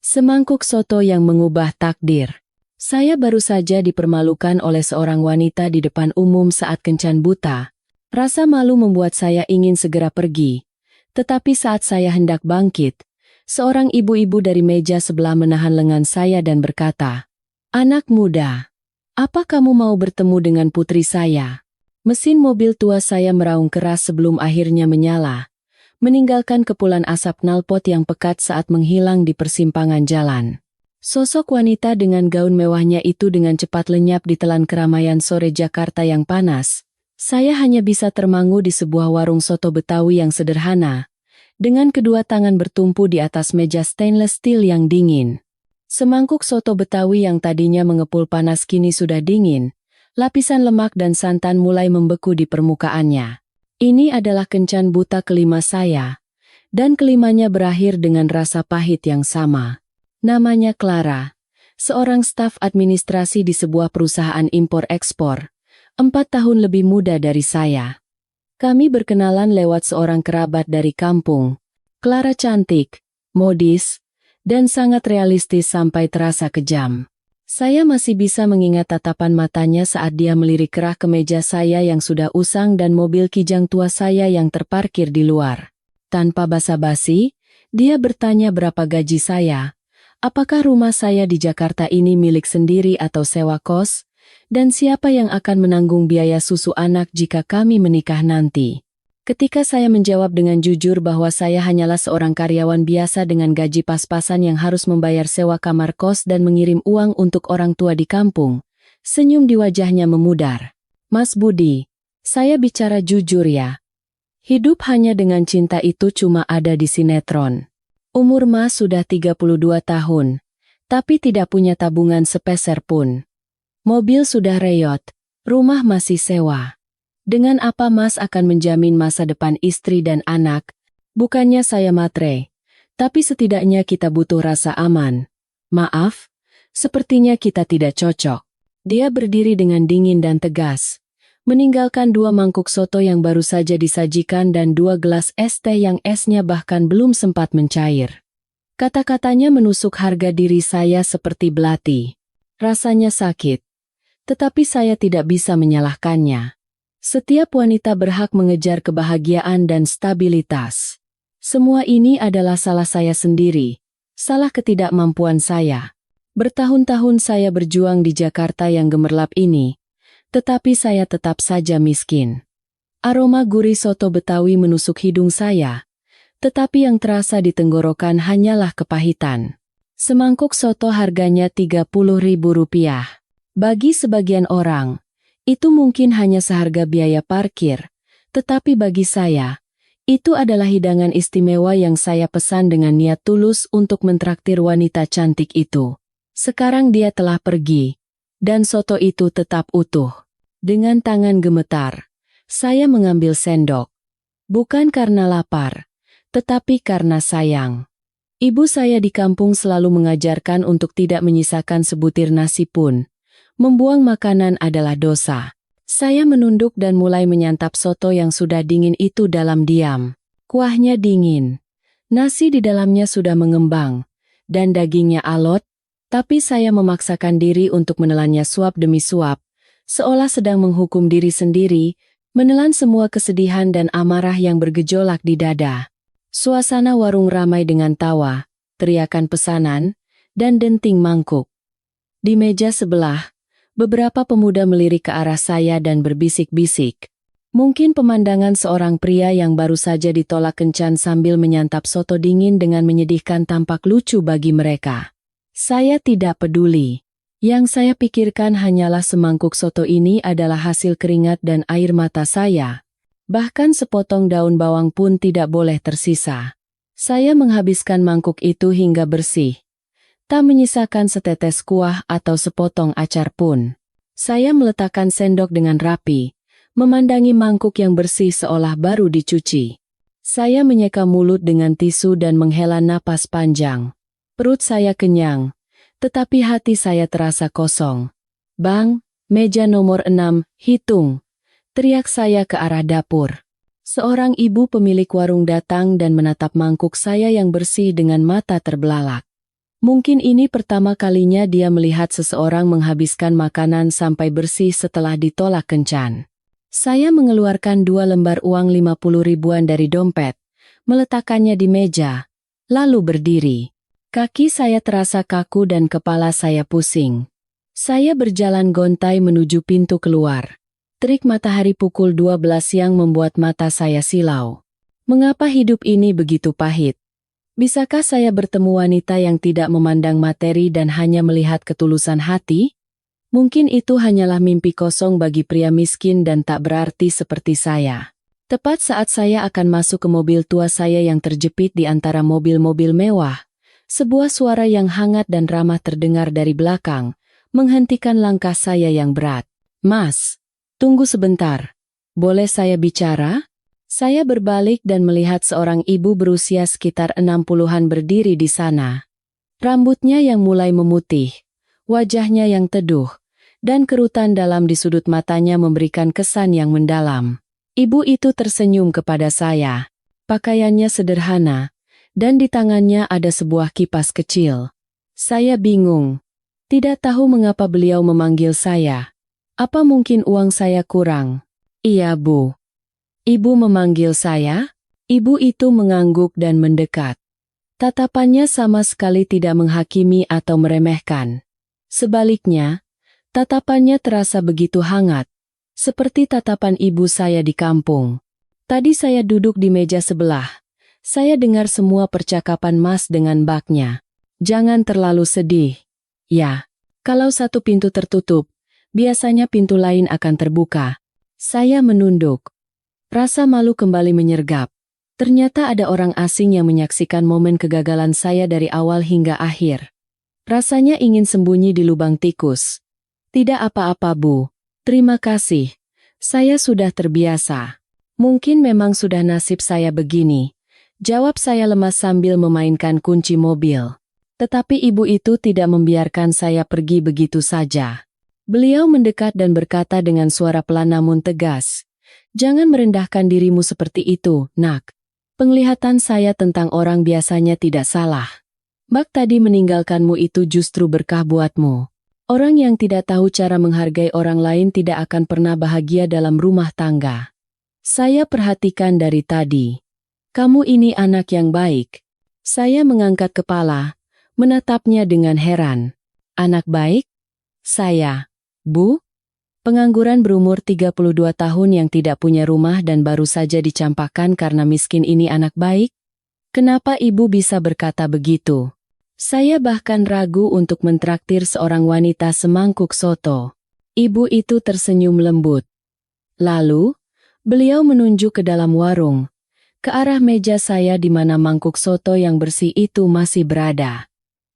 Semangkuk soto yang mengubah takdir. Saya baru saja dipermalukan oleh seorang wanita di depan umum saat kencan buta. Rasa malu membuat saya ingin segera pergi. Tetapi saat saya hendak bangkit, seorang ibu-ibu dari meja sebelah menahan lengan saya dan berkata, "Anak muda, apa kamu mau bertemu dengan putri saya?" Mesin mobil tua saya meraung keras sebelum akhirnya menyala, meninggalkan kepulan asap knalpot yang pekat saat menghilang di persimpangan jalan. Sosok wanita dengan gaun mewahnya itu dengan cepat lenyap di telan keramaian sore Jakarta yang panas. Saya hanya bisa termangu di sebuah warung soto Betawi yang sederhana, dengan kedua tangan bertumpu di atas meja stainless steel yang dingin. Semangkuk soto Betawi yang tadinya mengepul panas kini sudah dingin, lapisan lemak dan santan mulai membeku di permukaannya. Ini adalah kencan buta kelima saya, dan kelimanya berakhir dengan rasa pahit yang sama. Namanya Clara, seorang staf administrasi di sebuah perusahaan impor-ekspor, 4 tahun lebih muda dari saya. Kami berkenalan lewat seorang kerabat dari kampung. Clara cantik, modis, dan sangat realistis sampai terasa kejam. Saya masih bisa mengingat tatapan matanya saat dia melirik kerah ke meja saya yang sudah usang dan mobil kijang tua saya yang terparkir di luar. Tanpa basa-basi, dia bertanya berapa gaji saya, apakah rumah saya di Jakarta ini milik sendiri atau sewa kos, dan siapa yang akan menanggung biaya susu anak jika kami menikah nanti. Ketika saya menjawab dengan jujur bahwa saya hanyalah seorang karyawan biasa dengan gaji pas-pasan yang harus membayar sewa kamar kos dan mengirim uang untuk orang tua di kampung, senyum di wajahnya memudar. "Mas Budi, saya bicara jujur ya. Hidup hanya dengan cinta itu cuma ada di sinetron. Umur Mas sudah 32 tahun, tapi tidak punya tabungan sepeser pun. Mobil sudah reyot, rumah masih sewa. Dengan apa Mas akan menjamin masa depan istri dan anak? Bukannya saya matre, tapi setidaknya kita butuh rasa aman. Maaf, sepertinya kita tidak cocok." Dia berdiri dengan dingin dan tegas, meninggalkan 2 mangkuk soto yang baru saja disajikan dan 2 gelas es teh yang esnya bahkan belum sempat mencair. Kata-katanya menusuk harga diri saya seperti belati. Rasanya sakit, tetapi saya tidak bisa menyalahkannya. Setiap wanita berhak mengejar kebahagiaan dan stabilitas. Semua ini adalah salah saya sendiri, salah ketidakmampuan saya. Bertahun-tahun saya berjuang di Jakarta yang gemerlap ini, tetapi saya tetap saja miskin. Aroma gurih soto Betawi menusuk hidung saya, tetapi yang terasa di tenggorokan hanyalah kepahitan. Semangkuk soto harganya Rp30.000. Bagi sebagian orang, itu mungkin hanya seharga biaya parkir, tetapi bagi saya, itu adalah hidangan istimewa yang saya pesan dengan niat tulus untuk mentraktir wanita cantik itu. Sekarang dia telah pergi, dan soto itu tetap utuh. Dengan tangan gemetar, saya mengambil sendok. Bukan karena lapar, tetapi karena sayang. Ibu saya di kampung selalu mengajarkan untuk tidak menyisakan sebutir nasi pun. Membuang makanan adalah dosa. Saya menunduk dan mulai menyantap soto yang sudah dingin itu dalam diam. Kuahnya dingin. Nasi di dalamnya sudah mengembang, dan dagingnya alot, tapi saya memaksakan diri untuk menelannya suap demi suap, seolah sedang menghukum diri sendiri, menelan semua kesedihan dan amarah yang bergejolak di dada. Suasana warung ramai dengan tawa, teriakan pesanan, dan denting mangkuk. Di meja sebelah, beberapa pemuda melirik ke arah saya dan berbisik-bisik. Mungkin pemandangan seorang pria yang baru saja ditolak kencan sambil menyantap soto dingin dengan menyedihkan tampak lucu bagi mereka. Saya tidak peduli. Yang saya pikirkan hanyalah semangkuk soto ini adalah hasil keringat dan air mata saya. Bahkan sepotong daun bawang pun tidak boleh tersisa. Saya menghabiskan mangkuk itu hingga bersih. Tak menyisakan setetes kuah atau sepotong acar pun. Saya meletakkan sendok dengan rapi, memandangi mangkuk yang bersih seolah baru dicuci. Saya menyeka mulut dengan tisu dan menghela napas panjang. Perut saya kenyang, tetapi hati saya terasa kosong. "Bang, meja nomor 6, hitung," teriak saya ke arah dapur. Seorang ibu pemilik warung datang dan menatap mangkuk saya yang bersih dengan mata terbelalak. Mungkin ini pertama kalinya dia melihat seseorang menghabiskan makanan sampai bersih setelah ditolak kencan. Saya mengeluarkan 2 lembar uang 50 ribuan dari dompet, meletakkannya di meja, lalu berdiri. Kaki saya terasa kaku dan kepala saya pusing. Saya berjalan gontai menuju pintu keluar. Terik matahari pukul 12 siang membuat mata saya silau. Mengapa hidup ini begitu pahit? Bisakah saya bertemu wanita yang tidak memandang materi dan hanya melihat ketulusan hati? Mungkin itu hanyalah mimpi kosong bagi pria miskin dan tak berarti seperti saya. Tepat saat saya akan masuk ke mobil tua saya yang terjepit di antara mobil-mobil mewah, sebuah suara yang hangat dan ramah terdengar dari belakang, menghentikan langkah saya yang berat. "Mas, tunggu sebentar. Boleh saya bicara?" Saya berbalik dan melihat seorang ibu berusia sekitar 60-an berdiri di sana. Rambutnya yang mulai memutih, wajahnya yang teduh, dan kerutan dalam di sudut matanya memberikan kesan yang mendalam. Ibu itu tersenyum kepada saya. Pakaiannya sederhana, dan di tangannya ada sebuah kipas kecil. Saya bingung. Tidak tahu mengapa beliau memanggil saya. Apa mungkin uang saya kurang? "Iya, Bu." Ibu memanggil saya. Ibu itu mengangguk dan mendekat. Tatapannya sama sekali tidak menghakimi atau meremehkan. Sebaliknya, tatapannya terasa begitu hangat, seperti tatapan ibu saya di kampung. Tadi saya duduk di meja sebelah. Saya dengar semua percakapan Mas dengan baknya. "Jangan terlalu sedih. Ya, kalau satu pintu tertutup, biasanya pintu lain akan terbuka." Saya menunduk. Rasa malu kembali menyergap. Ternyata ada orang asing yang menyaksikan momen kegagalan saya dari awal hingga akhir. Rasanya ingin sembunyi di lubang tikus. "Tidak apa-apa, Bu. Terima kasih. Saya sudah terbiasa." "Mungkin memang sudah nasib saya begini," jawab saya lemas sambil memainkan kunci mobil. Tetapi ibu itu tidak membiarkan saya pergi begitu saja. Beliau mendekat dan berkata dengan suara pelan namun tegas, "Jangan merendahkan dirimu seperti itu, Nak. Penglihatan saya tentang orang biasanya tidak salah. Bak tadi meninggalkanmu itu justru berkah buatmu. Orang yang tidak tahu cara menghargai orang lain tidak akan pernah bahagia dalam rumah tangga. Saya perhatikan dari tadi. Kamu ini anak yang baik." Saya mengangkat kepala, menatapnya dengan heran. "Anak baik? Saya, Bu? Pengangguran berumur 32 tahun yang tidak punya rumah dan baru saja dicampakkan karena miskin ini anak baik? Kenapa ibu bisa berkata begitu?" Saya bahkan ragu untuk mentraktir seorang wanita semangkuk soto. Ibu itu tersenyum lembut. Lalu, beliau menunjuk ke dalam warung, ke arah meja saya di mana mangkuk soto yang bersih itu masih berada.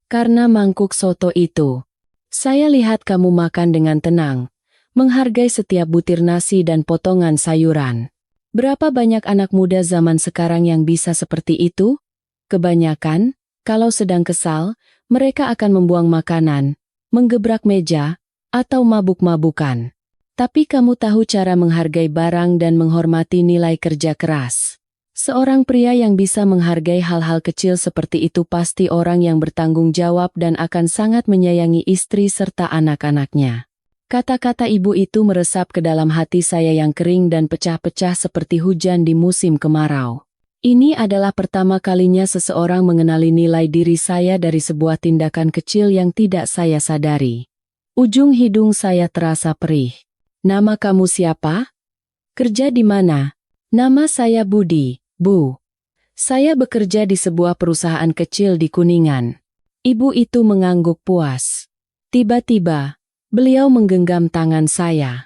"Karena mangkuk soto itu, saya lihat kamu makan dengan tenang, menghargai setiap butir nasi dan potongan sayuran. Berapa banyak anak muda zaman sekarang yang bisa seperti itu? Kebanyakan, kalau sedang kesal, mereka akan membuang makanan, menggebrak meja, atau mabuk-mabukan. Tapi kamu tahu cara menghargai barang dan menghormati nilai kerja keras. Seorang pria yang bisa menghargai hal-hal kecil seperti itu pasti orang yang bertanggung jawab dan akan sangat menyayangi istri serta anak-anaknya." Kata-kata ibu itu meresap ke dalam hati saya yang kering dan pecah-pecah seperti hujan di musim kemarau. Ini adalah pertama kalinya seseorang mengenali nilai diri saya dari sebuah tindakan kecil yang tidak saya sadari. Ujung hidung saya terasa perih. "Nama kamu siapa? Kerja di mana?" "Nama saya Budi, Bu. Saya bekerja di sebuah perusahaan kecil di Kuningan." Ibu itu mengangguk puas. Tiba-tiba, beliau menggenggam tangan saya.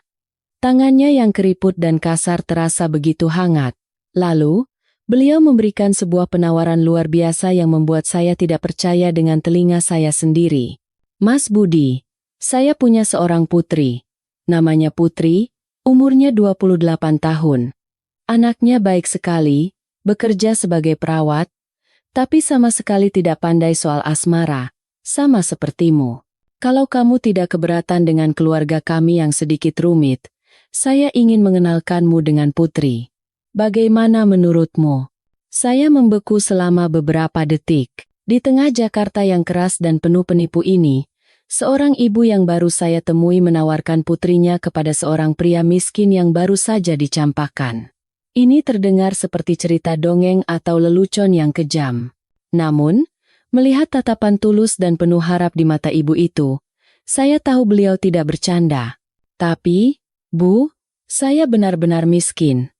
Tangannya yang keriput dan kasar terasa begitu hangat. Lalu, beliau memberikan sebuah penawaran luar biasa yang membuat saya tidak percaya dengan telinga saya sendiri. "Mas Budi, saya punya seorang putri. Namanya Putri, umurnya 28 tahun. Anaknya baik sekali, bekerja sebagai perawat, tapi sama sekali tidak pandai soal asmara, sama sepertimu. Kalau kamu tidak keberatan dengan keluarga kami yang sedikit rumit, saya ingin mengenalkanmu dengan Putri. Bagaimana menurutmu?" Saya membeku selama beberapa detik. Di tengah Jakarta yang keras dan penuh penipu ini, seorang ibu yang baru saya temui menawarkan putrinya kepada seorang pria miskin yang baru saja dicampakkan. Ini terdengar seperti cerita dongeng atau lelucon yang kejam. Namun, melihat tatapan tulus dan penuh harap di mata ibu itu, saya tahu beliau tidak bercanda. Tapi, Bu, saya benar-benar miskin.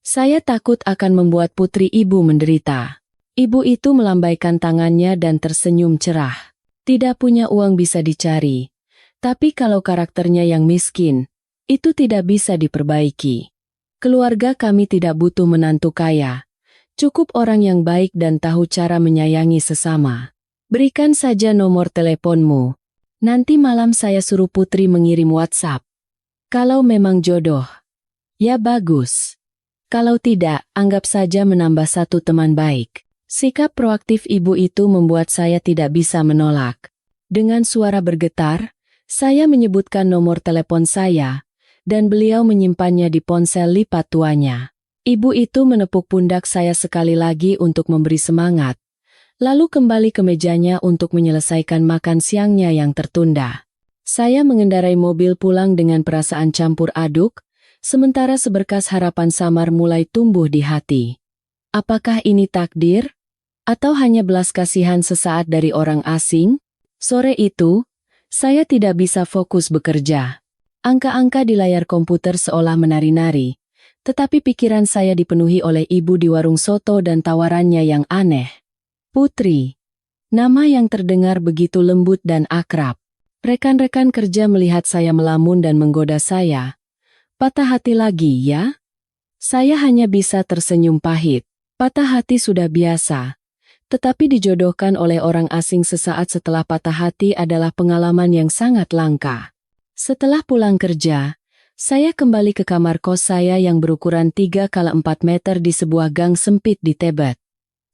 Saya takut akan membuat putri ibu menderita. Ibu itu melambaikan tangannya dan tersenyum cerah. Tidak punya uang bisa dicari. Tapi kalau karakternya yang miskin, itu tidak bisa diperbaiki. Keluarga kami tidak butuh menantu kaya. Cukup orang yang baik dan tahu cara menyayangi sesama. Berikan saja nomor teleponmu. Nanti malam saya suruh putri mengirim WhatsApp. Kalau memang jodoh, ya bagus. Kalau tidak, anggap saja menambah satu teman baik. Sikap proaktif ibu itu membuat saya tidak bisa menolak. Dengan suara bergetar, saya menyebutkan nomor telepon saya, dan beliau menyimpannya di ponsel lipat tuanya. Ibu itu menepuk pundak saya sekali lagi untuk memberi semangat, lalu kembali ke mejanya untuk menyelesaikan makan siangnya yang tertunda. Saya mengendarai mobil pulang dengan perasaan campur aduk, sementara seberkas harapan samar mulai tumbuh di hati. Apakah ini takdir? Atau hanya belas kasihan sesaat dari orang asing? Sore itu, saya tidak bisa fokus bekerja. Angka-angka di layar komputer seolah menari-nari, tetapi pikiran saya dipenuhi oleh ibu di warung soto dan tawarannya yang aneh. Putri. Nama yang terdengar begitu lembut dan akrab. Rekan-rekan kerja melihat saya melamun dan menggoda saya. Patah hati lagi, ya? Saya hanya bisa tersenyum pahit. Patah hati sudah biasa. Tetapi dijodohkan oleh orang asing sesaat setelah patah hati adalah pengalaman yang sangat langka. Setelah pulang kerja, saya kembali ke kamar kos saya yang berukuran 3x4 meter di sebuah gang sempit di Tebet.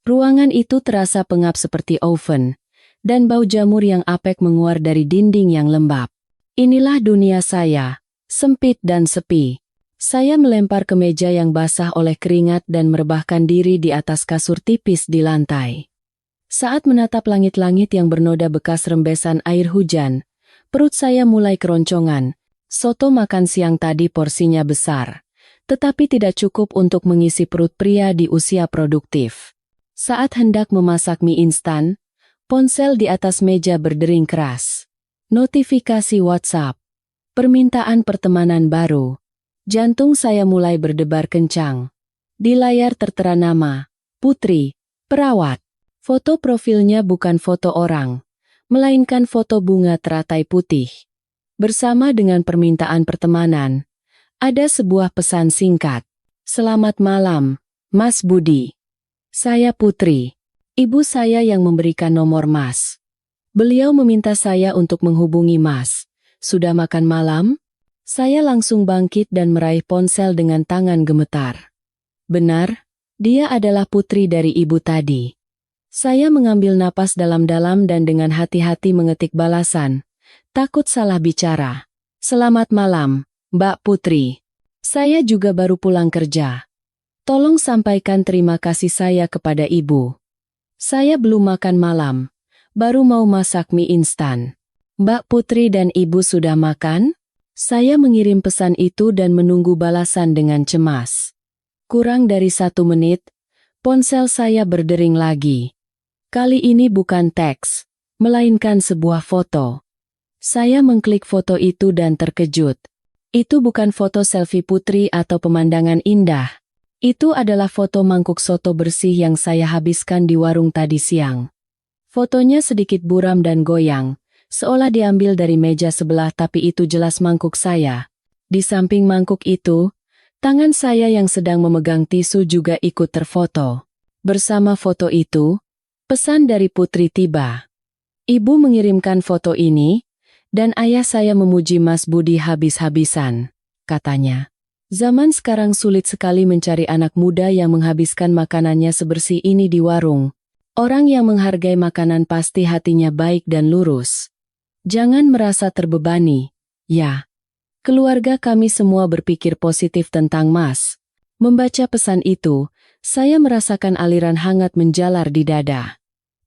Ruangan itu terasa pengap seperti oven, dan bau jamur yang apek menguar dari dinding yang lembab. Inilah dunia saya, sempit dan sepi. Saya melempar ke meja yang basah oleh keringat dan merebahkan diri di atas kasur tipis di lantai. Saat menatap langit-langit yang bernoda bekas rembesan air hujan, perut saya mulai keroncongan. Soto makan siang tadi porsinya besar, tetapi tidak cukup untuk mengisi perut pria di usia produktif. Saat hendak memasak mie instan, ponsel di atas meja berdering keras. Notifikasi WhatsApp. Permintaan pertemanan baru. Jantung saya mulai berdebar kencang. Di layar tertera nama, Putri, perawat. Foto profilnya bukan foto orang, melainkan foto bunga teratai putih. Bersama dengan permintaan pertemanan, ada sebuah pesan singkat. Selamat malam, Mas Budi. Saya Putri, ibu saya yang memberikan nomor Mas. Beliau meminta saya untuk menghubungi Mas. Sudah makan malam? Saya langsung bangkit dan meraih ponsel dengan tangan gemetar. Benar, dia adalah putri dari ibu tadi. Saya mengambil napas dalam-dalam dan dengan hati-hati mengetik balasan. Takut salah bicara. Selamat malam, Mbak Putri. Saya juga baru pulang kerja. Tolong sampaikan terima kasih saya kepada ibu. Saya belum makan malam. Baru mau masak mie instan. Mbak Putri dan ibu sudah makan? Saya mengirim pesan itu dan menunggu balasan dengan cemas. Kurang dari 1 menit, ponsel saya berdering lagi. Kali ini bukan teks, melainkan sebuah foto. Saya mengklik foto itu dan terkejut. Itu bukan foto selfie putri atau pemandangan indah. Itu adalah foto mangkuk soto bersih yang saya habiskan di warung tadi siang. Fotonya sedikit buram dan goyang, seolah diambil dari meja sebelah, tapi itu jelas mangkuk saya. Di samping mangkuk itu, tangan saya yang sedang memegang tisu juga ikut terfoto. Bersama foto itu, pesan dari Putri tiba. Ibu mengirimkan foto ini, dan ayah saya memuji Mas Budi habis-habisan, katanya. Zaman sekarang sulit sekali mencari anak muda yang menghabiskan makanannya sebersih ini di warung. Orang yang menghargai makanan pasti hatinya baik dan lurus. Jangan merasa terbebani, ya. Keluarga kami semua berpikir positif tentang Mas. Membaca pesan itu, saya merasakan aliran hangat menjalar di dada.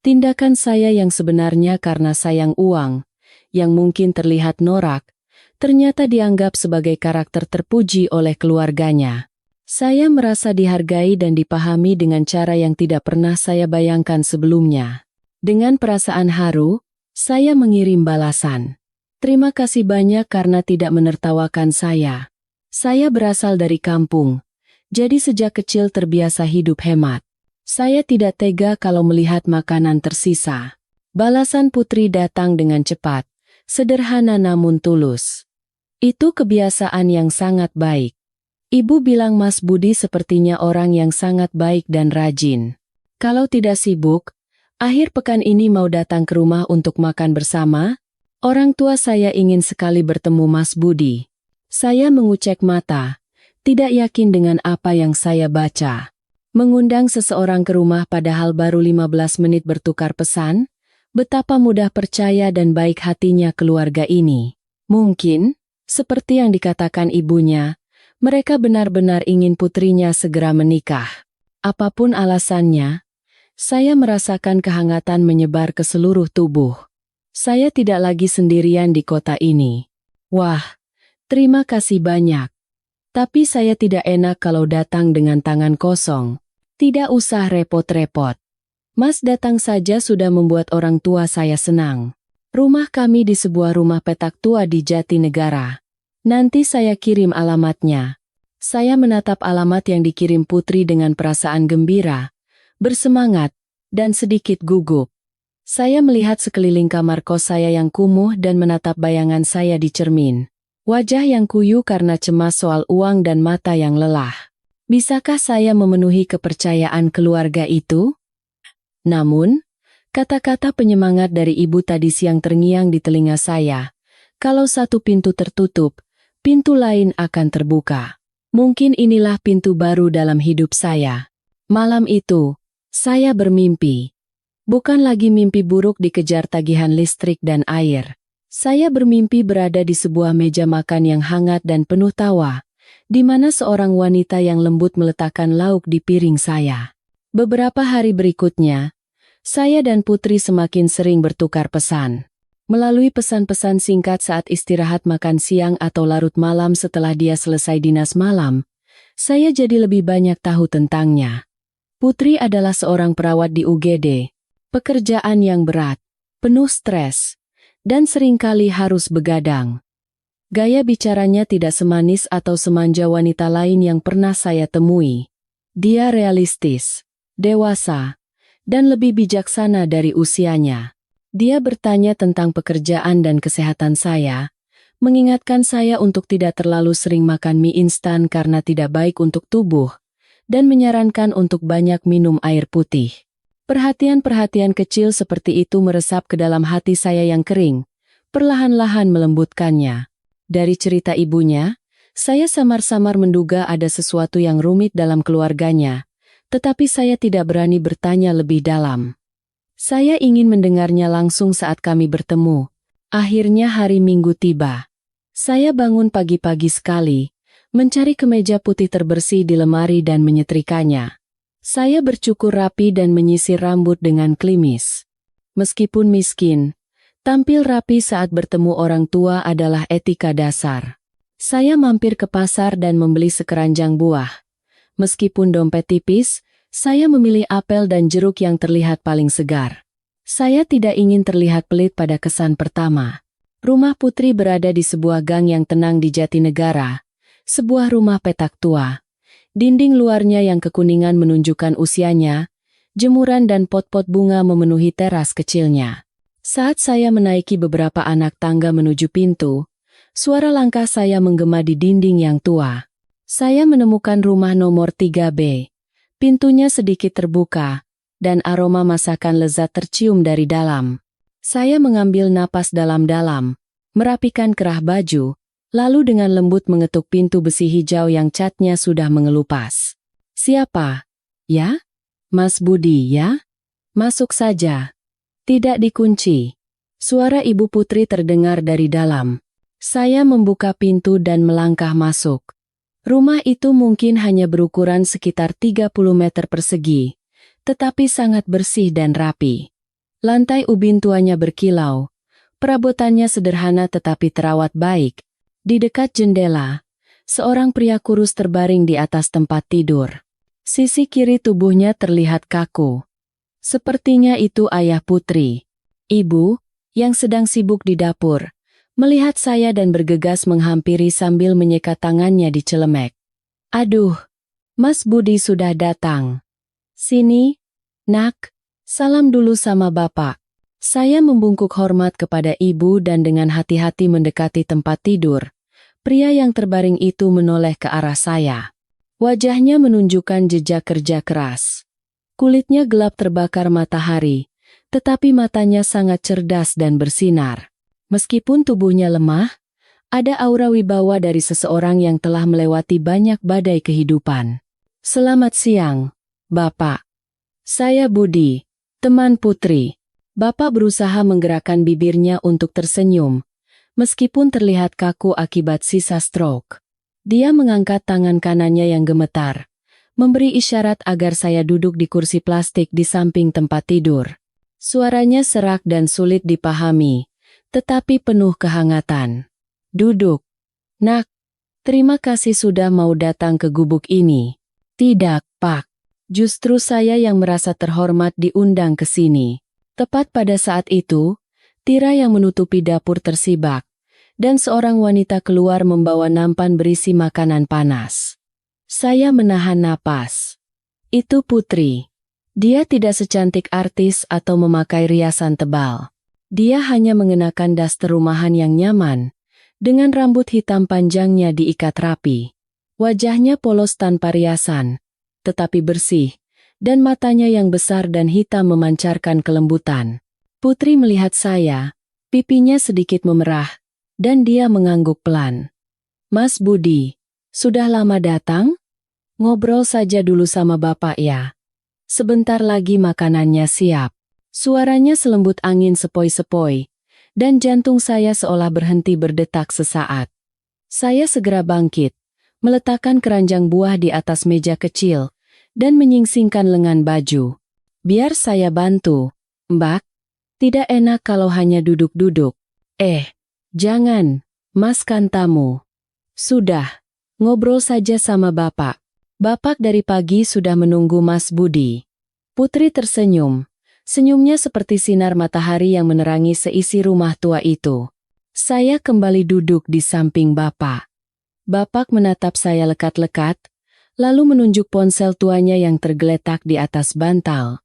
Tindakan saya yang sebenarnya karena sayang uang, yang mungkin terlihat norak, ternyata dianggap sebagai karakter terpuji oleh keluarganya. Saya merasa dihargai dan dipahami dengan cara yang tidak pernah saya bayangkan sebelumnya. Dengan perasaan haru, saya mengirim balasan. Terima kasih banyak karena tidak menertawakan saya. Saya berasal dari kampung, jadi sejak kecil terbiasa hidup hemat. Saya tidak tega kalau melihat makanan tersisa. Balasan Putri datang dengan cepat, sederhana namun tulus. Itu kebiasaan yang sangat baik. Ibu bilang Mas Budi sepertinya orang yang sangat baik dan rajin. Kalau tidak sibuk, akhir pekan ini mau datang ke rumah untuk makan bersama? Orang tua saya ingin sekali bertemu Mas Budi. Saya mengucek mata, tidak yakin dengan apa yang saya baca. Mengundang seseorang ke rumah padahal baru 15 menit bertukar pesan, betapa mudah percaya dan baik hatinya keluarga ini. Mungkin, seperti yang dikatakan ibunya, mereka benar-benar ingin putrinya segera menikah. Apapun alasannya, saya merasakan kehangatan menyebar ke seluruh tubuh. Saya tidak lagi sendirian di kota ini. Wah, terima kasih banyak. Tapi saya tidak enak kalau datang dengan tangan kosong. Tidak usah repot-repot. Mas datang saja sudah membuat orang tua saya senang. Rumah kami di sebuah rumah petak tua di Jatinegara. Nanti saya kirim alamatnya. Saya menatap alamat yang dikirim Putri dengan perasaan gembira, bersemangat, dan sedikit gugup. Saya melihat sekeliling kamar kos saya yang kumuh dan menatap bayangan saya di cermin. Wajah yang kuyu karena cemas soal uang dan mata yang lelah. Bisakah saya memenuhi kepercayaan keluarga itu? Namun, kata-kata penyemangat dari ibu tadi siang terngiang di telinga saya. Kalau satu pintu tertutup, pintu lain akan terbuka. Mungkin inilah pintu baru dalam hidup saya. Malam itu, saya bermimpi. Bukan lagi mimpi buruk dikejar tagihan listrik dan air. Saya bermimpi berada di sebuah meja makan yang hangat dan penuh tawa, di mana seorang wanita yang lembut meletakkan lauk di piring saya. Beberapa hari berikutnya, saya dan Putri semakin sering bertukar pesan. Melalui pesan-pesan singkat saat istirahat makan siang atau larut malam setelah dia selesai dinas malam, saya jadi lebih banyak tahu tentangnya. Putri adalah seorang perawat di UGD, pekerjaan yang berat, penuh stres, dan seringkali harus begadang. Gaya bicaranya tidak semanis atau semanja wanita lain yang pernah saya temui. Dia realistis, dewasa, dan lebih bijaksana dari usianya. Dia bertanya tentang pekerjaan dan kesehatan saya, mengingatkan saya untuk tidak terlalu sering makan mie instan karena tidak baik untuk tubuh, dan menyarankan untuk banyak minum air putih. Perhatian-perhatian kecil seperti itu meresap ke dalam hati saya yang kering, perlahan-lahan melembutkannya. Dari cerita ibunya, saya samar-samar menduga ada sesuatu yang rumit dalam keluarganya, tetapi saya tidak berani bertanya lebih dalam. Saya ingin mendengarnya langsung saat kami bertemu. Akhirnya hari Minggu tiba. Saya bangun pagi-pagi sekali, mencari kemeja putih terbersih di lemari dan menyetrikanya. Saya bercukur rapi dan menyisir rambut dengan klimis. Meskipun miskin, tampil rapi saat bertemu orang tua adalah etika dasar. Saya mampir ke pasar dan membeli sekeranjang buah. Meskipun dompet tipis, saya memilih apel dan jeruk yang terlihat paling segar. Saya tidak ingin terlihat pelit pada kesan pertama. Rumah Putri berada di sebuah gang yang tenang di Jatinegara, sebuah rumah petak tua. Dinding luarnya yang kekuningan menunjukkan usianya, jemuran dan pot-pot bunga memenuhi teras kecilnya. Saat saya menaiki beberapa anak tangga menuju pintu, suara langkah saya menggema di dinding yang tua. Saya menemukan rumah nomor 3B. Pintunya sedikit terbuka, dan aroma masakan lezat tercium dari dalam. Saya mengambil napas dalam-dalam, merapikan kerah baju, lalu dengan lembut mengetuk pintu besi hijau yang catnya sudah mengelupas. "Siapa?" "Ya? Mas Budi, ya? Masuk saja." Tidak dikunci. Suara Ibu Putri terdengar dari dalam. Saya membuka pintu dan melangkah masuk. Rumah itu mungkin hanya berukuran sekitar 30 meter persegi, tetapi sangat bersih dan rapi. Lantai ubin tuanya berkilau. Perabotannya sederhana tetapi terawat baik. Di dekat jendela, seorang pria kurus terbaring di atas tempat tidur. Sisi kiri tubuhnya terlihat kaku. Sepertinya itu ayah Putri. Ibu, yang sedang sibuk di dapur, melihat saya dan bergegas menghampiri sambil menyekat tangannya di celemek. Aduh, Mas Budi sudah datang. Sini, nak, salam dulu sama bapak. Saya membungkuk hormat kepada ibu dan dengan hati-hati mendekati tempat tidur. Pria yang terbaring itu menoleh ke arah saya. Wajahnya menunjukkan jejak kerja keras. Kulitnya gelap terbakar matahari, tetapi matanya sangat cerdas dan bersinar. Meskipun tubuhnya lemah, ada aura wibawa dari seseorang yang telah melewati banyak badai kehidupan. Selamat siang, Bapak. Saya Budi, teman Putri. Bapak berusaha menggerakkan bibirnya untuk tersenyum, meskipun terlihat kaku akibat sisa stroke. Dia mengangkat tangan kanannya yang gemetar, memberi isyarat agar saya duduk di kursi plastik di samping tempat tidur. Suaranya serak dan sulit dipahami, tetapi penuh kehangatan. Duduk. Nak, terima kasih sudah mau datang ke gubuk ini. Tidak, Pak. Justru saya yang merasa terhormat diundang ke sini. Tepat pada saat itu, tirai yang menutupi dapur tersibak, dan seorang wanita keluar membawa nampan berisi makanan panas. Saya menahan napas. Itu Putri. Dia tidak secantik artis atau memakai riasan tebal. Dia hanya mengenakan daster rumahan yang nyaman, dengan rambut hitam panjangnya diikat rapi. Wajahnya polos tanpa riasan, tetapi bersih, dan matanya yang besar dan hitam memancarkan kelembutan. Putri melihat saya, pipinya sedikit memerah, dan dia mengangguk pelan. Mas Budi, sudah lama datang? Ngobrol saja dulu sama bapak ya. Sebentar lagi makanannya siap. Suaranya selembut angin sepoi-sepoi, dan jantung saya seolah berhenti berdetak sesaat. Saya segera bangkit, meletakkan keranjang buah di atas meja kecil, dan menyingsingkan lengan baju. Biar saya bantu, Mbak. Tidak enak kalau hanya duduk-duduk. Jangan, Mas kan tamu. Sudah, ngobrol saja sama Bapak. Bapak dari pagi sudah menunggu Mas Budi. Putri tersenyum. Senyumnya seperti sinar matahari yang menerangi seisi rumah tua itu. Saya kembali duduk di samping Bapak. Bapak menatap saya lekat-lekat, lalu menunjuk ponsel tuanya yang tergeletak di atas bantal.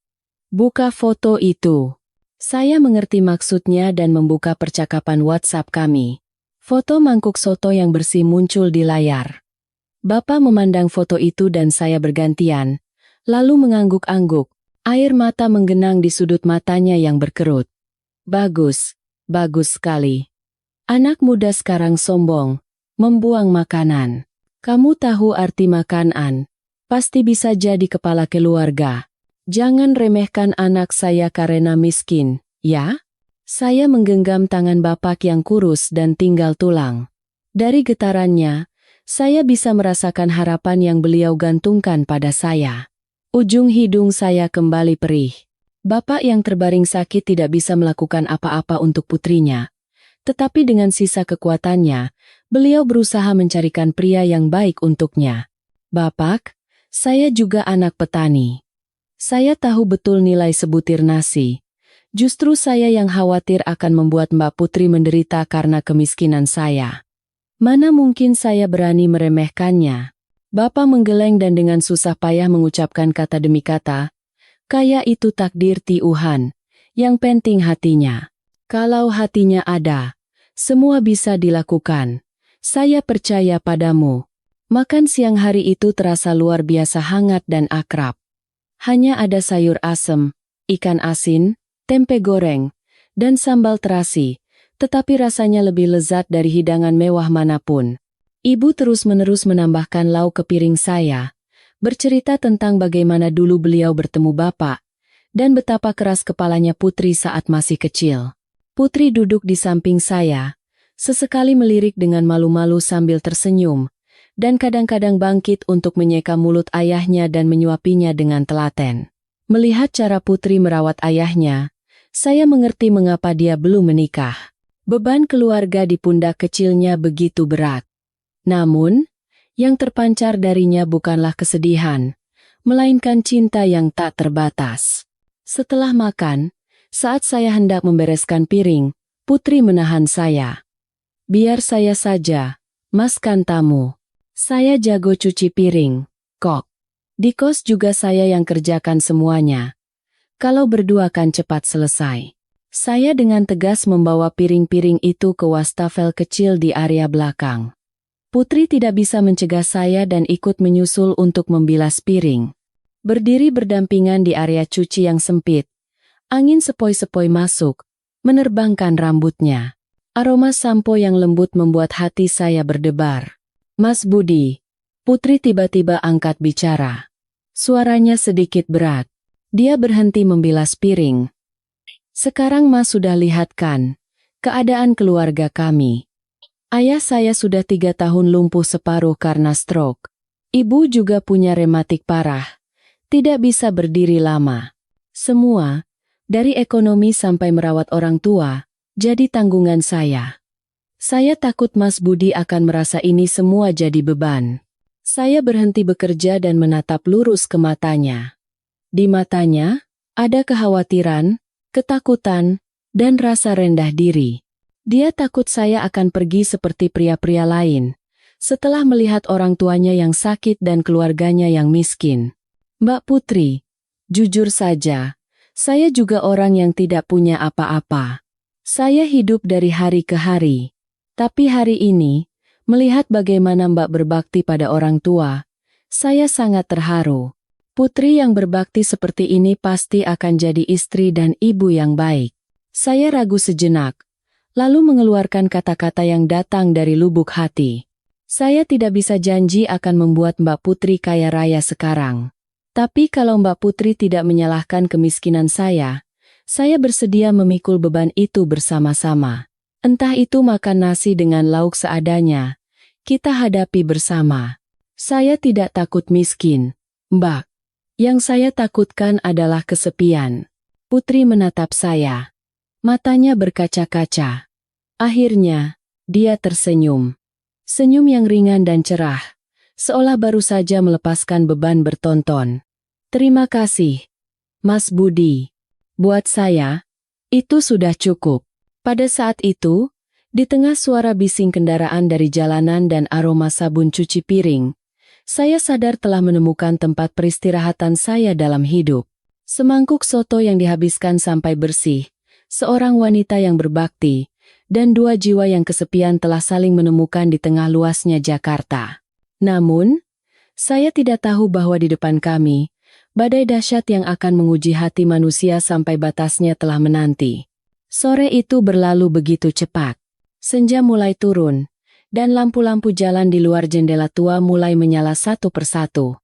Buka foto itu. Saya mengerti maksudnya dan membuka percakapan WhatsApp kami. Foto mangkuk soto yang bersih muncul di layar. Bapak memandang foto itu dan saya bergantian, lalu mengangguk-angguk. Air mata menggenang di sudut matanya yang berkerut. Bagus, bagus sekali. Anak muda sekarang sombong, membuang makanan. Kamu tahu arti makanan, pasti bisa jadi kepala keluarga. Jangan remehkan anak saya karena miskin, ya? Saya menggenggam tangan Bapak yang kurus dan tinggal tulang. Dari getarannya, saya bisa merasakan harapan yang beliau gantungkan pada saya. Ujung hidung saya kembali perih. Bapak yang terbaring sakit tidak bisa melakukan apa-apa untuk putrinya. Tetapi dengan sisa kekuatannya, beliau berusaha mencarikan pria yang baik untuknya. Bapak, saya juga anak petani. Saya tahu betul nilai sebutir nasi. Justru saya yang khawatir akan membuat Mbak Putri menderita karena kemiskinan saya. Mana mungkin saya berani meremehkannya. Bapak menggeleng dan dengan susah payah mengucapkan kata demi kata. Kayak itu takdir Tuhan, yang penting hatinya. Kalau hatinya ada, semua bisa dilakukan. Saya percaya padamu. Makan siang hari itu terasa luar biasa hangat dan akrab. Hanya ada sayur asem, ikan asin, tempe goreng, dan sambal terasi, tetapi rasanya lebih lezat dari hidangan mewah manapun. Ibu terus-menerus menambahkan lauk ke piring saya, bercerita tentang bagaimana dulu beliau bertemu Bapak, dan betapa keras kepalanya Putri saat masih kecil. Putri duduk di samping saya, sesekali melirik dengan malu-malu sambil tersenyum, dan kadang-kadang bangkit untuk menyeka mulut ayahnya dan menyuapinya dengan telaten. Melihat cara Putri merawat ayahnya, Saya mengerti mengapa dia belum menikah. Beban keluarga di pundak kecilnya begitu berat. Namun, yang terpancar darinya bukanlah kesedihan, melainkan cinta yang tak terbatas. Setelah makan, saat saya hendak membereskan piring, Putri menahan saya. Biar saya saja, Mas kan tamu. Saya jago cuci piring, kok. Di kos juga saya yang kerjakan semuanya. Kalau berdua kan cepat selesai. Saya dengan tegas membawa piring-piring itu ke wastafel kecil di area belakang. Putri tidak bisa mencegah saya dan ikut menyusul untuk membilas piring. Berdiri berdampingan di area cuci yang sempit. Angin sepoi-sepoi masuk, menerbangkan rambutnya. Aroma sampo yang lembut membuat hati saya berdebar. Mas Budi, Putri tiba-tiba angkat bicara. Suaranya sedikit berat. Dia berhenti membilas piring. Sekarang Mas sudah lihat kan, keadaan keluarga kami. Ayah saya sudah 3 tahun lumpuh separuh karena stroke. Ibu juga punya rematik parah. Tidak bisa berdiri lama. Semua, dari ekonomi sampai merawat orang tua, jadi tanggungan saya. Saya takut Mas Budi akan merasa ini semua jadi beban. Saya berhenti bekerja dan menatap lurus ke matanya. Di matanya, ada kekhawatiran, ketakutan, dan rasa rendah diri. Dia takut saya akan pergi seperti pria-pria lain, setelah melihat orang tuanya yang sakit dan keluarganya yang miskin. Mbak Putri, jujur saja, saya juga orang yang tidak punya apa-apa. Saya hidup dari hari ke hari. Tapi hari ini, melihat bagaimana Mbak berbakti pada orang tua, saya sangat terharu. Putri yang berbakti seperti ini pasti akan jadi istri dan ibu yang baik. Saya ragu sejenak, lalu mengeluarkan kata-kata yang datang dari lubuk hati. Saya tidak bisa janji akan membuat Mbak Putri kaya raya sekarang. Tapi kalau Mbak Putri tidak menyalahkan kemiskinan saya bersedia memikul beban itu bersama-sama. Entah itu makan nasi dengan lauk seadanya, kita hadapi bersama. Saya tidak takut miskin, Mbak. Yang saya takutkan adalah kesepian. Putri menatap saya. Matanya berkaca-kaca. Akhirnya, dia tersenyum. Senyum yang ringan dan cerah, seolah baru saja melepaskan beban bertonton. Terima kasih, Mas Budi. Buat saya, itu sudah cukup. Pada saat itu, di tengah suara bising kendaraan dari jalanan dan aroma sabun cuci piring, saya sadar telah menemukan tempat peristirahatan saya dalam hidup. Semangkuk soto yang dihabiskan sampai bersih, seorang wanita yang berbakti, dan 2 jiwa yang kesepian telah saling menemukan di tengah luasnya Jakarta. Namun, saya tidak tahu bahwa di depan kami, badai dahsyat yang akan menguji hati manusia sampai batasnya telah menanti. Sore itu berlalu begitu cepat. Senja mulai turun, dan lampu-lampu jalan di luar jendela tua mulai menyala satu persatu.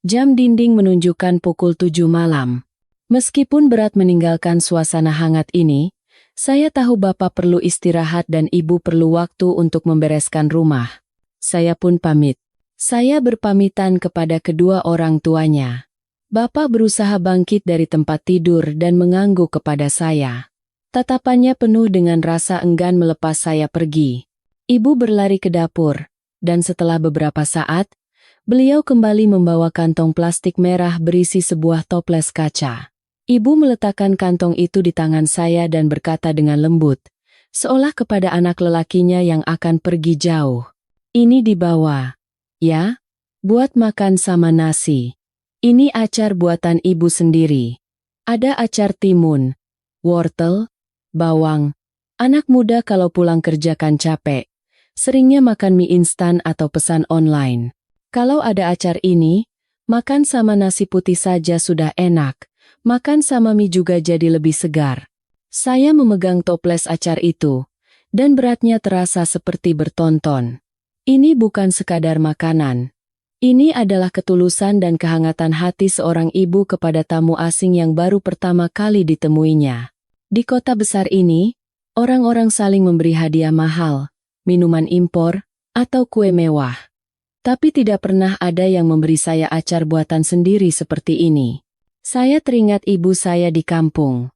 Jam dinding menunjukkan pukul 7 malam. Meskipun berat meninggalkan suasana hangat ini, saya tahu Bapak perlu istirahat dan Ibu perlu waktu untuk membereskan rumah. Saya pun pamit. Saya berpamitan kepada kedua orang tuanya. Bapak berusaha bangkit dari tempat tidur dan mengangguk kepada saya. Tatapannya penuh dengan rasa enggan melepas saya pergi. Ibu berlari ke dapur, dan setelah beberapa saat, beliau kembali membawa kantong plastik merah berisi sebuah toples kaca. Ibu meletakkan kantong itu di tangan saya dan berkata dengan lembut, seolah kepada anak lelakinya yang akan pergi jauh. Ini dibawa, ya, buat makan sama nasi. Ini acar buatan Ibu sendiri. Ada acar timun, wortel, bawang. Anak muda kalau pulang kerja kan capek, seringnya makan mie instan atau pesan online. Kalau ada acar ini, makan sama nasi putih saja sudah enak, makan sama mie juga jadi lebih segar. Saya memegang toples acar itu, dan beratnya terasa seperti bertonton. Ini bukan sekadar makanan. Ini adalah ketulusan dan kehangatan hati seorang ibu kepada tamu asing yang baru pertama kali ditemuinya. Di kota besar ini, orang-orang saling memberi hadiah mahal, minuman impor, atau kue mewah. Tapi tidak pernah ada yang memberi saya acar buatan sendiri seperti ini. Saya teringat ibu saya di kampung.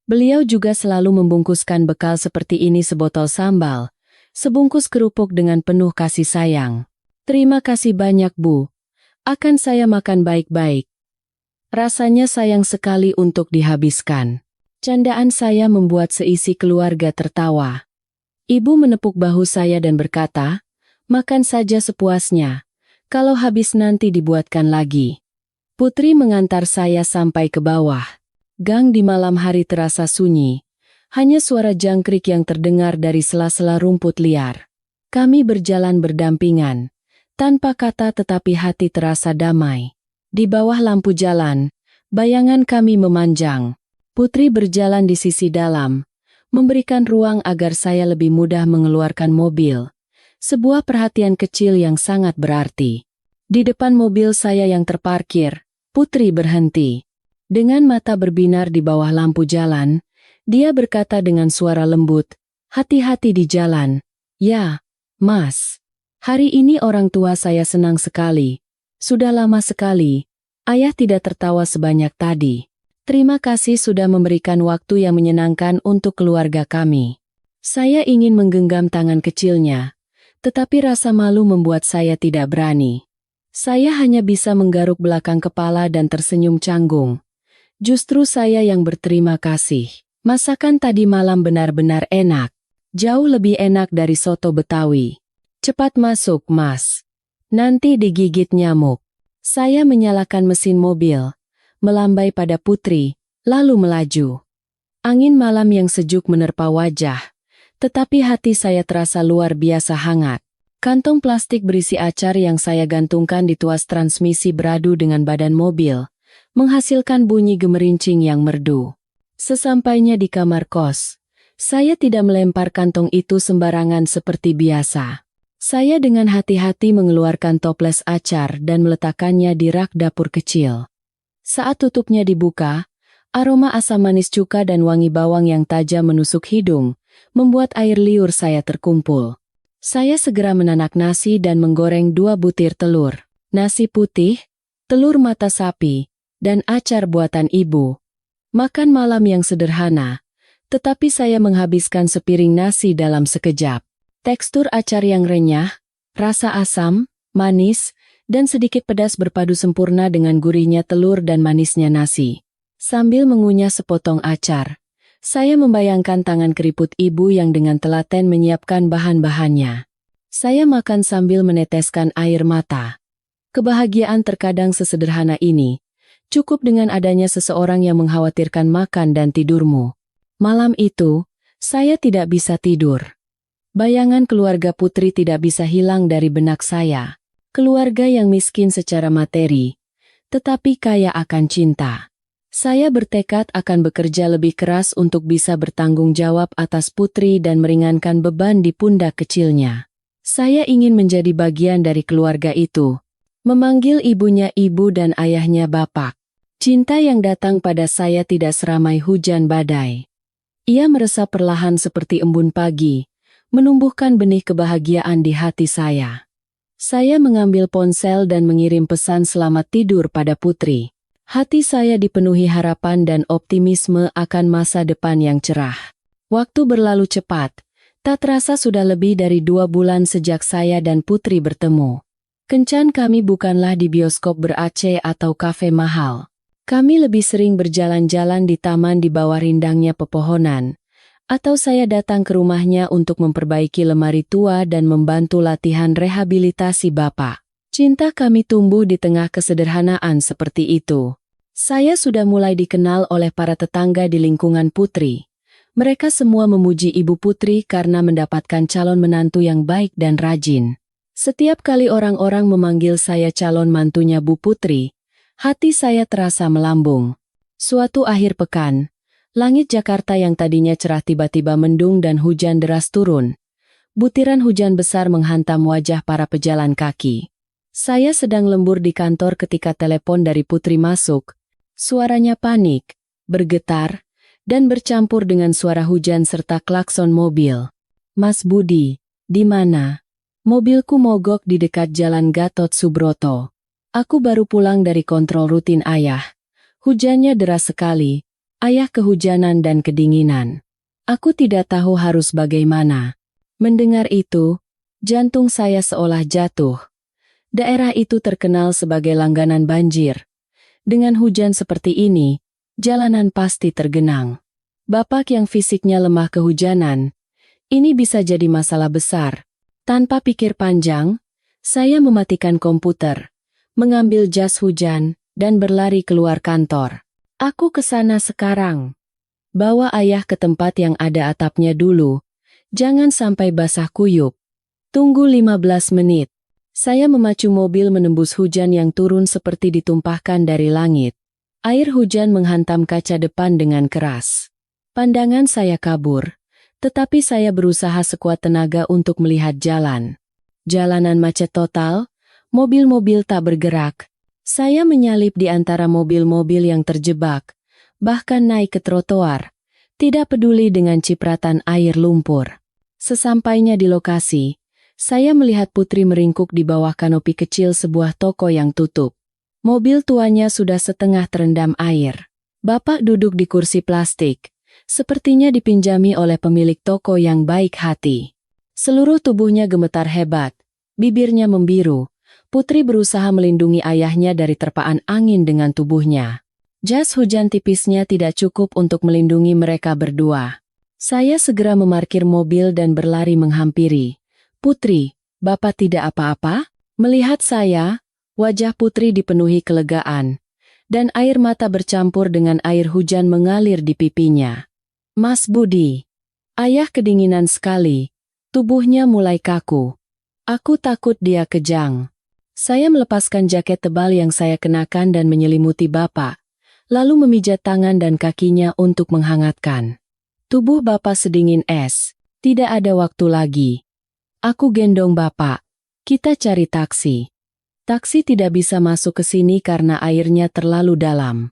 Beliau juga selalu membungkuskan bekal seperti ini, sebotol sambal, sebungkus kerupuk dengan penuh kasih sayang. Terima kasih banyak, Bu. Akan saya makan baik-baik. Rasanya sayang sekali untuk dihabiskan. Candaan saya membuat seisi keluarga tertawa. Ibu menepuk bahu saya dan berkata, makan saja sepuasnya. Kalau habis nanti dibuatkan lagi. Putri mengantar saya sampai ke bawah. Gang di malam hari terasa sunyi. Hanya suara jangkrik yang terdengar dari sela-sela rumput liar. Kami berjalan berdampingan. Tanpa kata tetapi hati terasa damai. Di bawah lampu jalan, bayangan kami memanjang. Putri berjalan di sisi dalam, memberikan ruang agar saya lebih mudah mengeluarkan mobil. Sebuah perhatian kecil yang sangat berarti. Di depan mobil saya yang terparkir, Putri berhenti. Dengan mata berbinar di bawah lampu jalan, dia berkata dengan suara lembut, hati-hati di jalan. Ya, Mas. Hari ini orang tua saya senang sekali. Sudah lama sekali, ayah tidak tertawa sebanyak tadi. Terima kasih sudah memberikan waktu yang menyenangkan untuk keluarga kami. Saya ingin menggenggam tangan kecilnya, tetapi rasa malu membuat saya tidak berani. Saya hanya bisa menggaruk belakang kepala dan tersenyum canggung. Justru saya yang berterima kasih. Masakan tadi malam benar-benar enak. Jauh lebih enak dari soto Betawi. Cepat masuk, Mas. Nanti digigit nyamuk. Saya menyalakan mesin mobil, melambai pada Putri, lalu melaju. Angin malam yang sejuk menerpa wajah, tetapi hati saya terasa luar biasa hangat. Kantong plastik berisi acar yang saya gantungkan di tuas transmisi beradu dengan badan mobil, menghasilkan bunyi gemerincing yang merdu. Sesampainya di kamar kos, saya tidak melempar kantong itu sembarangan seperti biasa. Saya dengan hati-hati mengeluarkan toples acar dan meletakkannya di rak dapur kecil. Saat tutupnya dibuka, aroma asam manis cuka dan wangi bawang yang tajam menusuk hidung, membuat air liur saya terkumpul. Saya segera menanak nasi dan menggoreng 2 butir telur, nasi putih, telur mata sapi, dan acar buatan ibu. Makan malam yang sederhana, tetapi saya menghabiskan sepiring nasi dalam sekejap. Tekstur acar yang renyah, rasa asam, manis, dan sedikit pedas berpadu sempurna dengan gurihnya telur dan manisnya nasi. Sambil mengunyah sepotong acar, saya membayangkan tangan keriput ibu yang dengan telaten menyiapkan bahan-bahannya. Saya makan sambil meneteskan air mata. Kebahagiaan terkadang sesederhana ini. Cukup dengan adanya seseorang yang mengkhawatirkan makan dan tidurmu. Malam itu, saya tidak bisa tidur. Bayangan keluarga Putri tidak bisa hilang dari benak saya. Keluarga yang miskin secara materi, tetapi kaya akan cinta. Saya bertekad akan bekerja lebih keras untuk bisa bertanggung jawab atas Putri dan meringankan beban di pundak kecilnya. Saya ingin menjadi bagian dari keluarga itu. Memanggil ibunya ibu dan ayahnya bapak. Cinta yang datang pada saya tidak seramai hujan badai. Ia meresap perlahan seperti embun pagi, menumbuhkan benih kebahagiaan di hati saya. Saya mengambil ponsel dan mengirim pesan selamat tidur pada Putri. Hati saya dipenuhi harapan dan optimisme akan masa depan yang cerah. Waktu berlalu cepat, tak terasa sudah lebih dari 2 bulan sejak saya dan Putri bertemu. Kencan kami bukanlah di bioskop ber-AC atau kafe mahal. Kami lebih sering berjalan-jalan di taman di bawah rindangnya pepohonan, atau saya datang ke rumahnya untuk memperbaiki lemari tua dan membantu latihan rehabilitasi bapak. Cinta kami tumbuh di tengah kesederhanaan seperti itu. Saya sudah mulai dikenal oleh para tetangga di lingkungan Putri. Mereka semua memuji ibu Putri karena mendapatkan calon menantu yang baik dan rajin. Setiap kali orang-orang memanggil saya calon mantunya Bu Putri, hati saya terasa melambung. Suatu akhir pekan, langit Jakarta yang tadinya cerah tiba-tiba mendung dan hujan deras turun. Butiran hujan besar menghantam wajah para pejalan kaki. Saya sedang lembur di kantor ketika telepon dari Putri masuk. Suaranya panik, bergetar, dan bercampur dengan suara hujan serta klakson mobil. Mas Budi, di mana? Mobilku mogok di dekat Jalan Gatot Subroto. Aku baru pulang dari kontrol rutin ayah. Hujannya deras sekali. Ayah kehujanan dan kedinginan. Aku tidak tahu harus bagaimana. Mendengar itu, jantung saya seolah jatuh. Daerah itu terkenal sebagai langganan banjir. Dengan hujan seperti ini, jalanan pasti tergenang. Bapak yang fisiknya lemah kehujanan, ini bisa jadi masalah besar. Tanpa pikir panjang, saya mematikan komputer, mengambil jas hujan, dan berlari keluar kantor. Aku ke sana sekarang. Bawa ayah ke tempat yang ada atapnya dulu. Jangan sampai basah kuyup. Tunggu 15 menit. Saya memacu mobil menembus hujan yang turun seperti ditumpahkan dari langit. Air hujan menghantam kaca depan dengan keras. Pandangan saya kabur, tetapi saya berusaha sekuat tenaga untuk melihat jalan. Jalanan macet total, mobil-mobil tak bergerak. Saya menyalip di antara mobil-mobil yang terjebak, bahkan naik ke trotoar, tidak peduli dengan cipratan air lumpur. Sesampainya di lokasi, saya melihat Putri meringkuk di bawah kanopi kecil sebuah toko yang tutup. Mobil tuanya sudah setengah terendam air. Bapak duduk di kursi plastik, sepertinya dipinjami oleh pemilik toko yang baik hati. Seluruh tubuhnya gemetar hebat, bibirnya membiru. Putri berusaha melindungi ayahnya dari terpaan angin dengan tubuhnya. Jas hujan tipisnya tidak cukup untuk melindungi mereka berdua. Saya segera memarkir mobil dan berlari menghampiri. Putri, Bapak tidak apa-apa? Melihat saya, wajah Putri dipenuhi kelegaan, dan air mata bercampur dengan air hujan mengalir di pipinya. Mas Budi. Ayah kedinginan sekali, tubuhnya mulai kaku. Aku takut dia kejang. Saya melepaskan jaket tebal yang saya kenakan dan menyelimuti Bapak, lalu memijat tangan dan kakinya untuk menghangatkan. Tubuh Bapak sedingin es, tidak ada waktu lagi. Aku gendong Bapak. Kita cari taksi. Taksi tidak bisa masuk ke sini karena airnya terlalu dalam.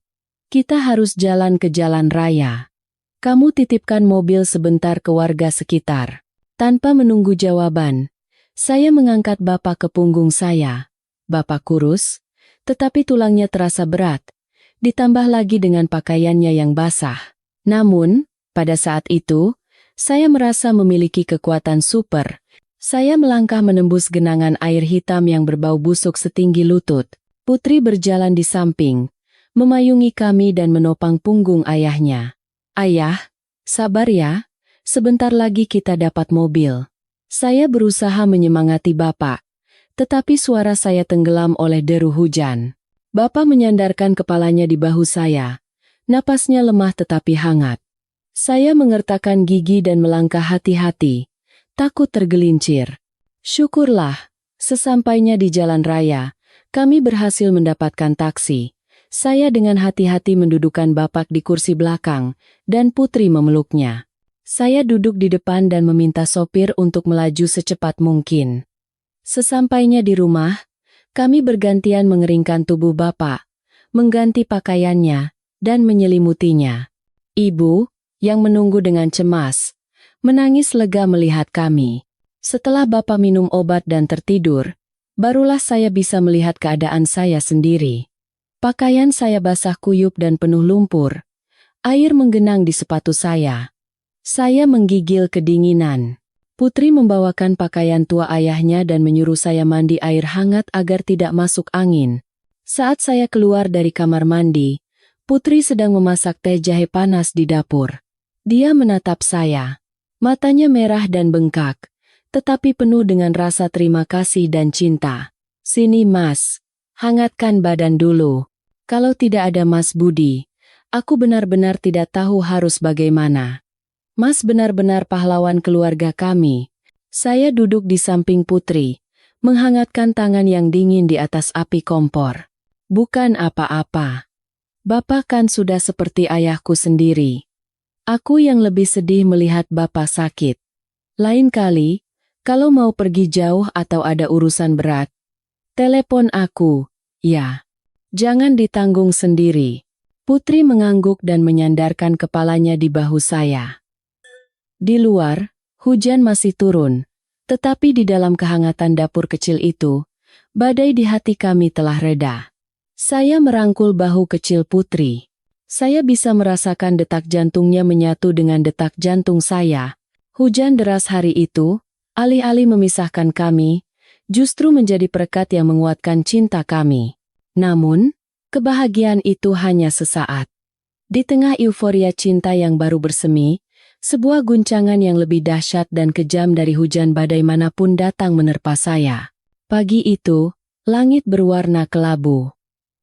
Kita harus jalan ke jalan raya. Kamu titipkan mobil sebentar ke warga sekitar. Tanpa menunggu jawaban, saya mengangkat Bapak ke punggung saya. Bapak kurus, tetapi tulangnya terasa berat, ditambah lagi dengan pakaiannya yang basah. Namun, pada saat itu, saya merasa memiliki kekuatan super. Saya melangkah menembus genangan air hitam yang berbau busuk setinggi lutut. Putri berjalan di samping, memayungi kami dan menopang punggung ayahnya. Ayah, sabar ya, sebentar lagi kita dapat mobil. Saya berusaha menyemangati Bapak. Tetapi suara saya tenggelam oleh deru hujan. Bapak menyandarkan kepalanya di bahu saya. Napasnya lemah tetapi hangat. Saya mengertakkan gigi dan melangkah hati-hati, takut tergelincir. Syukurlah, sesampainya di jalan raya, kami berhasil mendapatkan taksi. Saya dengan hati-hati mendudukan Bapak di kursi belakang, dan Putri memeluknya. Saya duduk di depan dan meminta sopir untuk melaju secepat mungkin. Sesampainya di rumah, kami bergantian mengeringkan tubuh Bapak, mengganti pakaiannya, dan menyelimutinya. Ibu, yang menunggu dengan cemas, menangis lega melihat kami. Setelah Bapak minum obat dan tertidur, barulah saya bisa melihat keadaan saya sendiri. Pakaian saya basah kuyup dan penuh lumpur. Air menggenang di sepatu saya. Saya menggigil kedinginan. Putri membawakan pakaian tua ayahnya dan menyuruh saya mandi air hangat agar tidak masuk angin. Saat saya keluar dari kamar mandi, Putri sedang memasak teh jahe panas di dapur. Dia menatap saya. Matanya merah dan bengkak, tetapi penuh dengan rasa terima kasih dan cinta. Sini Mas, hangatkan badan dulu. Kalau tidak ada Mas Budi, aku benar-benar tidak tahu harus bagaimana. Mas benar-benar pahlawan keluarga kami. Saya duduk di samping Putri, menghangatkan tangan yang dingin di atas api kompor. Bukan apa-apa. Bapak kan sudah seperti ayahku sendiri. Aku yang lebih sedih melihat Bapak sakit. Lain kali, kalau mau pergi jauh atau ada urusan berat, telepon aku, ya. Jangan ditanggung sendiri. Putri mengangguk dan menyandarkan kepalanya di bahu saya. Di luar, hujan masih turun, tetapi di dalam kehangatan dapur kecil itu, badai di hati kami telah reda. Saya merangkul bahu kecil Putri. Saya bisa merasakan detak jantungnya menyatu dengan detak jantung saya. Hujan deras hari itu, alih-alih memisahkan kami, justru menjadi perekat yang menguatkan cinta kami. Namun, kebahagiaan itu hanya sesaat. Di tengah euforia cinta yang baru bersemi, sebuah guncangan yang lebih dahsyat dan kejam dari hujan badai manapun datang menerpa saya. Pagi itu, langit berwarna kelabu.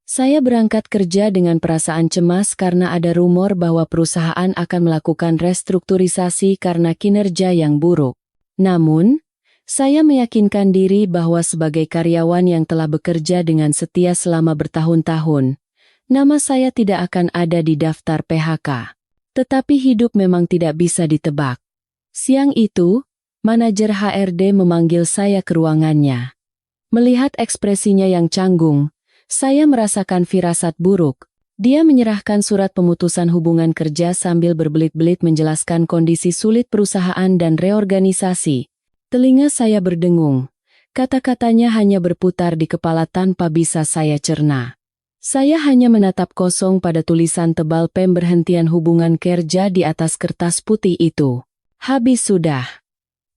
Saya berangkat kerja dengan perasaan cemas karena ada rumor bahwa perusahaan akan melakukan restrukturisasi karena kinerja yang buruk. Namun, saya meyakinkan diri bahwa sebagai karyawan yang telah bekerja dengan setia selama bertahun-tahun, nama saya tidak akan ada di daftar PHK. Tetapi hidup memang tidak bisa ditebak. Siang itu, manajer HRD memanggil saya ke ruangannya. Melihat ekspresinya yang canggung, saya merasakan firasat buruk. Dia menyerahkan surat pemutusan hubungan kerja sambil berbelit-belit menjelaskan kondisi sulit perusahaan dan reorganisasi. Telinga saya berdengung. Kata-katanya hanya berputar di kepala tanpa bisa saya cerna. Saya hanya menatap kosong pada tulisan tebal pemberhentian hubungan kerja di atas kertas putih itu. Habis sudah.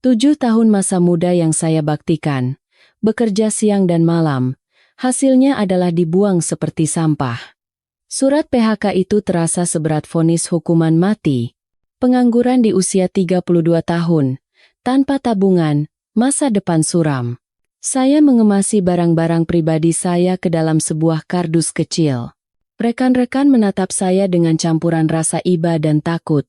7 tahun masa muda yang saya baktikan, bekerja siang dan malam, hasilnya adalah dibuang seperti sampah. Surat PHK itu terasa seberat vonis hukuman mati. Pengangguran di usia 32 tahun, tanpa tabungan, masa depan suram. Saya mengemasi barang-barang pribadi saya ke dalam sebuah kardus kecil. Rekan-rekan menatap saya dengan campuran rasa iba dan takut.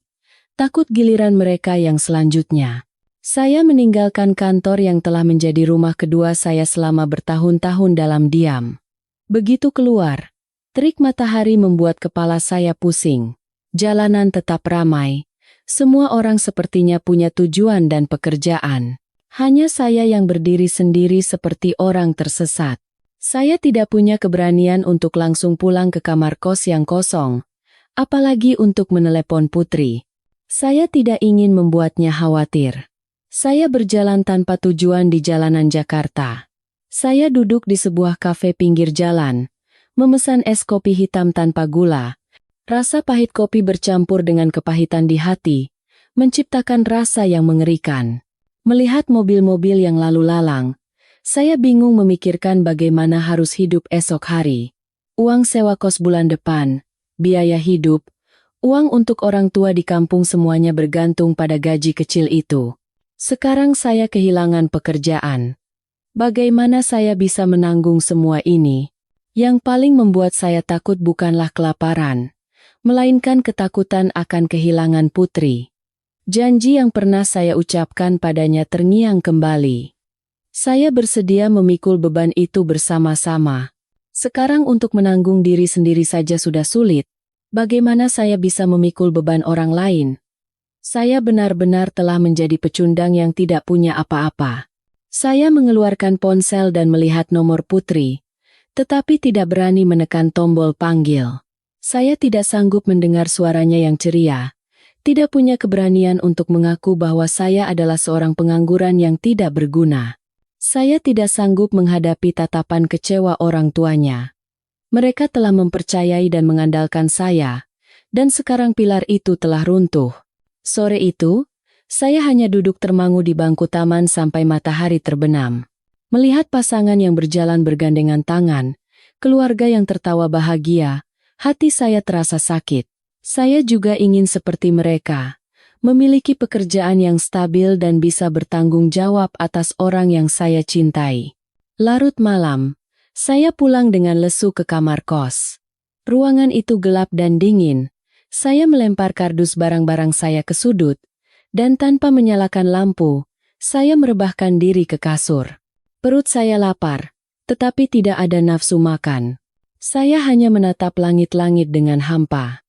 Takut giliran mereka yang selanjutnya. Saya meninggalkan kantor yang telah menjadi rumah kedua saya selama bertahun-tahun dalam diam. Begitu keluar, terik matahari membuat kepala saya pusing. Jalanan tetap ramai. Semua orang sepertinya punya tujuan dan pekerjaan. Hanya saya yang berdiri sendiri seperti orang tersesat. Saya tidak punya keberanian untuk langsung pulang ke kamar kos yang kosong, apalagi untuk menelepon Putri. Saya tidak ingin membuatnya khawatir. Saya berjalan tanpa tujuan di jalanan Jakarta. Saya duduk di sebuah kafe pinggir jalan, memesan es kopi hitam tanpa gula. Rasa pahit kopi bercampur dengan kepahitan di hati, menciptakan rasa yang mengerikan. Melihat mobil-mobil yang lalu lalang, saya bingung memikirkan bagaimana harus hidup esok hari. Uang sewa kos bulan depan, biaya hidup, uang untuk orang tua di kampung semuanya bergantung pada gaji kecil itu. Sekarang saya kehilangan pekerjaan. Bagaimana saya bisa menanggung semua ini? Yang paling membuat saya takut bukanlah kelaparan, melainkan ketakutan akan kehilangan Putri. Janji yang pernah saya ucapkan padanya terngiang kembali. Saya bersedia memikul beban itu bersama-sama. Sekarang untuk menanggung diri sendiri saja sudah sulit. Bagaimana saya bisa memikul beban orang lain? Saya benar-benar telah menjadi pecundang yang tidak punya apa-apa. Saya mengeluarkan ponsel dan melihat nomor Putri, tetapi tidak berani menekan tombol panggil. Saya tidak sanggup mendengar suaranya yang ceria, tidak punya keberanian untuk mengaku bahwa saya adalah seorang pengangguran yang tidak berguna. Saya tidak sanggup menghadapi tatapan kecewa orang tuanya. Mereka telah mempercayai dan mengandalkan saya, dan sekarang pilar itu telah runtuh. Sore itu, saya hanya duduk termangu di bangku taman sampai matahari terbenam. Melihat pasangan yang berjalan bergandengan tangan, keluarga yang tertawa bahagia, hati saya terasa sakit. Saya juga ingin seperti mereka, memiliki pekerjaan yang stabil dan bisa bertanggung jawab atas orang yang saya cintai. Larut malam, saya pulang dengan lesu ke kamar kos. Ruangan itu gelap dan dingin. Saya melempar kardus barang-barang saya ke sudut, dan tanpa menyalakan lampu, saya merebahkan diri ke kasur. Perut saya lapar, tetapi tidak ada nafsu makan. Saya hanya menatap langit-langit dengan hampa.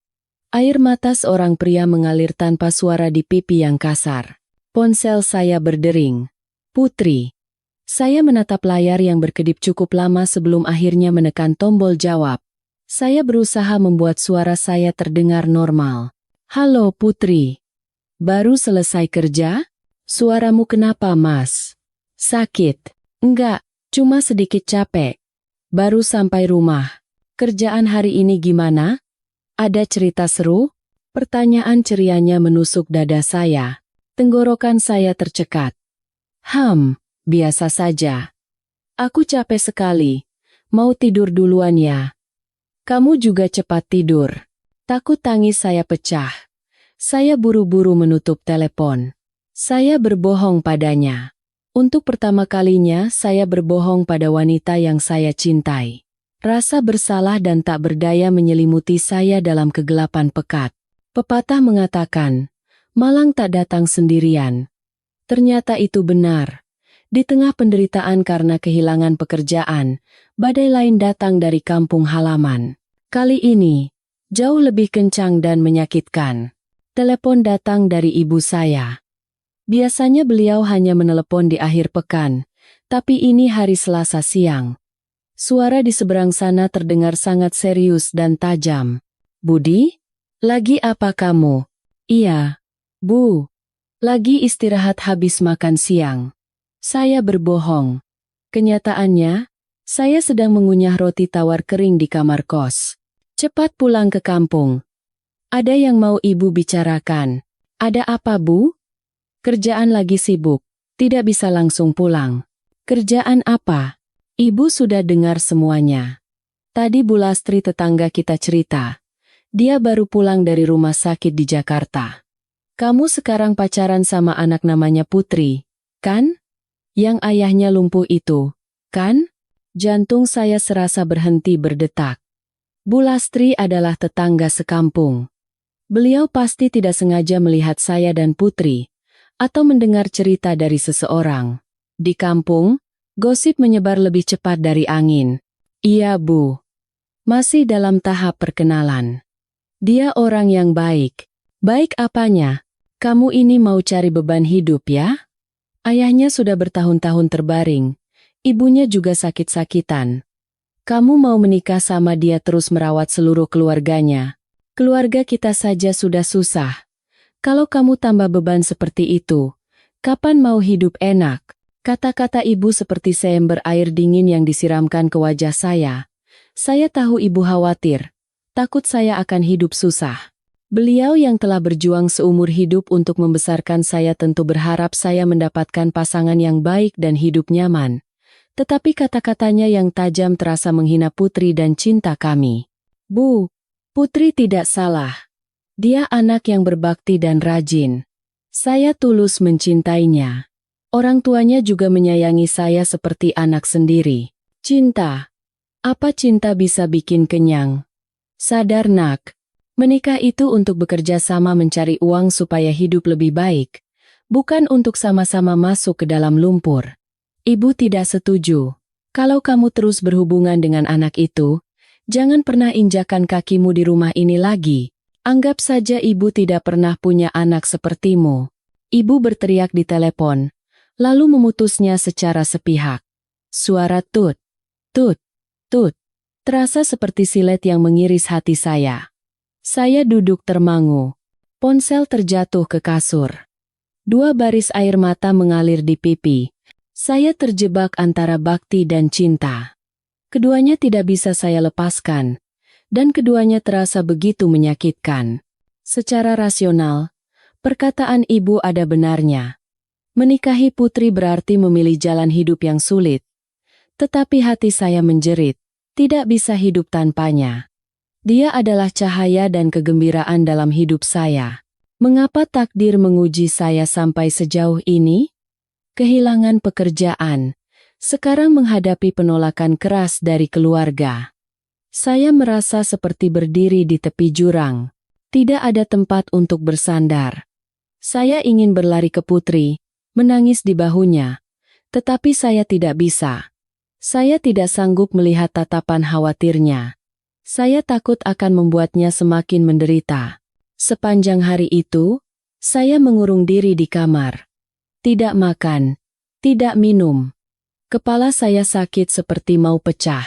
Air mata seorang pria mengalir tanpa suara di pipi yang kasar. Ponsel saya berdering. Putri. Saya menatap layar yang berkedip cukup lama sebelum akhirnya menekan tombol jawab. Saya berusaha membuat suara saya terdengar normal. Halo Putri. Baru selesai kerja? Suaramu kenapa, Mas? Sakit? Enggak, cuma sedikit capek. Baru sampai rumah. Kerjaan hari ini gimana? Ada cerita seru? Pertanyaan cerianya menusuk dada saya. Tenggorokan saya tercekat. Biasa saja. Aku capek sekali. Mau tidur duluan ya. Kamu juga cepat tidur. Takut tangis saya pecah. Saya buru-buru menutup telepon. Saya berbohong padanya. Untuk pertama kalinya saya berbohong pada wanita yang saya cintai. Rasa bersalah dan tak berdaya menyelimuti saya dalam kegelapan pekat. Pepatah mengatakan, malang tak datang sendirian. Ternyata itu benar. Di tengah penderitaan karena kehilangan pekerjaan, badai lain datang dari kampung halaman. Kali ini, jauh lebih kencang dan menyakitkan. Telepon datang dari ibu saya. Biasanya beliau hanya menelepon di akhir pekan, tapi ini hari Selasa siang. Suara di seberang sana terdengar sangat serius dan tajam. Budi? Lagi apa kamu? Iya, Bu. Lagi istirahat habis makan siang. Saya berbohong. Kenyataannya, saya sedang mengunyah roti tawar kering di kamar kos. Cepat pulang ke kampung. Ada yang mau ibu bicarakan. Ada apa, Bu? Kerjaan lagi sibuk. Tidak bisa langsung pulang. Kerjaan apa? Ibu sudah dengar semuanya. Tadi Bu Lastri tetangga kita cerita. Dia baru pulang dari rumah sakit di Jakarta. Kamu sekarang pacaran sama anak namanya Putri, kan? Yang ayahnya lumpuh itu, kan? Jantung saya serasa berhenti berdetak. Bu Lastri adalah tetangga sekampung. Beliau pasti tidak sengaja melihat saya dan Putri, atau mendengar cerita dari seseorang. Di kampung, gosip menyebar lebih cepat dari angin. Iya, Bu. Masih dalam tahap perkenalan. Dia orang yang baik. Baik apanya? Kamu ini mau cari beban hidup ya? Ayahnya sudah bertahun-tahun terbaring. Ibunya juga sakit-sakitan. Kamu mau menikah sama dia terus merawat seluruh keluarganya. Keluarga kita saja sudah susah. Kalau kamu tambah beban seperti itu, kapan mau hidup enak? Kata-kata ibu seperti seember air dingin yang disiramkan ke wajah saya. Saya tahu ibu khawatir. Takut saya akan hidup susah. Beliau yang telah berjuang seumur hidup untuk membesarkan saya tentu berharap saya mendapatkan pasangan yang baik dan hidup nyaman. Tetapi kata-katanya yang tajam terasa menghina Putri dan cinta kami. Bu, Putri tidak salah. Dia anak yang berbakti dan rajin. Saya tulus mencintainya. Orang tuanya juga menyayangi saya seperti anak sendiri. Cinta. Apa cinta bisa bikin kenyang? Sadar nak. Menikah itu untuk bekerja sama mencari uang supaya hidup lebih baik, bukan untuk sama-sama masuk ke dalam lumpur. Ibu tidak setuju. Kalau kamu terus berhubungan dengan anak itu, jangan pernah injakan kakimu di rumah ini lagi. Anggap saja ibu tidak pernah punya anak sepertimu. Ibu berteriak di telepon, lalu memutusnya secara sepihak. Suara tut, tut, tut, terasa seperti silet yang mengiris hati saya. Saya duduk termangu. Ponsel terjatuh ke kasur. 2 baris air mata mengalir di pipi. Saya terjebak antara bakti dan cinta. Keduanya tidak bisa saya lepaskan. Dan keduanya terasa begitu menyakitkan. Secara rasional, perkataan ibu ada benarnya. Menikahi Putri berarti memilih jalan hidup yang sulit. Tetapi hati saya menjerit. Tidak bisa hidup tanpanya. Dia adalah cahaya dan kegembiraan dalam hidup saya. Mengapa takdir menguji saya sampai sejauh ini? Kehilangan pekerjaan. Sekarang menghadapi penolakan keras dari keluarga. Saya merasa seperti berdiri di tepi jurang. Tidak ada tempat untuk bersandar. Saya ingin berlari ke Putri, menangis di bahunya. Tetapi saya tidak bisa. Saya tidak sanggup melihat tatapan khawatirnya. Saya takut akan membuatnya semakin menderita. Sepanjang hari itu, saya mengurung diri di kamar. Tidak makan, tidak minum. Kepala saya sakit seperti mau pecah.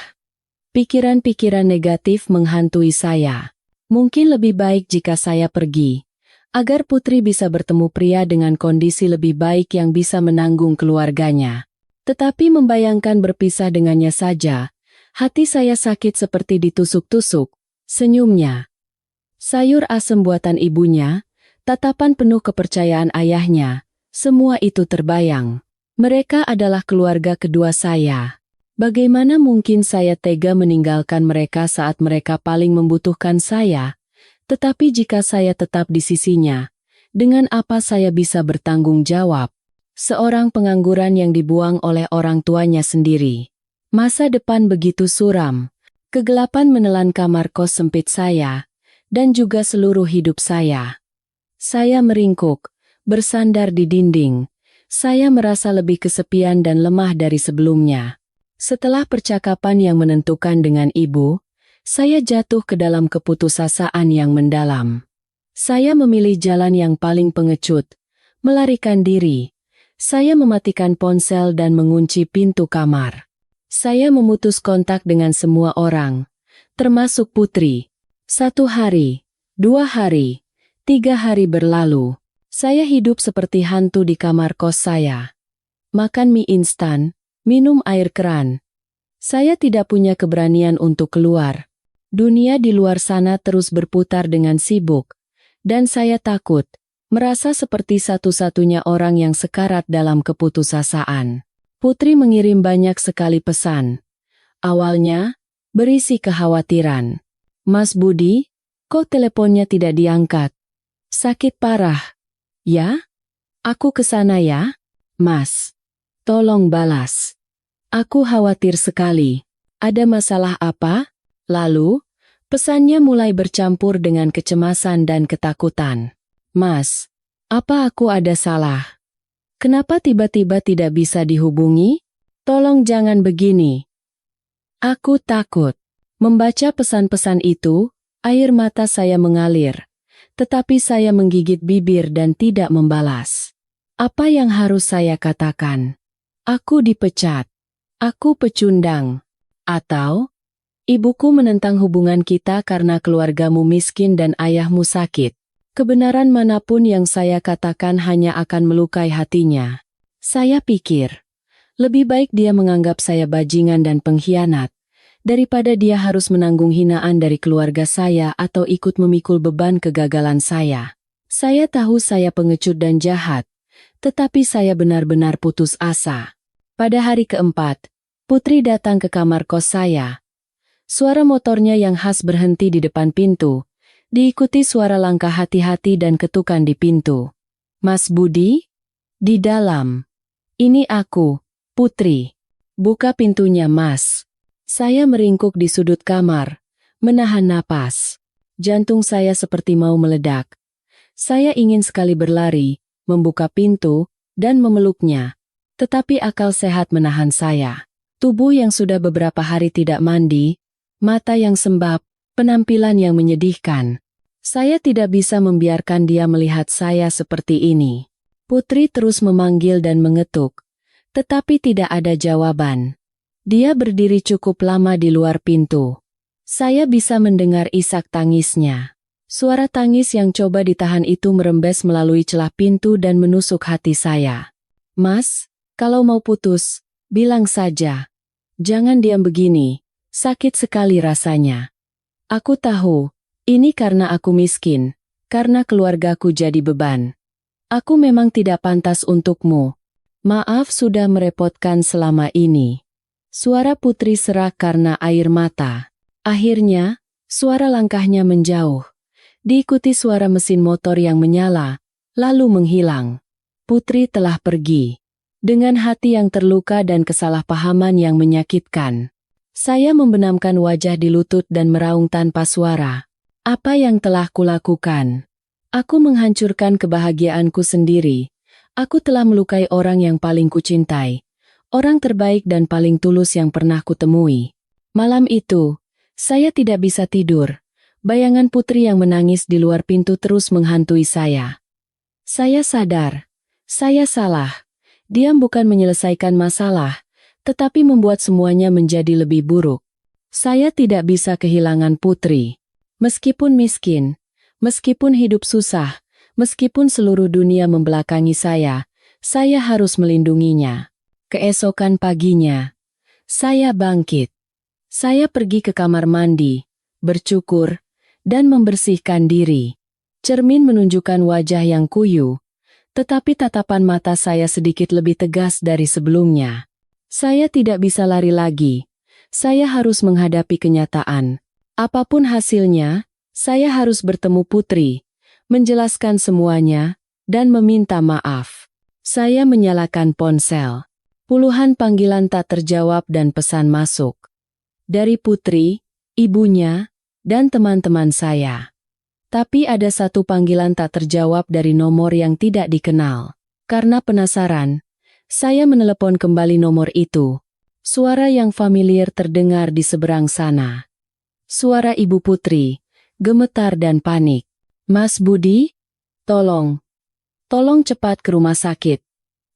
Pikiran-pikiran negatif menghantui saya. Mungkin lebih baik jika saya pergi, agar Putri bisa bertemu pria dengan kondisi lebih baik yang bisa menanggung keluarganya. Tetapi membayangkan berpisah dengannya saja, hati saya sakit seperti ditusuk-tusuk. Senyumnya. sayur asem buatan ibunya, tatapan penuh kepercayaan ayahnya, semua itu terbayang. Mereka adalah keluarga kedua saya. Bagaimana mungkin saya tega meninggalkan mereka saat mereka paling membutuhkan saya? Tetapi jika saya tetap di sisinya, dengan apa saya bisa bertanggung jawab? Seorang pengangguran yang dibuang oleh orang tuanya sendiri. Masa depan begitu suram. Kegelapan menelan kamar kos sempit saya, dan juga seluruh hidup saya. Saya meringkuk, bersandar di dinding. Saya merasa lebih kesepian dan lemah dari sebelumnya. Setelah percakapan yang menentukan dengan ibu, saya jatuh ke dalam keputusasaan yang mendalam. Saya memilih jalan yang paling pengecut, melarikan diri. Saya mematikan ponsel dan mengunci pintu kamar. Saya memutus kontak dengan semua orang, termasuk Putri. 1 hari, 2 hari, 3 hari berlalu. Saya hidup seperti hantu di kamar kos saya. Makan mie instan, minum air keran. Saya tidak punya keberanian untuk keluar. Dunia di luar sana terus berputar dengan sibuk. Dan saya takut, merasa seperti satu-satunya orang yang sekarat dalam keputusasaan. Putri mengirim banyak sekali pesan. Awalnya, berisi kekhawatiran. Mas Budi, kok teleponnya tidak diangkat? Sakit parah. Ya? Aku ke sana ya? Mas, tolong balas. Aku khawatir sekali. Ada masalah apa? Lalu, pesannya mulai bercampur dengan kecemasan dan ketakutan. Mas, apa aku ada salah? Kenapa tiba-tiba tidak bisa dihubungi? Tolong jangan begini. Aku takut. Membaca pesan-pesan itu, air mata saya mengalir. Tetapi saya menggigit bibir dan tidak membalas. Apa yang harus saya katakan? Aku dipecat. Aku pecundang. Atau, ibuku menentang hubungan kita karena keluargamu miskin dan ayahmu sakit. Kebenaran manapun yang saya katakan hanya akan melukai hatinya. Saya pikir, lebih baik dia menganggap saya bajingan dan pengkhianat, daripada dia harus menanggung hinaan dari keluarga saya atau ikut memikul beban kegagalan saya. Saya tahu saya pengecut dan jahat, tetapi saya benar-benar putus asa. Pada hari keempat, Putri datang ke kamar kos saya. Suara motornya yang khas berhenti di depan pintu, diikuti suara langkah hati-hati dan ketukan di pintu. Mas Budi? Di dalam. Ini aku, Putri. Buka pintunya, Mas. Saya meringkuk di sudut kamar, menahan napas. Jantung saya seperti mau meledak. Saya ingin sekali berlari, membuka pintu, dan memeluknya. Tetapi akal sehat menahan saya. Tubuh yang sudah beberapa hari tidak mandi, mata yang sembab, penampilan yang menyedihkan. Saya tidak bisa membiarkan dia melihat saya seperti ini. Putri terus memanggil dan mengetuk, tetapi tidak ada jawaban. Dia berdiri cukup lama di luar pintu. Saya bisa mendengar isak tangisnya. Suara tangis yang coba ditahan itu merembes melalui celah pintu dan menusuk hati saya. Mas, kalau mau putus, bilang saja. Jangan diam begini, sakit sekali rasanya. Aku tahu, ini karena aku miskin, karena keluargaku jadi beban. Aku memang tidak pantas untukmu. Maaf sudah merepotkan selama ini. Suara Putri serak karena air mata. Akhirnya, suara langkahnya menjauh. Diikuti suara mesin motor yang menyala, lalu menghilang. Putri telah pergi. Dengan hati yang terluka dan kesalahpahaman yang menyakitkan. Saya membenamkan wajah di lutut dan meraung tanpa suara. Apa yang telah kulakukan? Aku menghancurkan kebahagiaanku sendiri. Aku telah melukai orang yang paling kucintai. Orang terbaik dan paling tulus yang pernah kutemui. Malam itu, saya tidak bisa tidur. Bayangan Putri yang menangis di luar pintu terus menghantui saya. Saya sadar. Saya salah. Diam bukan menyelesaikan masalah, tetapi membuat semuanya menjadi lebih buruk. Saya tidak bisa kehilangan Putri. Meskipun miskin, meskipun hidup susah, meskipun seluruh dunia membelakangi saya harus melindunginya. Keesokan paginya, saya bangkit. Saya pergi ke kamar mandi, bercukur, dan membersihkan diri. Cermin menunjukkan wajah yang kuyu, tetapi tatapan mata saya sedikit lebih tegas dari sebelumnya. Saya tidak bisa lari lagi. Saya harus menghadapi kenyataan. Apapun hasilnya, saya harus bertemu Putri, menjelaskan semuanya, dan meminta maaf. Saya menyalakan ponsel. Puluhan panggilan tak terjawab dan pesan masuk. Dari Putri, ibunya, dan teman-teman saya. Tapi ada satu panggilan tak terjawab dari nomor yang tidak dikenal. Karena penasaran, saya menelepon kembali nomor itu. Suara yang familiar terdengar di seberang sana. Suara Ibu Putri, gemetar dan panik. "Mas Budi, tolong cepat ke rumah sakit.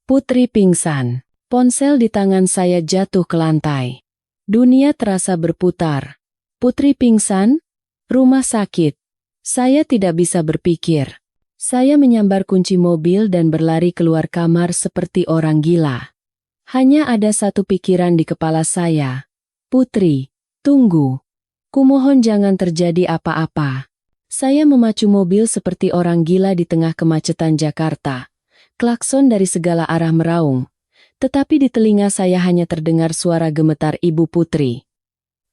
Putri pingsan." Ponsel di tangan saya jatuh ke lantai. Dunia terasa berputar. Putri pingsan? Rumah sakit. Saya tidak bisa berpikir. Saya menyambar kunci mobil dan berlari keluar kamar seperti orang gila. Hanya ada satu pikiran di kepala saya. "Putri, tunggu. Kumohon jangan terjadi apa-apa." Saya memacu mobil seperti orang gila di tengah kemacetan Jakarta. Klakson dari segala arah meraung. Tetapi di telinga saya hanya terdengar suara gemetar Ibu Putri.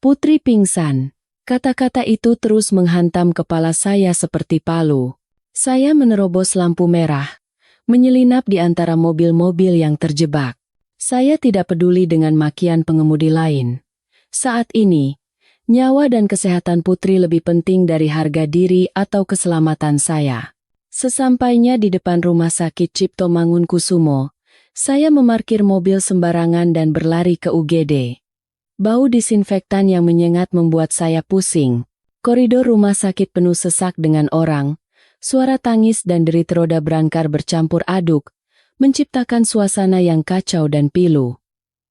"Putri pingsan." Kata-kata itu terus menghantam kepala saya seperti palu. Saya menerobos lampu merah, menyelinap di antara mobil-mobil yang terjebak. Saya tidak peduli dengan makian pengemudi lain. Saat ini, nyawa dan kesehatan Putri lebih penting dari harga diri atau keselamatan saya. Sesampainya di depan rumah sakit Cipto Mangunkusumo, saya memarkir mobil sembarangan dan berlari ke UGD. Bau disinfektan yang menyengat membuat saya pusing. Koridor rumah sakit penuh sesak dengan orang. Suara tangis dan derit roda berangkar bercampur aduk, menciptakan suasana yang kacau dan pilu.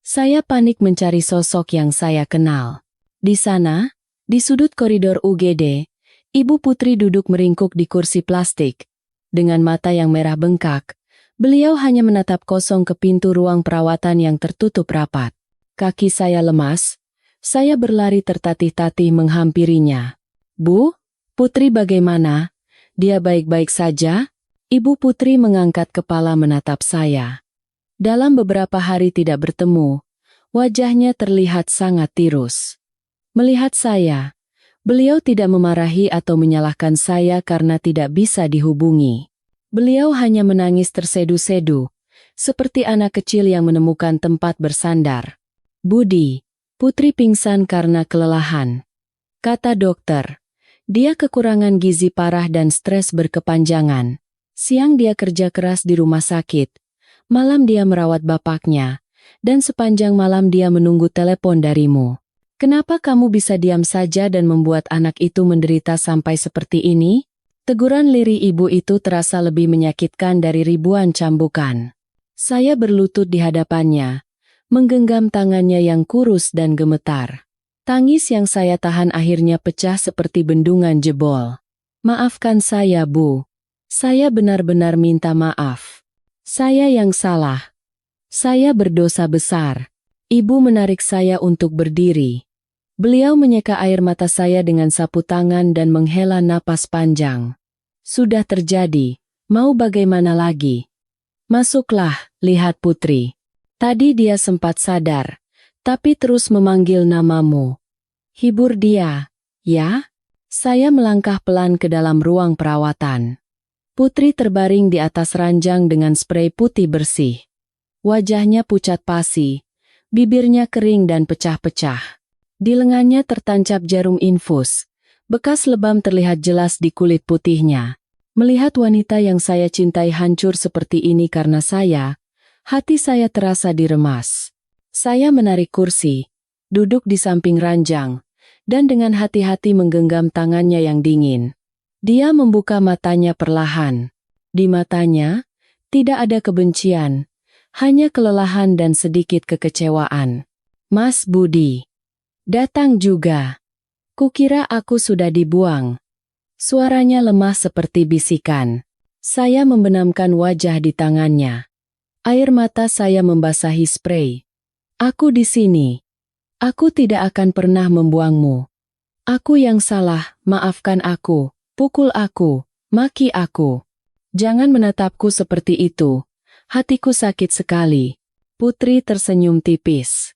Saya panik mencari sosok yang saya kenal. Di sana, di sudut koridor UGD, Ibu Putri duduk meringkuk di kursi plastik. Dengan mata yang merah bengkak, beliau hanya menatap kosong ke pintu ruang perawatan yang tertutup rapat. Kaki saya lemas, saya berlari tertatih-tatih menghampirinya. "Bu, Putri bagaimana? Dia baik-baik saja?" Ibu Putri mengangkat kepala menatap saya. Dalam beberapa hari tidak bertemu, wajahnya terlihat sangat tirus. Melihat saya, beliau tidak memarahi atau menyalahkan saya karena tidak bisa dihubungi. Beliau hanya menangis tersedu-sedu, seperti anak kecil yang menemukan tempat bersandar. "Budi, Putri pingsan karena kelelahan," kata dokter. "Dia kekurangan gizi parah dan stres berkepanjangan. Siang dia kerja keras di rumah sakit, malam dia merawat bapaknya, dan sepanjang malam dia menunggu telepon darimu. Kenapa kamu bisa diam saja dan membuat anak itu menderita sampai seperti ini?" Teguran lirih ibu itu terasa lebih menyakitkan dari ribuan cambukan. Saya berlutut di hadapannya, menggenggam tangannya yang kurus dan gemetar. Tangis yang saya tahan akhirnya pecah seperti bendungan jebol. "Maafkan saya, Bu. Saya benar-benar minta maaf. Saya yang salah. Saya berdosa besar." Ibu menarik saya untuk berdiri. Beliau menyeka air mata saya dengan sapu tangan dan menghela napas panjang. "Sudah terjadi, mau bagaimana lagi? Masuklah, lihat Putri. Tadi dia sempat sadar, tapi terus memanggil namamu. Hibur dia, ya?" Saya melangkah pelan ke dalam ruang perawatan. Putri terbaring di atas ranjang dengan sprei putih bersih. Wajahnya pucat pasi, bibirnya kering dan pecah-pecah. Di lengannya tertancap jarum infus, bekas lebam terlihat jelas di kulit putihnya. Melihat wanita yang saya cintai hancur seperti ini karena saya, hati saya terasa diremas. Saya menarik kursi, duduk di samping ranjang, dan dengan hati-hati menggenggam tangannya yang dingin. Dia membuka matanya perlahan. Di matanya, tidak ada kebencian, hanya kelelahan dan sedikit kekecewaan. "Mas Budi, datang juga. Kukira aku sudah dibuang." Suaranya lemah seperti bisikan. Saya membenamkan wajah di tangannya. Air mata saya membasahi sprei. "Aku di sini. Aku tidak akan pernah membuangmu. Aku yang salah, maafkan aku, pukul aku, maki aku. Jangan menatapku seperti itu. Hatiku sakit sekali. Putri tersenyum tipis.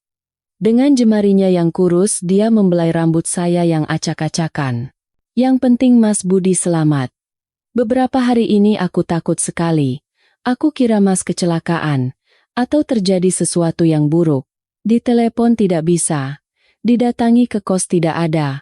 Dengan jemarinya yang kurus, dia membelai rambut saya yang acak-acakan. Yang penting Mas Budi selamat. Beberapa hari ini aku takut sekali. Aku kira Mas kecelakaan, atau terjadi sesuatu yang buruk. Ditelepon tidak bisa. Didatangi ke kos tidak ada.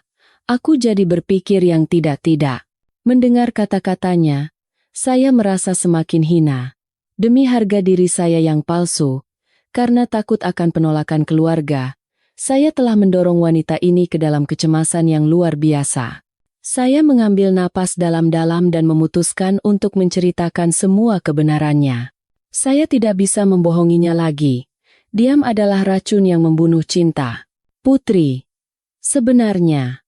Aku jadi berpikir yang tidak-tidak. Mendengar kata-katanya, saya merasa semakin hina. Demi harga diri saya yang palsu, karena takut akan penolakan keluarga, saya telah mendorong wanita ini ke dalam kecemasan yang luar biasa. Saya mengambil napas dalam-dalam dan memutuskan untuk menceritakan semua kebenarannya. Saya tidak bisa membohonginya lagi. Diam adalah racun yang membunuh cinta. Putri, sebenarnya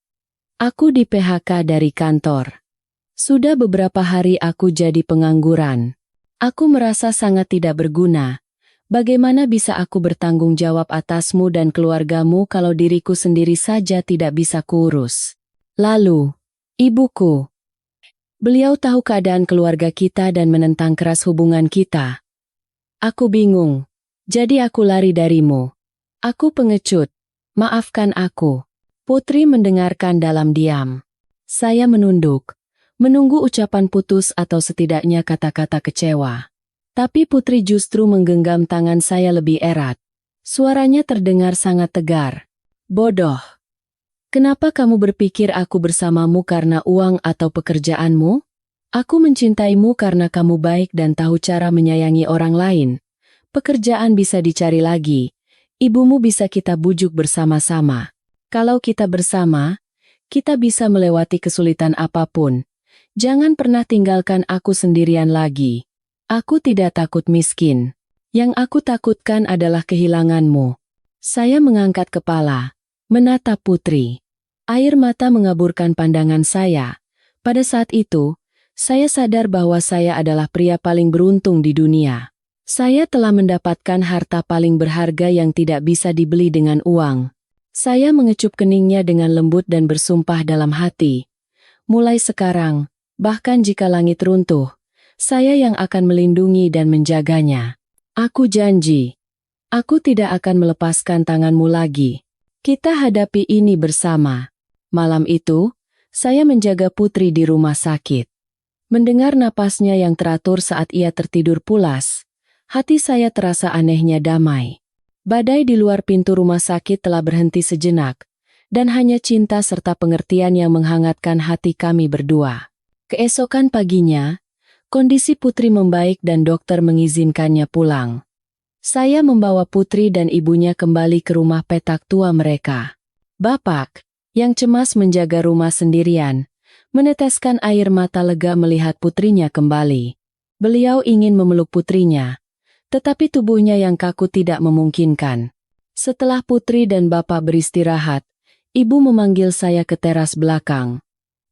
aku di PHK dari kantor. Sudah beberapa hari aku jadi pengangguran. Aku merasa sangat tidak berguna. Bagaimana bisa aku bertanggung jawab atasmu dan keluargamu kalau diriku sendiri saja tidak bisa kurus? Lalu, ibuku. Beliau tahu keadaan keluarga kita dan menentang keras hubungan kita. Aku bingung. Jadi aku lari darimu. Aku pengecut. Maafkan aku. Putri mendengarkan dalam diam. Saya menunduk, menunggu ucapan putus atau setidaknya kata-kata kecewa. Tapi Putri justru menggenggam tangan saya lebih erat. Suaranya terdengar sangat tegar. Bodoh. Kenapa kamu berpikir aku bersamamu karena uang atau pekerjaanmu? Aku mencintaimu karena kamu baik dan tahu cara menyayangi orang lain. Pekerjaan bisa dicari lagi. Ibumu bisa kita bujuk bersama-sama. Kalau kita bersama, kita bisa melewati kesulitan apapun. Jangan pernah tinggalkan aku sendirian lagi. Aku tidak takut miskin. Yang aku takutkan adalah kehilanganmu. Saya mengangkat kepala, menatap Putri. Air mata mengaburkan pandangan saya. Pada saat itu, saya sadar bahwa saya adalah pria paling beruntung di dunia. Saya telah mendapatkan harta paling berharga yang tidak bisa dibeli dengan uang. Saya mengecup keningnya dengan lembut dan bersumpah dalam hati. Mulai sekarang, bahkan jika langit runtuh, saya yang akan melindungi dan menjaganya. Aku janji. Aku tidak akan melepaskan tanganmu lagi. Kita hadapi ini bersama. Malam itu, saya menjaga Putri di rumah sakit. Mendengar napasnya yang teratur saat ia tertidur pulas, hati saya terasa anehnya damai. Badai di luar pintu rumah sakit telah berhenti sejenak, dan hanya cinta serta pengertian yang menghangatkan hati kami berdua. Keesokan paginya, kondisi Putri membaik dan dokter mengizinkannya pulang. Saya membawa Putri dan ibunya kembali ke rumah petak tua mereka. Bapak, yang cemas menjaga rumah sendirian, meneteskan air mata lega melihat putrinya kembali. Beliau ingin memeluk putrinya, tetapi tubuhnya yang kaku tidak memungkinkan. Setelah Putri dan Bapak beristirahat, Ibu memanggil saya ke teras belakang.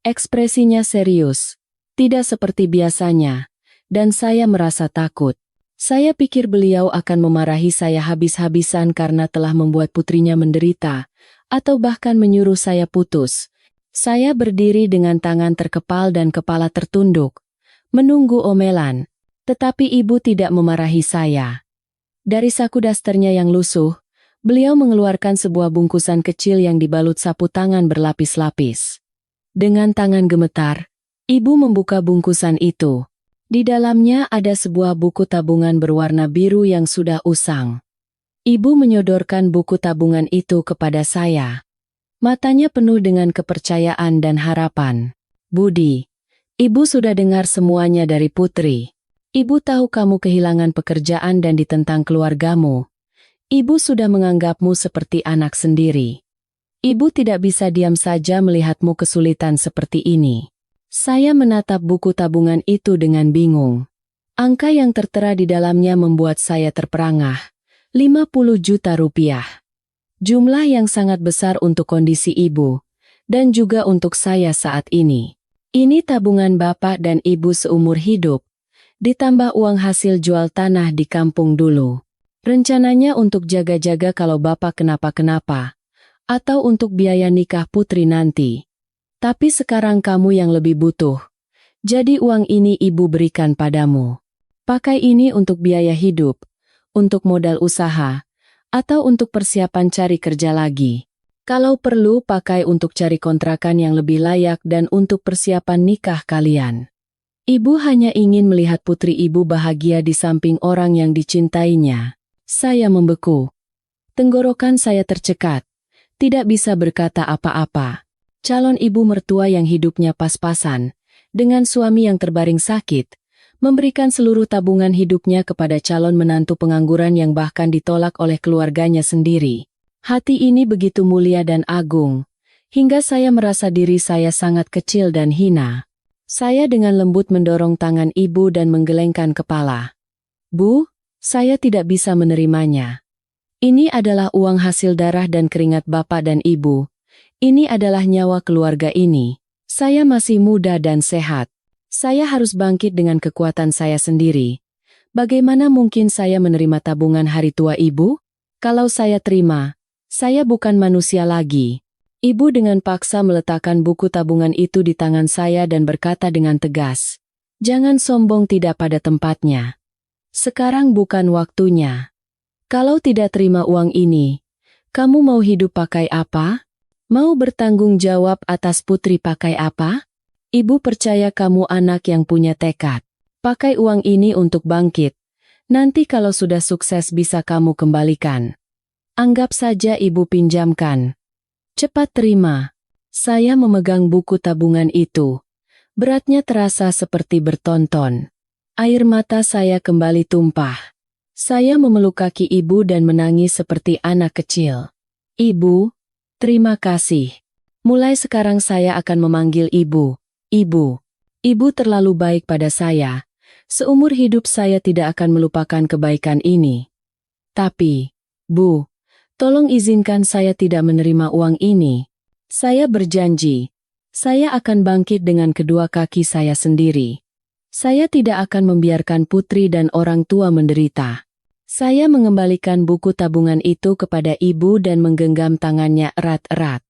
Ekspresinya serius, tidak seperti biasanya, dan saya merasa takut. Saya pikir beliau akan memarahi saya habis-habisan karena telah membuat putrinya menderita, atau bahkan menyuruh saya putus. Saya berdiri dengan tangan terkepal dan kepala tertunduk, menunggu omelan. Tetapi ibu tidak memarahi saya. Dari saku dasternya yang lusuh, beliau mengeluarkan sebuah bungkusan kecil yang dibalut sapu tangan berlapis-lapis. Dengan tangan gemetar, ibu membuka bungkusan itu. Di dalamnya ada sebuah buku tabungan berwarna biru yang sudah usang. Ibu menyodorkan buku tabungan itu kepada saya. Matanya penuh dengan kepercayaan dan harapan. Budi, ibu sudah dengar semuanya dari Putri. Ibu tahu kamu kehilangan pekerjaan dan ditentang keluargamu. Ibu sudah menganggapmu seperti anak sendiri. Ibu tidak bisa diam saja melihatmu kesulitan seperti ini. Saya menatap buku tabungan itu dengan bingung. Angka yang tertera di dalamnya membuat saya terperangah. 50 juta rupiah. Jumlah yang sangat besar untuk kondisi ibu, dan juga untuk saya saat ini. Ini tabungan bapak dan ibu seumur hidup, ditambah uang hasil jual tanah di kampung dulu. Rencananya untuk jaga-jaga kalau bapak kenapa-kenapa, atau untuk biaya nikah putri nanti. Tapi sekarang kamu yang lebih butuh. Jadi uang ini ibu berikan padamu. Pakai ini untuk biaya hidup, untuk modal usaha, atau untuk persiapan cari kerja lagi. Kalau perlu pakai untuk cari kontrakan yang lebih layak dan untuk persiapan nikah kalian. Ibu hanya ingin melihat putri ibu bahagia di samping orang yang dicintainya. Saya membeku. Tenggorokan saya tercekat. Tidak bisa berkata apa-apa. Calon ibu mertua yang hidupnya pas-pasan, dengan suami yang terbaring sakit, memberikan seluruh tabungan hidupnya kepada calon menantu pengangguran yang bahkan ditolak oleh keluarganya sendiri. Hati ini begitu mulia dan agung, hingga saya merasa diri saya sangat kecil dan hina. Saya dengan lembut mendorong tangan ibu dan menggelengkan kepala. Bu, saya tidak bisa menerimanya. Ini adalah uang hasil darah dan keringat bapak dan ibu. Ini adalah nyawa keluarga ini. Saya masih muda dan sehat. Saya harus bangkit dengan kekuatan saya sendiri. Bagaimana mungkin saya menerima tabungan hari tua ibu? Kalau saya terima, saya bukan manusia lagi. Ibu dengan paksa meletakkan buku tabungan itu di tangan saya dan berkata dengan tegas, "Jangan sombong tidak pada tempatnya. Sekarang bukan waktunya. Kalau tidak terima uang ini, kamu mau hidup pakai apa? Mau bertanggung jawab atas putri pakai apa? Ibu percaya kamu anak yang punya tekad. Pakai uang ini untuk bangkit. Nanti kalau sudah sukses bisa kamu kembalikan. Anggap saja ibu pinjamkan. Cepat terima." Saya memegang buku tabungan itu. Beratnya terasa seperti bertonton. Air mata saya kembali tumpah. Saya memeluk kaki ibu dan menangis seperti anak kecil. "Ibu, terima kasih. Mulai sekarang saya akan memanggil ibu. Ibu. Ibu terlalu baik pada saya. Seumur hidup saya tidak akan melupakan kebaikan ini. Tapi, Bu, tolong izinkan saya tidak menerima uang ini. Saya berjanji. Saya akan bangkit dengan kedua kaki saya sendiri. Saya tidak akan membiarkan putri dan orang tua menderita." Saya mengembalikan buku tabungan itu kepada ibu dan menggenggam tangannya erat-erat.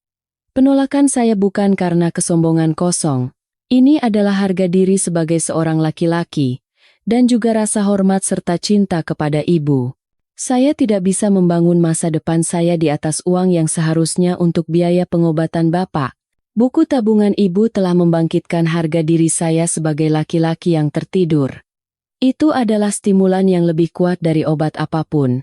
Penolakan saya bukan karena kesombongan kosong. Ini adalah harga diri sebagai seorang laki-laki, dan juga rasa hormat serta cinta kepada ibu. Saya tidak bisa membangun masa depan saya di atas uang yang seharusnya untuk biaya pengobatan bapak. Buku tabungan ibu telah membangkitkan harga diri saya sebagai laki-laki yang tertidur. Itu adalah stimulan yang lebih kuat dari obat apapun.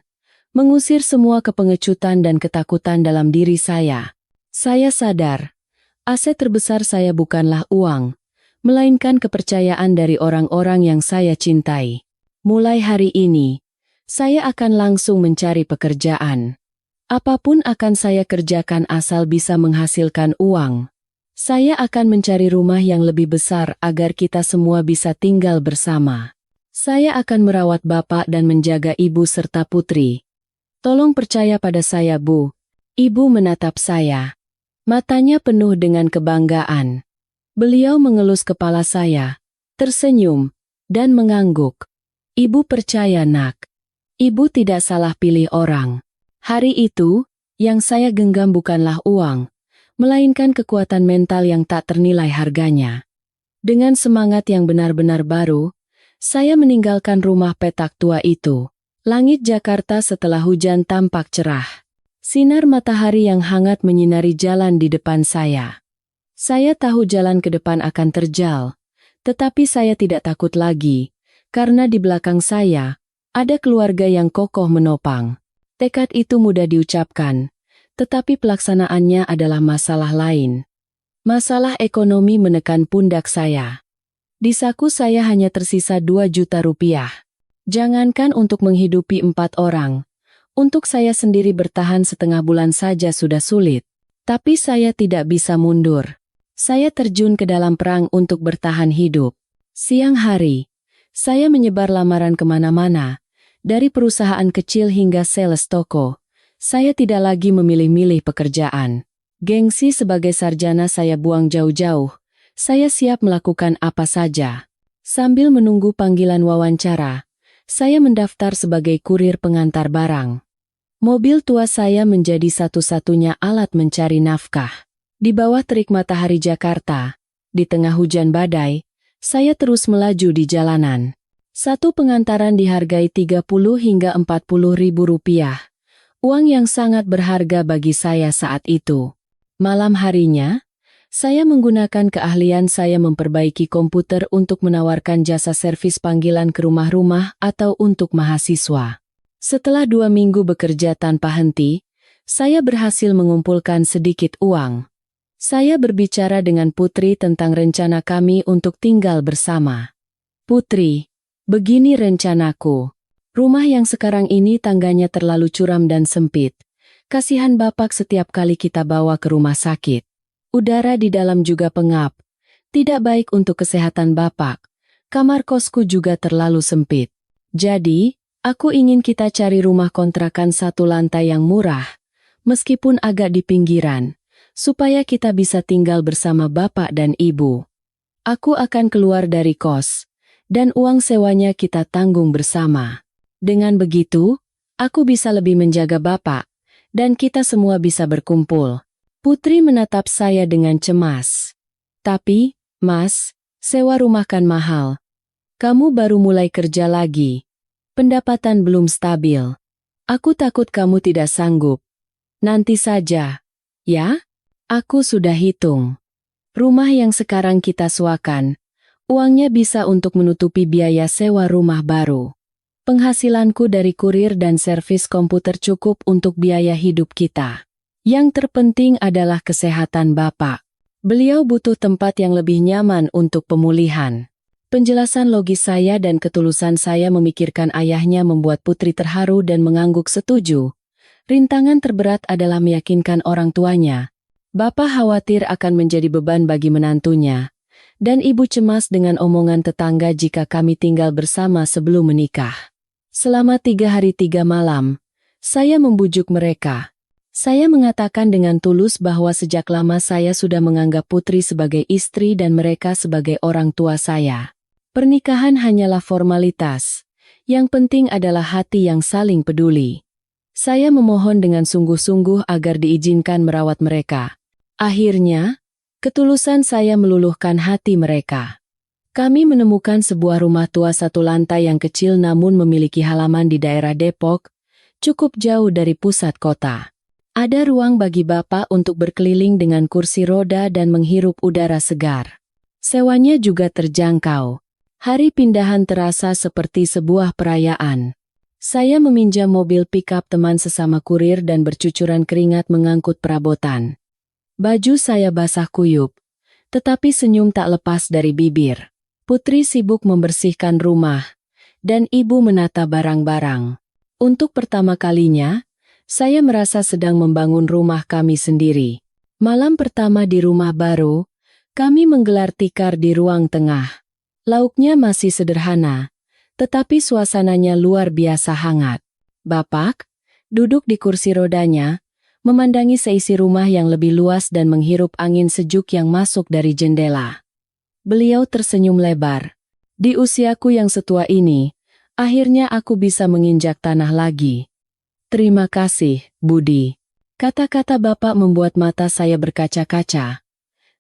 Mengusir semua kepengecutan dan ketakutan dalam diri saya. Saya sadar, aset terbesar saya bukanlah uang, melainkan kepercayaan dari orang-orang yang saya cintai. Mulai hari ini, saya akan langsung mencari pekerjaan. Apapun akan saya kerjakan asal bisa menghasilkan uang. Saya akan mencari rumah yang lebih besar agar kita semua bisa tinggal bersama. Saya akan merawat bapak dan menjaga ibu serta putri. Tolong percaya pada saya, Bu. Ibu menatap saya. Matanya penuh dengan kebanggaan. Beliau mengelus kepala saya, tersenyum, dan mengangguk. "Ibu percaya, Nak. Ibu tidak salah pilih orang." Hari itu, yang saya genggam bukanlah uang, melainkan kekuatan mental yang tak ternilai harganya. Dengan semangat yang benar-benar baru, saya meninggalkan rumah petak tua itu. Langit Jakarta setelah hujan tampak cerah. Sinar matahari yang hangat menyinari jalan di depan saya. Saya tahu jalan ke depan akan terjal, tetapi saya tidak takut lagi, karena di belakang saya, ada keluarga yang kokoh menopang. Tekad itu mudah diucapkan, tetapi pelaksanaannya adalah masalah lain. Masalah ekonomi menekan pundak saya. Di saku saya hanya tersisa 2 juta rupiah. Jangankan untuk menghidupi 4 orang, untuk saya sendiri bertahan setengah bulan saja sudah sulit. Tapi saya tidak bisa mundur. Saya terjun ke dalam perang untuk bertahan hidup. Siang hari, saya menyebar lamaran kemana-mana, dari perusahaan kecil hingga sales toko. Saya tidak lagi memilih-milih pekerjaan. Gengsi sebagai sarjana saya buang jauh-jauh. Saya siap melakukan apa saja. Sambil menunggu panggilan wawancara, saya mendaftar sebagai kurir pengantar barang. Mobil tua saya menjadi satu-satunya alat mencari nafkah. Di bawah terik matahari Jakarta, di tengah hujan badai, saya terus melaju di jalanan. Satu pengantaran dihargai 30 hingga 40 ribu rupiah. Uang yang sangat berharga bagi saya saat itu. Malam harinya, saya menggunakan keahlian saya memperbaiki komputer untuk menawarkan jasa servis panggilan ke rumah-rumah atau untuk mahasiswa. Setelah 2 minggu bekerja tanpa henti, saya berhasil mengumpulkan sedikit uang. Saya berbicara dengan Putri tentang rencana kami untuk tinggal bersama. Putri, begini rencanaku. Rumah yang sekarang ini tangganya terlalu curam dan sempit. Kasihan Bapak setiap kali kita bawa ke rumah sakit. Udara di dalam juga pengap. Tidak baik untuk kesehatan Bapak. Kamar kosku juga terlalu sempit. Jadi, aku ingin kita cari rumah kontrakan 1 lantai yang murah, meskipun agak di pinggiran, supaya kita bisa tinggal bersama Bapak dan Ibu. Aku akan keluar dari kos, dan uang sewanya kita tanggung bersama. Dengan begitu, aku bisa lebih menjaga Bapak, dan kita semua bisa berkumpul. Putri menatap saya dengan cemas. Tapi, Mas, sewa rumah kan mahal. Kamu baru mulai kerja lagi. Pendapatan belum stabil. Aku takut kamu tidak sanggup. Nanti saja. Ya? Aku sudah hitung. Rumah yang sekarang kita sewakan, uangnya bisa untuk menutupi biaya sewa rumah baru. Penghasilanku dari kurir dan servis komputer cukup untuk biaya hidup kita. Yang terpenting adalah kesehatan Bapak. Beliau butuh tempat yang lebih nyaman untuk pemulihan. Penjelasan logis saya dan ketulusan saya memikirkan ayahnya membuat Putri terharu dan mengangguk setuju. Rintangan terberat adalah meyakinkan orang tuanya. Bapak khawatir akan menjadi beban bagi menantunya, dan Ibu cemas dengan omongan tetangga jika kami tinggal bersama sebelum menikah. Selama 3 hari 3 malam, saya membujuk mereka. Saya mengatakan dengan tulus bahwa sejak lama saya sudah menganggap Putri sebagai istri dan mereka sebagai orang tua saya. Pernikahan hanyalah formalitas. Yang penting adalah hati yang saling peduli. Saya memohon dengan sungguh-sungguh agar diizinkan merawat mereka. Akhirnya, ketulusan saya meluluhkan hati mereka. Kami menemukan sebuah rumah tua 1 lantai yang kecil namun memiliki halaman di daerah Depok, cukup jauh dari pusat kota. Ada ruang bagi Bapak untuk berkeliling dengan kursi roda dan menghirup udara segar. Sewanya juga terjangkau. Hari pindahan terasa seperti sebuah perayaan. Saya meminjam mobil pickup teman sesama kurir dan bercucuran keringat mengangkut perabotan. Baju saya basah kuyup, tetapi senyum tak lepas dari bibir. Putri sibuk membersihkan rumah, dan Ibu menata barang-barang. Untuk pertama kalinya, saya merasa sedang membangun rumah kami sendiri. Malam pertama di rumah baru, kami menggelar tikar di ruang tengah. Lauknya masih sederhana, tetapi suasananya luar biasa hangat. Bapak duduk di kursi rodanya, memandangi seisi rumah yang lebih luas dan menghirup angin sejuk yang masuk dari jendela. Beliau tersenyum lebar. Di usiaku yang setua ini, akhirnya aku bisa menginjak tanah lagi. Terima kasih, Budi. Kata-kata Bapak membuat mata saya berkaca-kaca.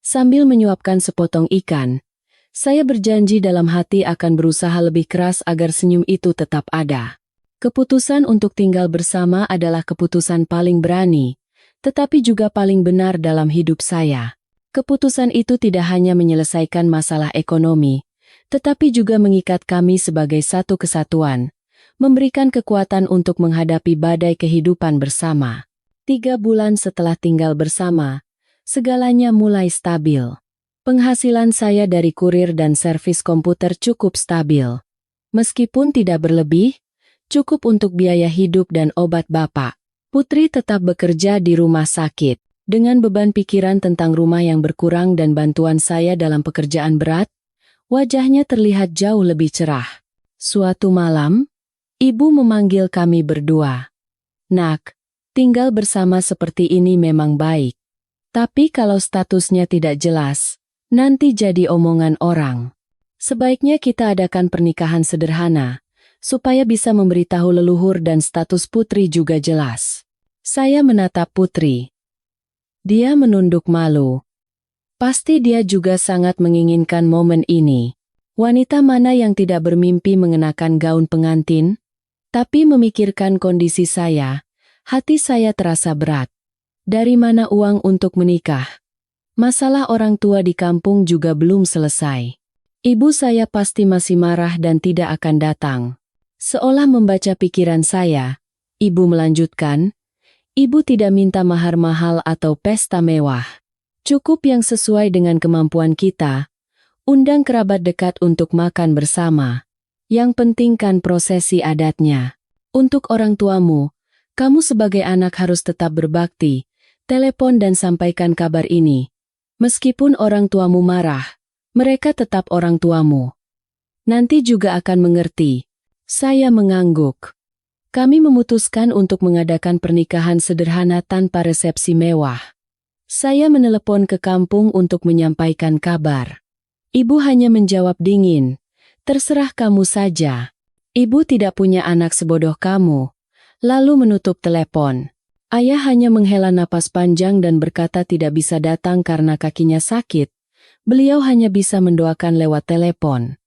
Sambil menyuapkan sepotong ikan, saya berjanji dalam hati akan berusaha lebih keras agar senyum itu tetap ada. Keputusan untuk tinggal bersama adalah keputusan paling berani, tetapi juga paling benar dalam hidup saya. Keputusan itu tidak hanya menyelesaikan masalah ekonomi, tetapi juga mengikat kami sebagai satu kesatuan, memberikan kekuatan untuk menghadapi badai kehidupan bersama. 3 bulan setelah tinggal bersama, segalanya mulai stabil. Penghasilan saya dari kurir dan servis komputer cukup stabil. Meskipun tidak berlebih, cukup untuk biaya hidup dan obat Bapak. Putri tetap bekerja di rumah sakit. Dengan beban pikiran tentang rumah yang berkurang dan bantuan saya dalam pekerjaan berat, wajahnya terlihat jauh lebih cerah. Suatu malam, Ibu memanggil kami berdua. Nak, tinggal bersama seperti ini memang baik. Tapi kalau statusnya tidak jelas, nanti jadi omongan orang. Sebaiknya kita adakan pernikahan sederhana, supaya bisa memberitahu leluhur dan status Putri juga jelas. Saya menatap Putri. Dia menunduk malu. Pasti dia juga sangat menginginkan momen ini. Wanita mana yang tidak bermimpi mengenakan gaun pengantin? Tapi memikirkan kondisi saya, hati saya terasa berat. Dari mana uang untuk menikah? Masalah orang tua di kampung juga belum selesai. Ibu saya pasti masih marah dan tidak akan datang. Seolah membaca pikiran saya, ibu melanjutkan, ibu tidak minta mahar mahal atau pesta mewah. Cukup yang sesuai dengan kemampuan kita, undang kerabat dekat untuk makan bersama. Yang penting kan prosesi adatnya. Untuk orang tuamu, kamu sebagai anak harus tetap berbakti, telepon dan sampaikan kabar ini. Meskipun orang tuamu marah, mereka tetap orang tuamu. Nanti juga akan mengerti. Saya mengangguk. Kami memutuskan untuk mengadakan pernikahan sederhana tanpa resepsi mewah. Saya menelepon ke kampung untuk menyampaikan kabar. Ibu hanya menjawab dingin, terserah kamu saja. Ibu tidak punya anak sebodoh kamu. Lalu menutup telepon. Ayah hanya menghela napas panjang dan berkata tidak bisa datang karena kakinya sakit. Beliau hanya bisa mendoakan lewat telepon.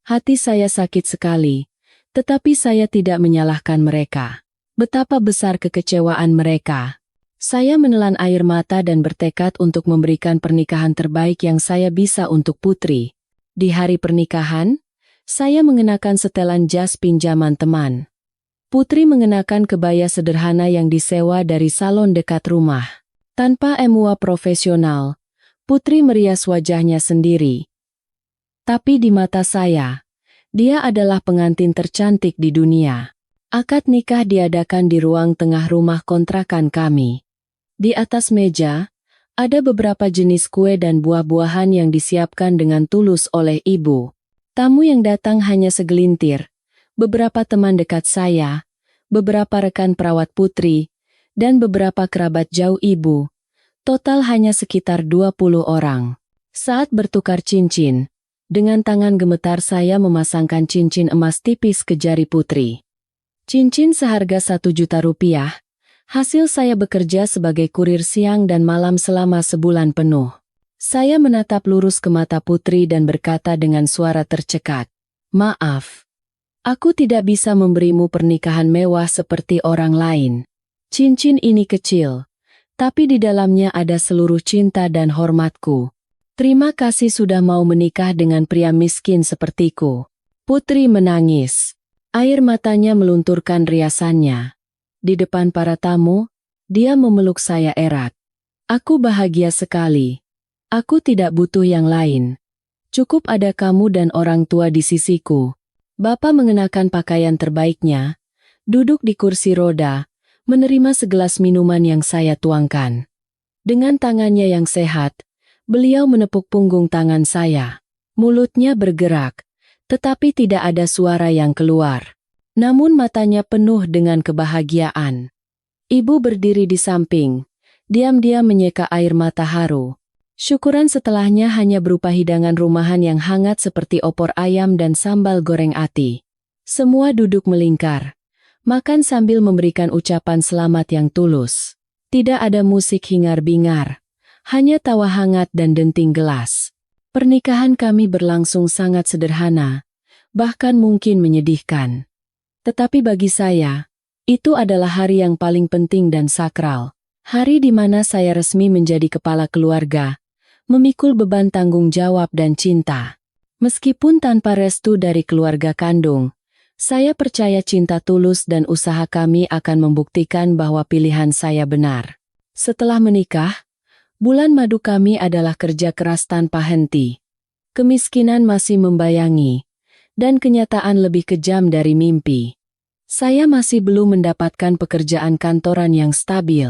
Hati saya sakit sekali, tetapi saya tidak menyalahkan mereka. Betapa besar kekecewaan mereka. Saya menelan air mata dan bertekad untuk memberikan pernikahan terbaik yang saya bisa untuk Putri. Di hari pernikahan, saya mengenakan setelan jas pinjaman teman. Putri mengenakan kebaya sederhana yang disewa dari salon dekat rumah. Tanpa MUA profesional, Putri merias wajahnya sendiri. Tapi di mata saya, dia adalah pengantin tercantik di dunia. Akad nikah diadakan di ruang tengah rumah kontrakan kami. Di atas meja, ada beberapa jenis kue dan buah-buahan yang disiapkan dengan tulus oleh ibu. Tamu yang datang hanya segelintir, beberapa teman dekat saya, beberapa rekan perawat Putri, dan beberapa kerabat jauh ibu. Total hanya sekitar 20 orang. Saat bertukar cincin, dengan tangan gemetar saya memasangkan cincin emas tipis ke jari Putri. Cincin seharga 1 juta rupiah. Hasil saya bekerja sebagai kurir siang dan malam selama sebulan penuh. Saya menatap lurus ke mata Putri dan berkata dengan suara tercekat, "Maaf, aku tidak bisa memberimu pernikahan mewah seperti orang lain. Cincin ini kecil, tapi di dalamnya ada seluruh cinta dan hormatku. Terima kasih sudah mau menikah dengan pria miskin sepertiku." Putri menangis. Air matanya melunturkan riasannya. Di depan para tamu, dia memeluk saya erat. Aku bahagia sekali. Aku tidak butuh yang lain. Cukup ada kamu dan orang tua di sisiku. Bapak mengenakan pakaian terbaiknya, duduk di kursi roda, menerima segelas minuman yang saya tuangkan. Dengan tangannya yang sehat, beliau menepuk punggung tangan saya. Mulutnya bergerak, tetapi tidak ada suara yang keluar. Namun matanya penuh dengan kebahagiaan. Ibu berdiri di samping, diam-diam menyeka air mata haru. Syukuran setelahnya hanya berupa hidangan rumahan yang hangat seperti opor ayam dan sambal goreng ati. Semua duduk melingkar, makan sambil memberikan ucapan selamat yang tulus. Tidak ada musik hingar-bingar, hanya tawa hangat dan denting gelas. Pernikahan kami berlangsung sangat sederhana, bahkan mungkin menyedihkan. Tetapi bagi saya, itu adalah hari yang paling penting dan sakral. Hari di mana saya resmi menjadi kepala keluarga, memikul beban tanggung jawab dan cinta. Meskipun tanpa restu dari keluarga kandung, saya percaya cinta tulus dan usaha kami akan membuktikan bahwa pilihan saya benar. Setelah menikah, bulan madu kami adalah kerja keras tanpa henti. Kemiskinan masih membayangi, dan kenyataan lebih kejam dari mimpi. Saya masih belum mendapatkan pekerjaan kantoran yang stabil.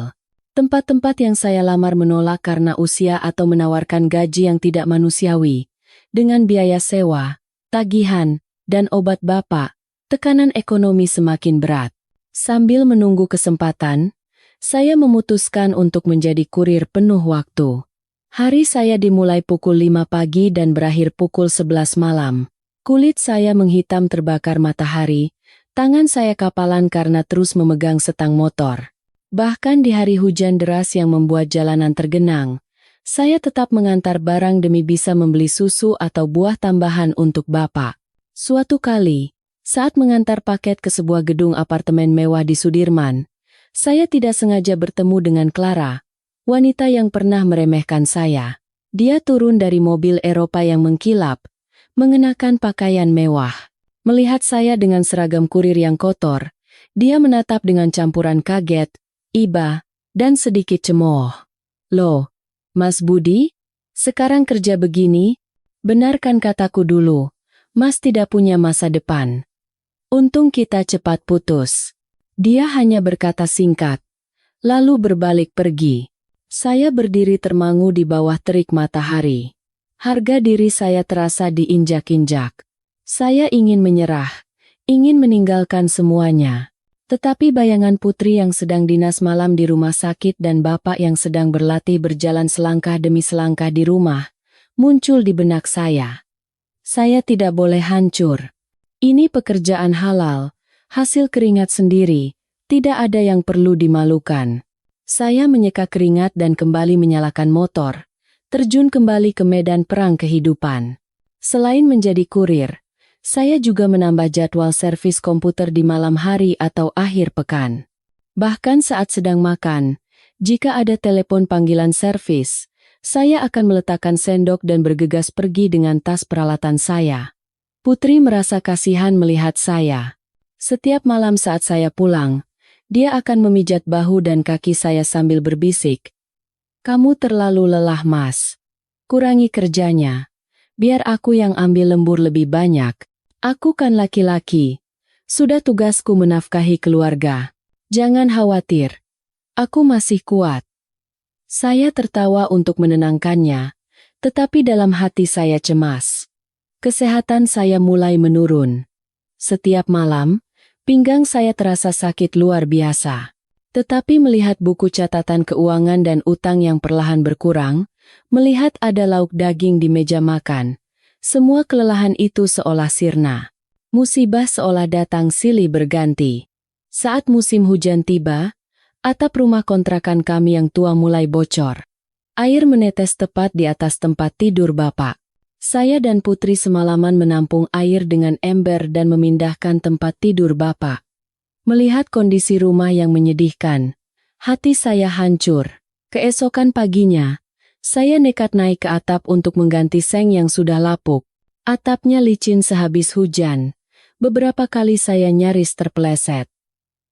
Tempat-tempat yang saya lamar menolak karena usia atau menawarkan gaji yang tidak manusiawi. Dengan biaya sewa, tagihan, dan obat bapak, tekanan ekonomi semakin berat. Sambil menunggu kesempatan, saya memutuskan untuk menjadi kurir penuh waktu. Hari saya dimulai pukul 5 pagi dan berakhir pukul 11 malam. Kulit saya menghitam terbakar matahari, Tangan saya kapalan karena terus memegang setang motor. Bahkan di hari hujan deras yang membuat jalanan tergenang, saya tetap mengantar barang demi bisa membeli susu atau buah tambahan untuk Bapak. Suatu kali, saat mengantar paket ke sebuah gedung apartemen mewah di Sudirman, saya tidak sengaja bertemu dengan Clara, wanita yang pernah meremehkan saya. Dia turun dari mobil Eropa yang mengkilap, mengenakan pakaian mewah. Melihat saya dengan seragam kurir yang kotor, dia menatap dengan campuran kaget, iba, dan sedikit cemooh. "Loh, Mas Budi, sekarang kerja begini? Benarkan kataku dulu, Mas tidak punya masa depan. Untung kita cepat putus." Dia hanya berkata singkat, lalu berbalik pergi. Saya berdiri termangu di bawah terik matahari. Harga diri saya terasa diinjak-injak. Saya ingin menyerah, ingin meninggalkan semuanya. Tetapi bayangan putri yang sedang dinas malam di rumah sakit dan bapak yang sedang berlatih berjalan selangkah demi selangkah di rumah, muncul di benak saya. Saya tidak boleh hancur. Ini pekerjaan halal, hasil keringat sendiri, tidak ada yang perlu dimalukan. Saya menyeka keringat dan kembali menyalakan motor, terjun kembali ke medan perang kehidupan. Selain menjadi kurir, saya juga menambah jadwal servis komputer di malam hari atau akhir pekan. Bahkan saat sedang makan, jika ada telepon panggilan servis, saya akan meletakkan sendok dan bergegas pergi dengan tas peralatan saya. Putri merasa kasihan melihat saya. Setiap malam saat saya pulang, dia akan memijat bahu dan kaki saya sambil berbisik, "Kamu terlalu lelah, Mas. Kurangi kerjanya. Biar aku yang ambil lembur lebih banyak. Aku kan laki-laki. Sudah tugasku menafkahi keluarga. Jangan khawatir. Aku masih kuat." Saya tertawa untuk menenangkannya, tetapi dalam hati saya cemas. Kesehatan saya mulai menurun. Setiap malam, pinggang saya terasa sakit luar biasa. Tetapi melihat buku catatan keuangan dan utang yang perlahan berkurang, melihat ada lauk daging di meja makan, semua kelelahan itu seolah sirna. Musibah seolah datang silih berganti. Saat musim hujan tiba, atap rumah kontrakan kami yang tua mulai bocor. Air menetes tepat di atas tempat tidur Bapak. Saya dan Putri semalaman menampung air dengan ember dan memindahkan tempat tidur Bapak. Melihat kondisi rumah yang menyedihkan, hati saya hancur. Keesokan paginya, saya nekat naik ke atap untuk mengganti seng yang sudah lapuk. Atapnya licin sehabis hujan. Beberapa kali saya nyaris terpeleset.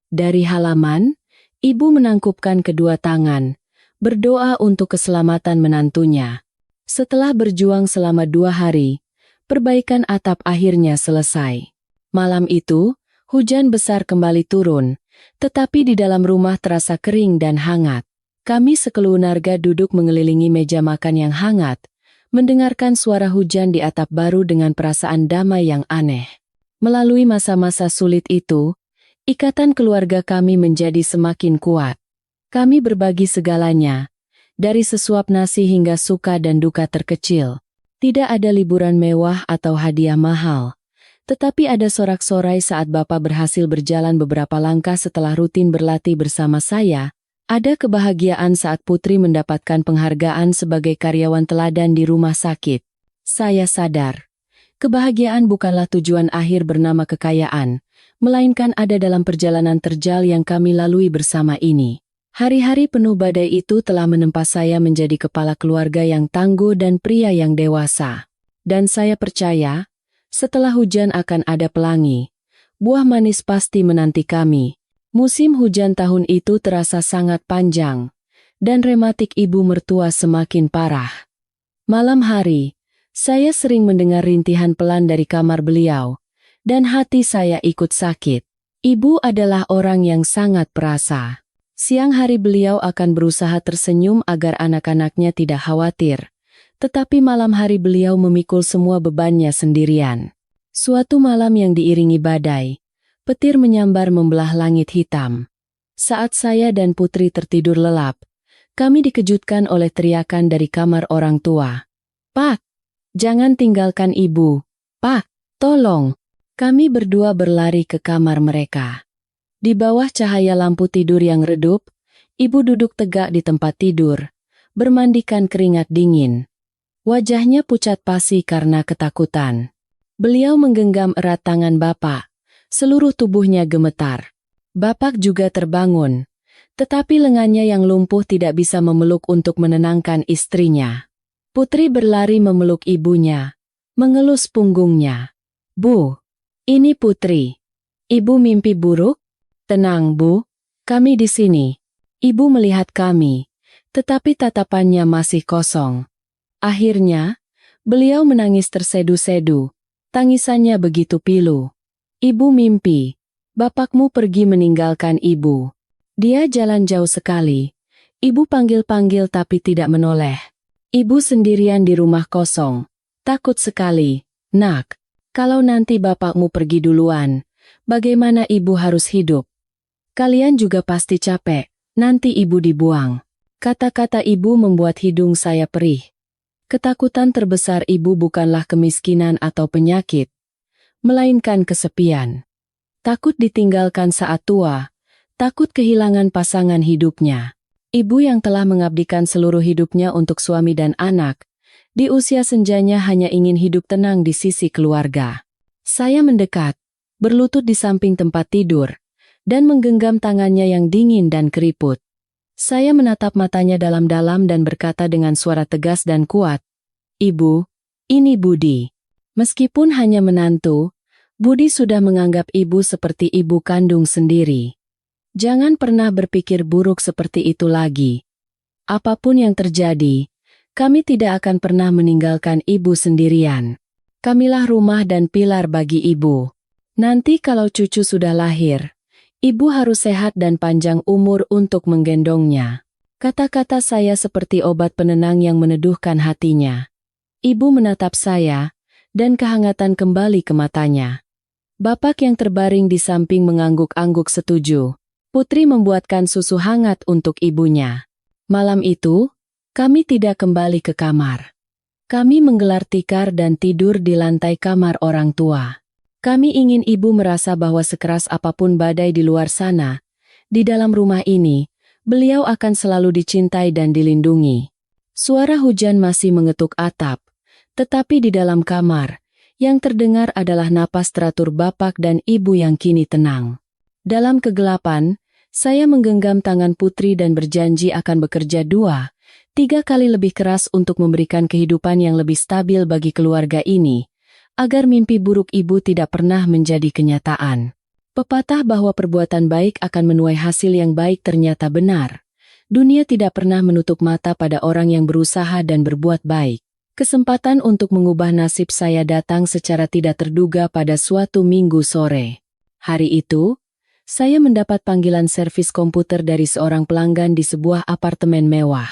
Dari halaman, ibu menangkupkan kedua tangan, berdoa untuk keselamatan menantunya. Setelah berjuang selama 2 hari, perbaikan atap akhirnya selesai. Malam itu, hujan besar kembali turun, tetapi di dalam rumah terasa kering dan hangat. Kami sekeluarga duduk mengelilingi meja makan yang hangat, mendengarkan suara hujan di atap baru dengan perasaan damai yang aneh. Melalui masa-masa sulit itu, ikatan keluarga kami menjadi semakin kuat. Kami berbagi segalanya, dari sesuap nasi hingga suka dan duka terkecil. Tidak ada liburan mewah atau hadiah mahal, tetapi ada sorak-sorai saat Bapak berhasil berjalan beberapa langkah setelah rutin berlatih bersama saya. Ada kebahagiaan saat Putri mendapatkan penghargaan sebagai karyawan teladan di rumah sakit. Saya sadar, kebahagiaan bukanlah tujuan akhir bernama kekayaan, melainkan ada dalam perjalanan terjal yang kami lalui bersama ini. Hari-hari penuh badai itu telah menempa saya menjadi kepala keluarga yang tangguh dan pria yang dewasa. Dan saya percaya, setelah hujan akan ada pelangi. Buah manis pasti menanti kami. Musim hujan tahun itu terasa sangat panjang, dan rematik ibu mertua semakin parah. Malam hari, saya sering mendengar rintihan pelan dari kamar beliau, dan hati saya ikut sakit. Ibu adalah orang yang sangat perasa. Siang hari beliau akan berusaha tersenyum agar anak-anaknya tidak khawatir, tetapi malam hari beliau memikul semua bebannya sendirian. Suatu malam yang diiringi badai, petir menyambar membelah langit hitam. Saat saya dan Putri tertidur lelap, kami dikejutkan oleh teriakan dari kamar orang tua. "Pak, jangan tinggalkan ibu. Pak, tolong." Kami berdua berlari ke kamar mereka. Di bawah cahaya lampu tidur yang redup, ibu duduk tegak di tempat tidur, bermandikan keringat dingin. Wajahnya pucat pasi karena ketakutan. Beliau menggenggam erat tangan Bapak. Seluruh tubuhnya gemetar. Bapak juga terbangun. Tetapi lengannya yang lumpuh tidak bisa memeluk untuk menenangkan istrinya. Putri berlari memeluk ibunya, mengelus punggungnya. Bu, ini Putri. Ibu mimpi buruk? Tenang, Bu. Kami di sini. Ibu melihat kami, tetapi tatapannya masih kosong. Akhirnya, beliau menangis tersedu-sedu. Tangisannya begitu pilu. Ibu mimpi. Bapakmu pergi meninggalkan ibu. Dia jalan jauh sekali. Ibu panggil-panggil tapi tidak menoleh. Ibu sendirian di rumah kosong. Takut sekali. Nak, kalau nanti bapakmu pergi duluan, bagaimana ibu harus hidup? Kalian juga pasti capek, nanti ibu dibuang. Kata-kata ibu membuat hidung saya perih. Ketakutan terbesar ibu bukanlah kemiskinan atau penyakit, melainkan kesepian. Takut ditinggalkan saat tua, takut kehilangan pasangan hidupnya. Ibu yang telah mengabdikan seluruh hidupnya untuk suami dan anak, di usia senjanya hanya ingin hidup tenang di sisi keluarga. Saya mendekat, berlutut di samping tempat tidur, dan menggenggam tangannya yang dingin dan keriput. Saya menatap matanya dalam-dalam dan berkata dengan suara tegas dan kuat, "Ibu, ini Budi." Meskipun hanya menantu, Budi sudah menganggap ibu seperti ibu kandung sendiri. Jangan pernah berpikir buruk seperti itu lagi. Apapun yang terjadi, kami tidak akan pernah meninggalkan ibu sendirian. Kamilah rumah dan pilar bagi ibu. Nanti kalau cucu sudah lahir, ibu harus sehat dan panjang umur untuk menggendongnya. Kata-kata saya seperti obat penenang yang meneduhkan hatinya. Ibu menatap saya, dan kehangatan kembali ke matanya. Bapak yang terbaring di samping mengangguk-angguk setuju. Putri membuatkan susu hangat untuk ibunya. Malam itu, kami tidak kembali ke kamar. Kami menggelar tikar dan tidur di lantai kamar orang tua. Kami ingin ibu merasa bahwa sekeras apapun badai di luar sana, di dalam rumah ini, beliau akan selalu dicintai dan dilindungi. Suara hujan masih mengetuk atap, tetapi di dalam kamar, yang terdengar adalah napas teratur bapak dan ibu yang kini tenang. Dalam kegelapan, saya menggenggam tangan Putri dan berjanji akan bekerja 2-3 kali lebih keras untuk memberikan kehidupan yang lebih stabil bagi keluarga ini, agar mimpi buruk ibu tidak pernah menjadi kenyataan. Pepatah bahwa perbuatan baik akan menuai hasil yang baik ternyata benar. Dunia tidak pernah menutup mata pada orang yang berusaha dan berbuat baik. Kesempatan untuk mengubah nasib saya datang secara tidak terduga pada suatu Minggu sore. Hari itu, saya mendapat panggilan servis komputer dari seorang pelanggan di sebuah apartemen mewah.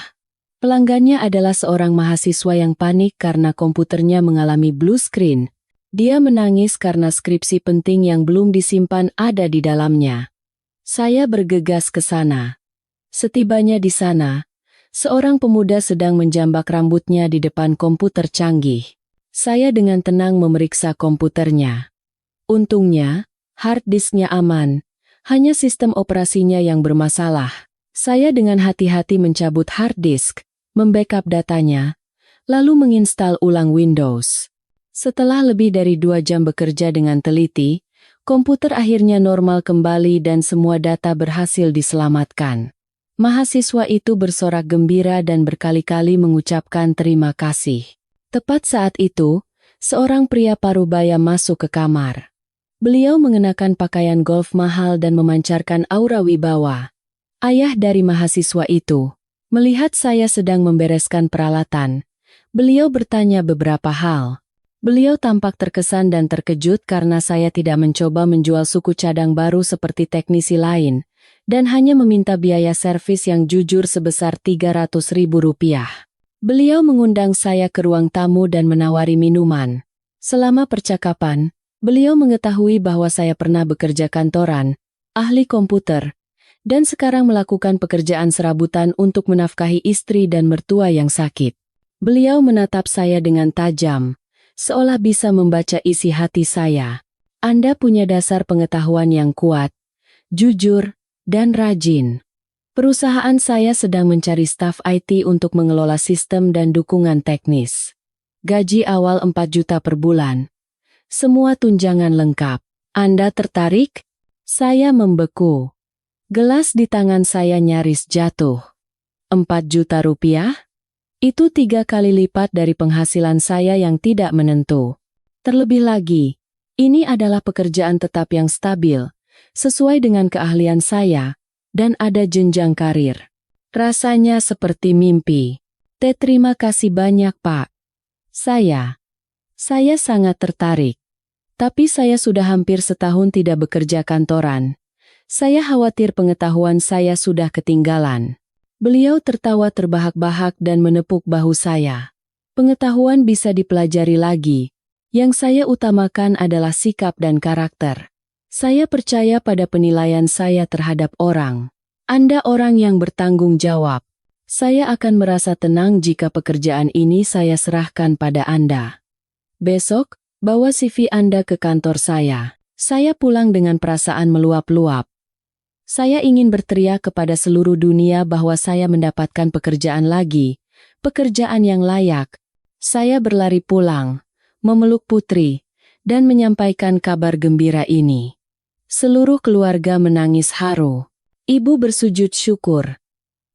Pelanggannya adalah seorang mahasiswa yang panik karena komputernya mengalami blue screen. Dia menangis karena skripsi penting yang belum disimpan ada di dalamnya. Saya bergegas ke sana. Setibanya di sana, seorang pemuda sedang menjambak rambutnya di depan komputer canggih. Saya dengan tenang memeriksa komputernya. Untungnya, hard disknya aman, hanya sistem operasinya yang bermasalah. Saya dengan hati-hati mencabut hard disk, membackup datanya, lalu menginstal ulang Windows. Setelah lebih dari 2 jam bekerja dengan teliti, komputer akhirnya normal kembali dan semua data berhasil diselamatkan. Mahasiswa itu bersorak gembira dan berkali-kali mengucapkan terima kasih. Tepat saat itu, seorang pria parubaya masuk ke kamar. Beliau mengenakan pakaian golf mahal dan memancarkan aura wibawa. Ayah dari mahasiswa itu, melihat saya sedang membereskan peralatan, beliau bertanya beberapa hal. Beliau tampak terkesan dan terkejut karena saya tidak mencoba menjual suku cadang baru seperti teknisi lain, dan hanya meminta biaya servis yang jujur sebesar Rp300.000. Beliau mengundang saya ke ruang tamu dan menawari minuman. Selama percakapan, beliau mengetahui bahwa saya pernah bekerja kantoran, ahli komputer, dan sekarang melakukan pekerjaan serabutan untuk menafkahi istri dan mertua yang sakit. Beliau menatap saya dengan tajam, seolah bisa membaca isi hati saya. Anda punya dasar pengetahuan yang kuat, jujur, dan rajin. Perusahaan saya sedang mencari staf IT untuk mengelola sistem dan dukungan teknis. Gaji awal 4 juta per bulan. Semua tunjangan lengkap. Anda tertarik? Saya membeku. Gelas di tangan saya nyaris jatuh. 4 juta rupiah? Itu 3 kali lipat dari penghasilan saya yang tidak menentu. Terlebih lagi, ini adalah pekerjaan tetap yang stabil, sesuai dengan keahlian saya, dan ada jenjang karir. Rasanya seperti mimpi. Terima kasih banyak, Pak. Saya sangat tertarik. Tapi saya sudah hampir setahun tidak bekerja kantoran. Saya khawatir pengetahuan saya sudah ketinggalan. Beliau tertawa terbahak-bahak dan menepuk bahu saya. Pengetahuan bisa dipelajari lagi. Yang saya utamakan adalah sikap dan karakter. Saya percaya pada penilaian saya terhadap orang. Anda orang yang bertanggung jawab. Saya akan merasa tenang jika pekerjaan ini saya serahkan pada Anda. Besok, bawa CV Anda ke kantor saya. Saya pulang dengan perasaan meluap-luap. Saya ingin berteriak kepada seluruh dunia bahwa saya mendapatkan pekerjaan lagi, pekerjaan yang layak. Saya berlari pulang, memeluk Putri, dan menyampaikan kabar gembira ini. Seluruh keluarga menangis haru. Ibu bersujud syukur.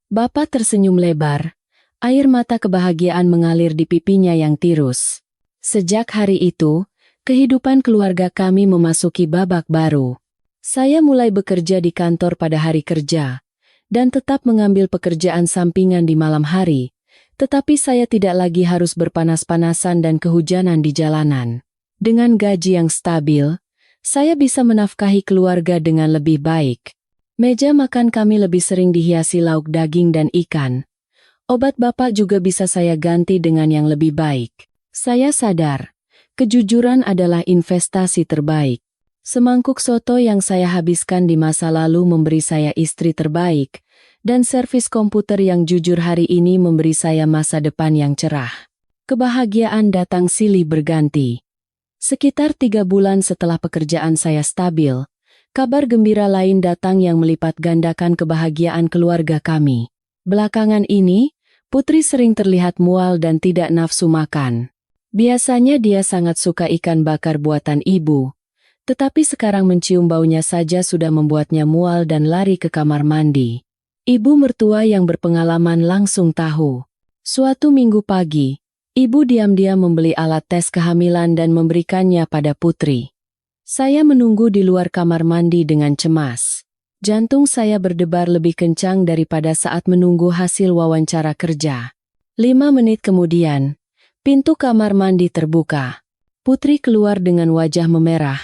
Bapak tersenyum lebar, air mata kebahagiaan mengalir di pipinya yang tirus. Sejak hari itu, kehidupan keluarga kami memasuki babak baru. Saya mulai bekerja di kantor pada hari kerja, dan tetap mengambil pekerjaan sampingan di malam hari. Tetapi saya tidak lagi harus berpanas-panasan dan kehujanan di jalanan. Dengan gaji yang stabil, saya bisa menafkahi keluarga dengan lebih baik. Meja makan kami lebih sering dihiasi lauk daging dan ikan. Obat bapak juga bisa saya ganti dengan yang lebih baik. Saya sadar, kejujuran adalah investasi terbaik. Semangkuk soto yang saya habiskan di masa lalu memberi saya istri terbaik, dan servis komputer yang jujur hari ini memberi saya masa depan yang cerah. Kebahagiaan datang silih berganti. Sekitar 3 bulan setelah pekerjaan saya stabil, kabar gembira lain datang yang melipat gandakan kebahagiaan keluarga kami. Belakangan ini, Putri sering terlihat mual dan tidak nafsu makan. Biasanya dia sangat suka ikan bakar buatan ibu, tetapi sekarang mencium baunya saja sudah membuatnya mual dan lari ke kamar mandi. Ibu mertua yang berpengalaman langsung tahu. Suatu minggu pagi, ibu diam-diam membeli alat tes kehamilan dan memberikannya pada Putri. Saya menunggu di luar kamar mandi dengan cemas. Jantung saya berdebar lebih kencang daripada saat menunggu hasil wawancara kerja. 5 menit kemudian, pintu kamar mandi terbuka. Putri keluar dengan wajah memerah,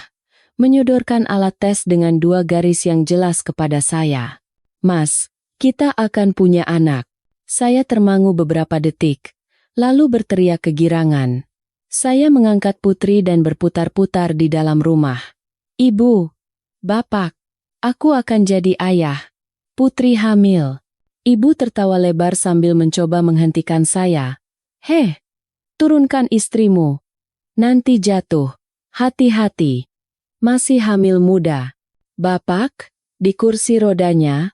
menyodorkan alat tes dengan 2 garis yang jelas kepada saya. "Mas, kita akan punya anak." Saya termangu beberapa detik, lalu berteriak kegirangan. Saya mengangkat Putri dan berputar-putar di dalam rumah. "Ibu, Bapak, aku akan jadi ayah. Putri hamil." Ibu tertawa lebar sambil mencoba menghentikan saya. "Heh, turunkan istrimu. Nanti jatuh. Hati-hati. Masih hamil muda." Bapak, di kursi rodanya,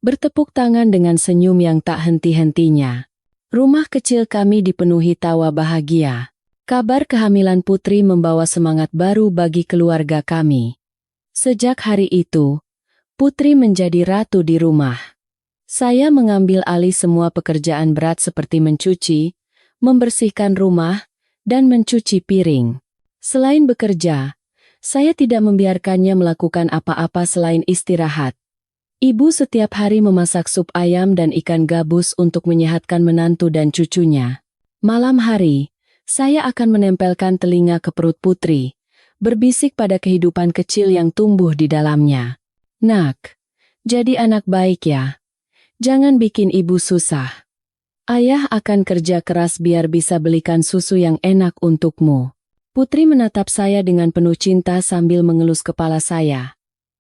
bertepuk tangan dengan senyum yang tak henti-hentinya. Rumah kecil kami dipenuhi tawa bahagia. Kabar kehamilan Putri membawa semangat baru bagi keluarga kami. Sejak hari itu, Putri menjadi ratu di rumah. Saya mengambil alih semua pekerjaan berat seperti mencuci, membersihkan rumah, dan mencuci piring. Selain bekerja, saya tidak membiarkannya melakukan apa-apa selain istirahat. Ibu setiap hari memasak sup ayam dan ikan gabus untuk menyehatkan menantu dan cucunya. Malam hari, saya akan menempelkan telinga ke perut Putri, berbisik pada kehidupan kecil yang tumbuh di dalamnya. "Nak, jadi anak baik ya. Jangan bikin ibu susah. Ayah akan kerja keras biar bisa belikan susu yang enak untukmu." Putri menatap saya dengan penuh cinta sambil mengelus kepala saya.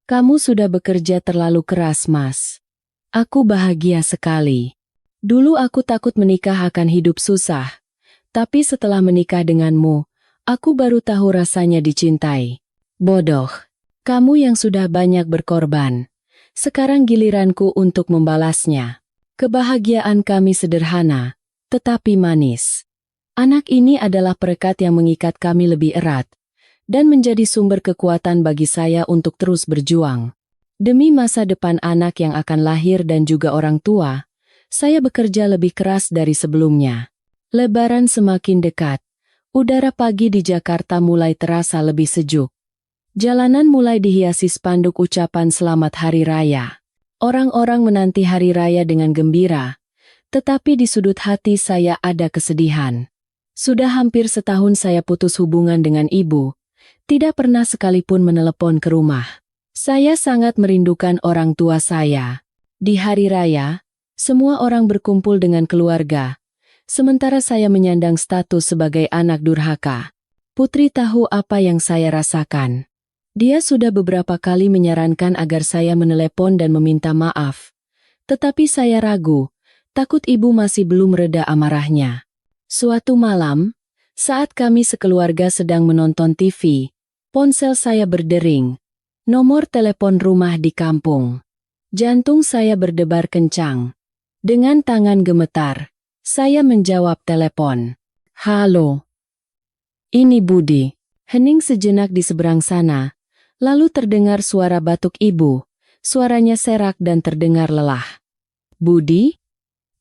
"Kamu sudah bekerja terlalu keras, Mas. Aku bahagia sekali. Dulu aku takut menikah akan hidup susah. Tapi setelah menikah denganmu, aku baru tahu rasanya dicintai. Bodoh. Kamu yang sudah banyak berkorban. Sekarang giliranku untuk membalasnya. Kebahagiaan kami sederhana, tetapi manis. Anak ini adalah perekat yang mengikat kami lebih erat, dan menjadi sumber kekuatan bagi saya untuk terus berjuang. Demi masa depan anak yang akan lahir dan juga orang tua, saya bekerja lebih keras dari sebelumnya. Lebaran semakin dekat. Udara pagi di Jakarta mulai terasa lebih sejuk. Jalanan mulai dihiasi spanduk ucapan Selamat Hari Raya. Orang-orang menanti Hari Raya dengan gembira, tetapi di sudut hati saya ada kesedihan. Sudah hampir setahun saya putus hubungan dengan ibu, tidak pernah sekalipun menelepon ke rumah. Saya sangat merindukan orang tua saya. Di Hari Raya, semua orang berkumpul dengan keluarga, sementara saya menyandang status sebagai anak durhaka. Putri tahu apa yang saya rasakan. Dia sudah beberapa kali menyarankan agar saya menelepon dan meminta maaf. Tetapi saya ragu, takut ibu masih belum reda amarahnya. Suatu malam, saat kami sekeluarga sedang menonton TV, ponsel saya berdering. Nomor telepon rumah di kampung. Jantung saya berdebar kencang. Dengan tangan gemetar, saya menjawab telepon. Halo. Ini Budi. Hening sejenak di seberang sana. Lalu terdengar suara batuk ibu. Suaranya serak dan terdengar lelah. Budi?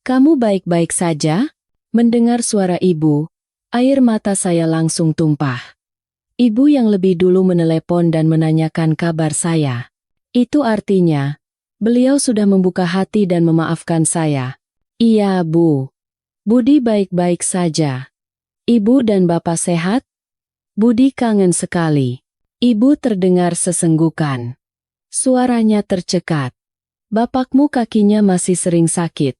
Kamu baik-baik saja? Mendengar suara ibu, air mata saya langsung tumpah. Ibu yang lebih dulu menelepon dan menanyakan kabar saya. Itu artinya, beliau sudah membuka hati dan memaafkan saya. Iya, Bu. Budi baik-baik saja. Ibu dan Bapak sehat? Budi kangen sekali. Ibu terdengar sesenggukan. Suaranya tercekat. Bapakmu kakinya masih sering sakit.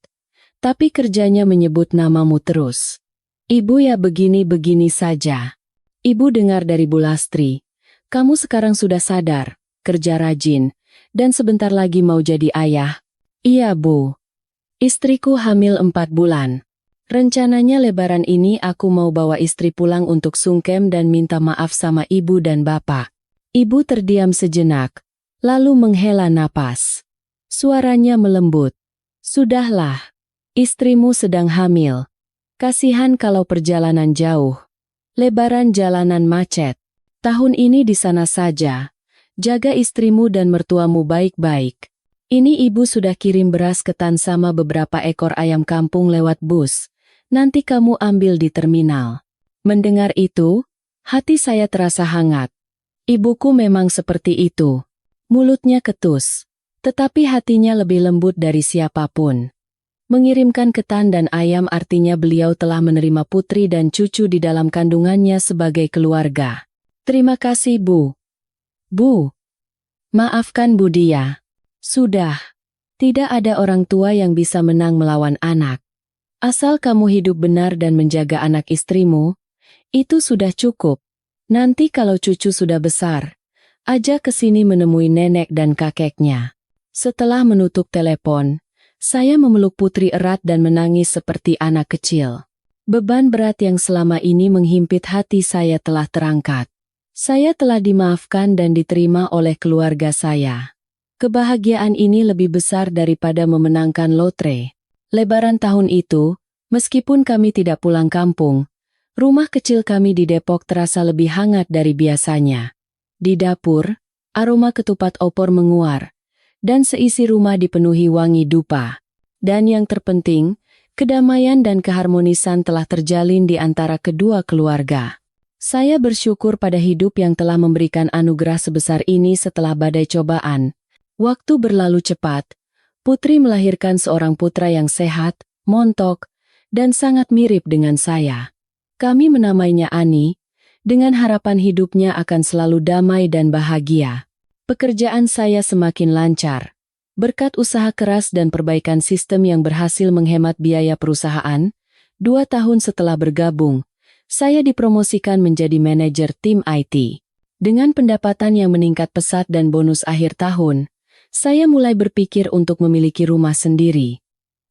Tapi kerjanya menyebut namamu terus. Ibu ya begini-begini saja. Ibu dengar dari Bu Lastri, kamu sekarang sudah sadar, kerja rajin, dan sebentar lagi mau jadi ayah. Iya Bu. Istriku hamil 4 bulan. Rencananya lebaran ini aku mau bawa istri pulang untuk sungkem dan minta maaf sama ibu dan bapak. Ibu terdiam sejenak, lalu menghela napas. Suaranya melembut. Sudahlah. Istrimu sedang hamil. Kasihan kalau perjalanan jauh. Lebaran jalanan macet. Tahun ini di sana saja. Jaga istrimu dan mertuamu baik-baik. Ini ibu sudah kirim beras ketan sama beberapa ekor ayam kampung lewat bus. Nanti kamu ambil di terminal. Mendengar itu, hati saya terasa hangat. Ibuku memang seperti itu. Mulutnya ketus, tetapi hatinya lebih lembut dari siapapun. Mengirimkan ketan dan ayam artinya beliau telah menerima putri dan cucu di dalam kandungannya sebagai keluarga. Terima kasih, Bu. Bu. Maafkan Budia. Sudah. Tidak ada orang tua yang bisa menang melawan anak. Asal kamu hidup benar dan menjaga anak istrimu, itu sudah cukup. Nanti kalau cucu sudah besar, ajak ke sini menemui nenek dan kakeknya. Setelah menutup telepon, saya memeluk putri erat dan menangis seperti anak kecil. Beban berat yang selama ini menghimpit hati saya telah terangkat. Saya telah dimaafkan dan diterima oleh keluarga saya. Kebahagiaan ini lebih besar daripada memenangkan lotre. Lebaran tahun itu, meskipun kami tidak pulang kampung, rumah kecil kami di Depok terasa lebih hangat dari biasanya. Di dapur, aroma ketupat opor menguar, dan seisi rumah dipenuhi wangi dupa. Dan yang terpenting, kedamaian dan keharmonisan telah terjalin di antara kedua keluarga. Saya bersyukur pada hidup yang telah memberikan anugerah sebesar ini setelah badai cobaan. Waktu berlalu cepat, putri melahirkan seorang putra yang sehat, montok, dan sangat mirip dengan saya. Kami menamainya Ani, dengan harapan hidupnya akan selalu damai dan bahagia. Pekerjaan saya semakin lancar. Berkat usaha keras dan perbaikan sistem yang berhasil menghemat biaya perusahaan, 2 tahun setelah bergabung, saya dipromosikan menjadi manajer tim IT. Dengan pendapatan yang meningkat pesat dan bonus akhir tahun, saya mulai berpikir untuk memiliki rumah sendiri.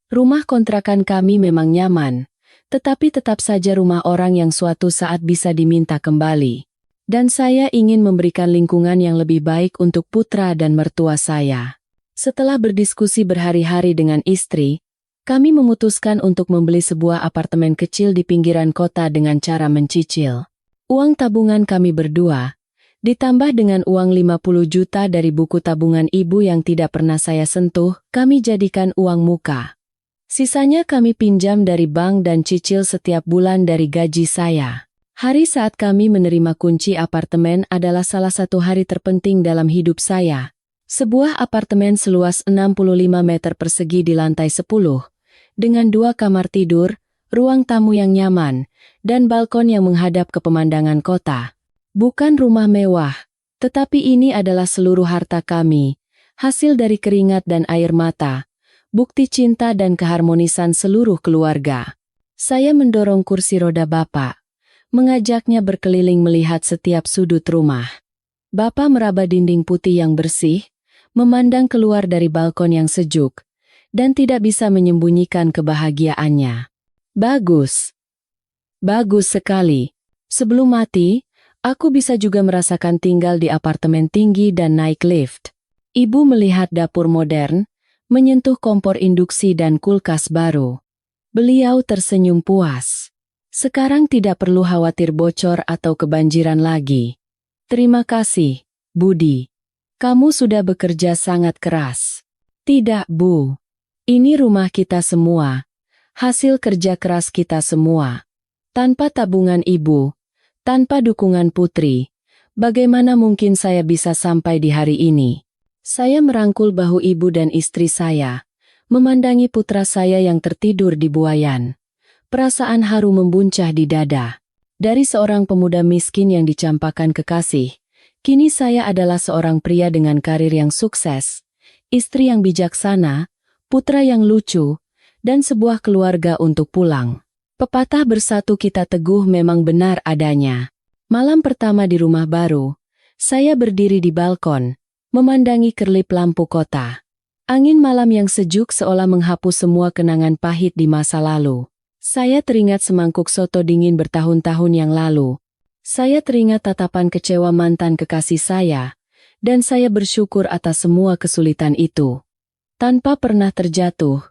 Rumah kontrakan kami memang nyaman, tetapi tetap saja rumah orang yang suatu saat bisa diminta kembali. Dan saya ingin memberikan lingkungan yang lebih baik untuk putra dan mertua saya. Setelah berdiskusi berhari-hari dengan istri, kami memutuskan untuk membeli sebuah apartemen kecil di pinggiran kota dengan cara mencicil. Uang tabungan kami berdua, ditambah dengan uang 50 juta dari buku tabungan ibu yang tidak pernah saya sentuh, kami jadikan uang muka. Sisanya kami pinjam dari bank dan cicil setiap bulan dari gaji saya. Hari saat kami menerima kunci apartemen adalah salah satu hari terpenting dalam hidup saya. Sebuah apartemen seluas 65 meter persegi di lantai 10, dengan 2 kamar tidur, ruang tamu yang nyaman, dan balkon yang menghadap ke pemandangan kota. Bukan rumah mewah, tetapi ini adalah seluruh harta kami, hasil dari keringat dan air mata, bukti cinta dan keharmonisan seluruh keluarga. Saya mendorong kursi roda Bapak, mengajaknya berkeliling melihat setiap sudut rumah. Bapak meraba dinding putih yang bersih, memandang keluar dari balkon yang sejuk, dan tidak bisa menyembunyikan kebahagiaannya. Bagus. Bagus sekali. Sebelum mati, aku bisa juga merasakan tinggal di apartemen tinggi dan naik lift. Ibu melihat dapur modern, menyentuh kompor induksi dan kulkas baru. Beliau tersenyum puas. Sekarang tidak perlu khawatir bocor atau kebanjiran lagi. Terima kasih, Budi. Kamu sudah bekerja sangat keras. Tidak, Bu. Ini rumah kita semua. Hasil kerja keras kita semua. Tanpa tabungan ibu, tanpa dukungan putri, bagaimana mungkin saya bisa sampai di hari ini? Saya merangkul bahu ibu dan istri saya, memandangi putra saya yang tertidur di buayan. Perasaan haru membuncah di dada. Dari seorang pemuda miskin yang dicampakkan kekasih, kini saya adalah seorang pria dengan karir yang sukses, istri yang bijaksana, putra yang lucu, dan sebuah keluarga untuk pulang. Pepatah bersatu kita teguh memang benar adanya. Malam pertama di rumah baru, saya berdiri di balkon, memandangi kerlip lampu kota. Angin malam yang sejuk seolah menghapus semua kenangan pahit di masa lalu. Saya teringat semangkuk soto dingin bertahun-tahun yang lalu. Saya teringat tatapan kecewa mantan kekasih saya, dan saya bersyukur atas semua kesulitan itu. Tanpa pernah terjatuh,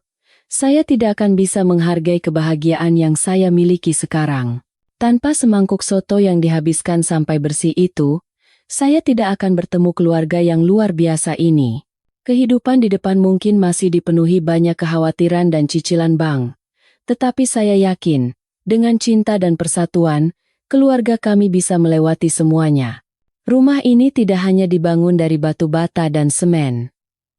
saya tidak akan bisa menghargai kebahagiaan yang saya miliki sekarang. Tanpa semangkuk soto yang dihabiskan sampai bersih itu, saya tidak akan bertemu keluarga yang luar biasa ini. Kehidupan di depan mungkin masih dipenuhi banyak kekhawatiran dan cicilan bank. Tetapi saya yakin, dengan cinta dan persatuan, keluarga kami bisa melewati semuanya. Rumah ini tidak hanya dibangun dari batu bata dan semen.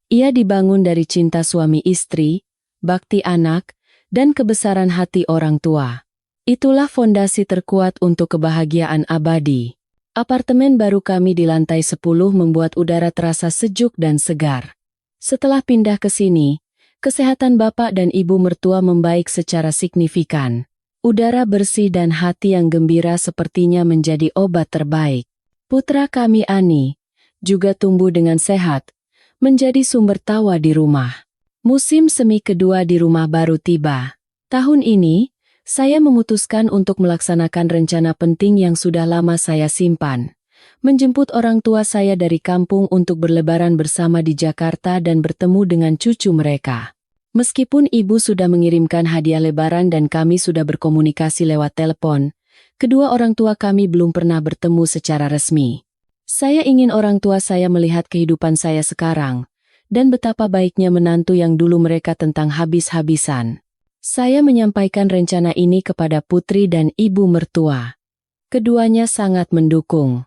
Ia dibangun dari cinta suami istri, bakti anak, dan kebesaran hati orang tua. Itulah fondasi terkuat untuk kebahagiaan abadi. Apartemen baru kami di lantai 10 membuat udara terasa sejuk dan segar. Setelah pindah ke sini, kesehatan bapak dan ibu mertua membaik secara signifikan. Udara bersih dan hati yang gembira sepertinya menjadi obat terbaik. Putra kami Ani juga tumbuh dengan sehat, menjadi sumber tawa di rumah. Musim semi kedua di rumah baru tiba. Tahun ini, saya memutuskan untuk melaksanakan rencana penting yang sudah lama saya simpan. Menjemput orang tua saya dari kampung untuk berlebaran bersama di Jakarta dan bertemu dengan cucu mereka. Meskipun ibu sudah mengirimkan hadiah lebaran dan kami sudah berkomunikasi lewat telepon, kedua orang tua kami belum pernah bertemu secara resmi. Saya ingin orang tua saya melihat kehidupan saya sekarang, dan betapa baiknya menantu yang dulu mereka tentang habis-habisan. Saya menyampaikan rencana ini kepada putri dan ibu mertua. Keduanya sangat mendukung.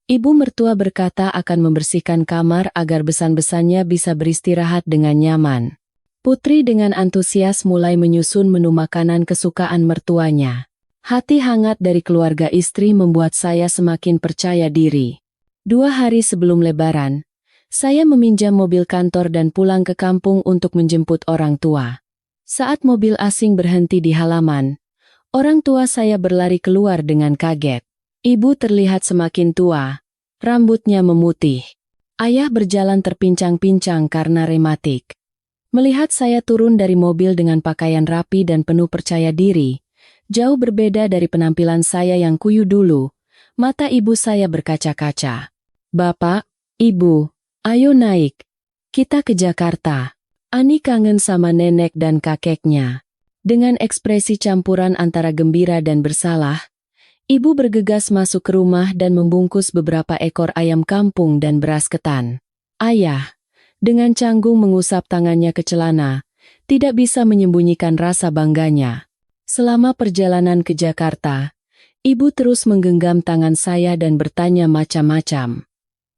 Ibu mertua berkata akan membersihkan kamar agar besan-besannya bisa beristirahat dengan nyaman. Putri dengan antusias mulai menyusun menu makanan kesukaan mertuanya. Hati hangat dari keluarga istri membuat saya semakin percaya diri. 2 hari sebelum lebaran, saya meminjam mobil kantor dan pulang ke kampung untuk menjemput orang tua. Saat mobil asing berhenti di halaman, orang tua saya berlari keluar dengan kaget. Ibu terlihat semakin tua, rambutnya memutih. Ayah berjalan terpincang-pincang karena rematik. Melihat saya turun dari mobil dengan pakaian rapi dan penuh percaya diri, jauh berbeda dari penampilan saya yang kuyu dulu, Mata ibu saya berkaca-kaca. Bapak, Ibu, ayo naik. Kita ke Jakarta. Ani kangen sama nenek dan kakeknya. Dengan ekspresi campuran antara gembira dan bersalah, ibu bergegas masuk ke rumah dan membungkus beberapa ekor ayam kampung dan beras ketan. Ayah, dengan canggung mengusap tangannya ke celana, tidak bisa menyembunyikan rasa bangganya. Selama perjalanan ke Jakarta, ibu terus menggenggam tangan saya dan bertanya macam-macam.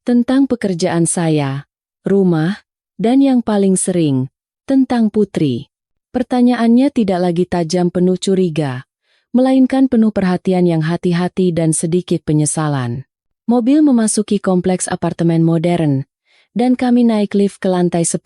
Tentang pekerjaan saya, rumah, dan yang paling sering, tentang Putri. Pertanyaannya tidak lagi tajam penuh curiga, melainkan penuh perhatian yang hati-hati dan sedikit penyesalan. Mobil memasuki kompleks apartemen modern, dan kami naik lift ke lantai 10.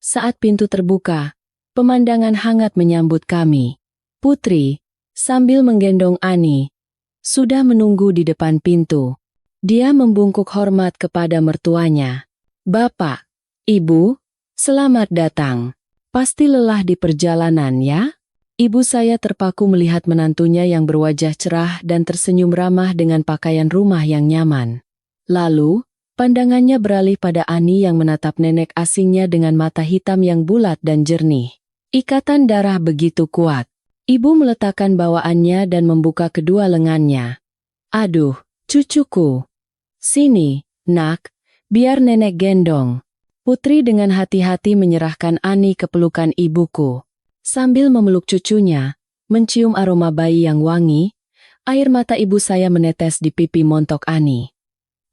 Saat pintu terbuka, pemandangan hangat menyambut kami. Putri, sambil menggendong Ani, sudah menunggu di depan pintu. Dia membungkuk hormat kepada mertuanya. Bapak, Ibu, selamat datang. Pasti lelah di perjalanan ya? Ibu saya terpaku melihat menantunya yang berwajah cerah dan tersenyum ramah dengan pakaian rumah yang nyaman. Lalu, pandangannya beralih pada Ani yang menatap nenek asingnya dengan mata hitam yang bulat dan jernih. Ikatan darah begitu kuat. Ibu meletakkan bawaannya dan membuka kedua lengannya. Aduh, cucuku. Sini, nak, biar nenek gendong. Putri dengan hati-hati menyerahkan Ani ke pelukan ibuku. Sambil memeluk cucunya, mencium aroma bayi yang wangi, air mata ibu saya menetes di pipi montok Ani.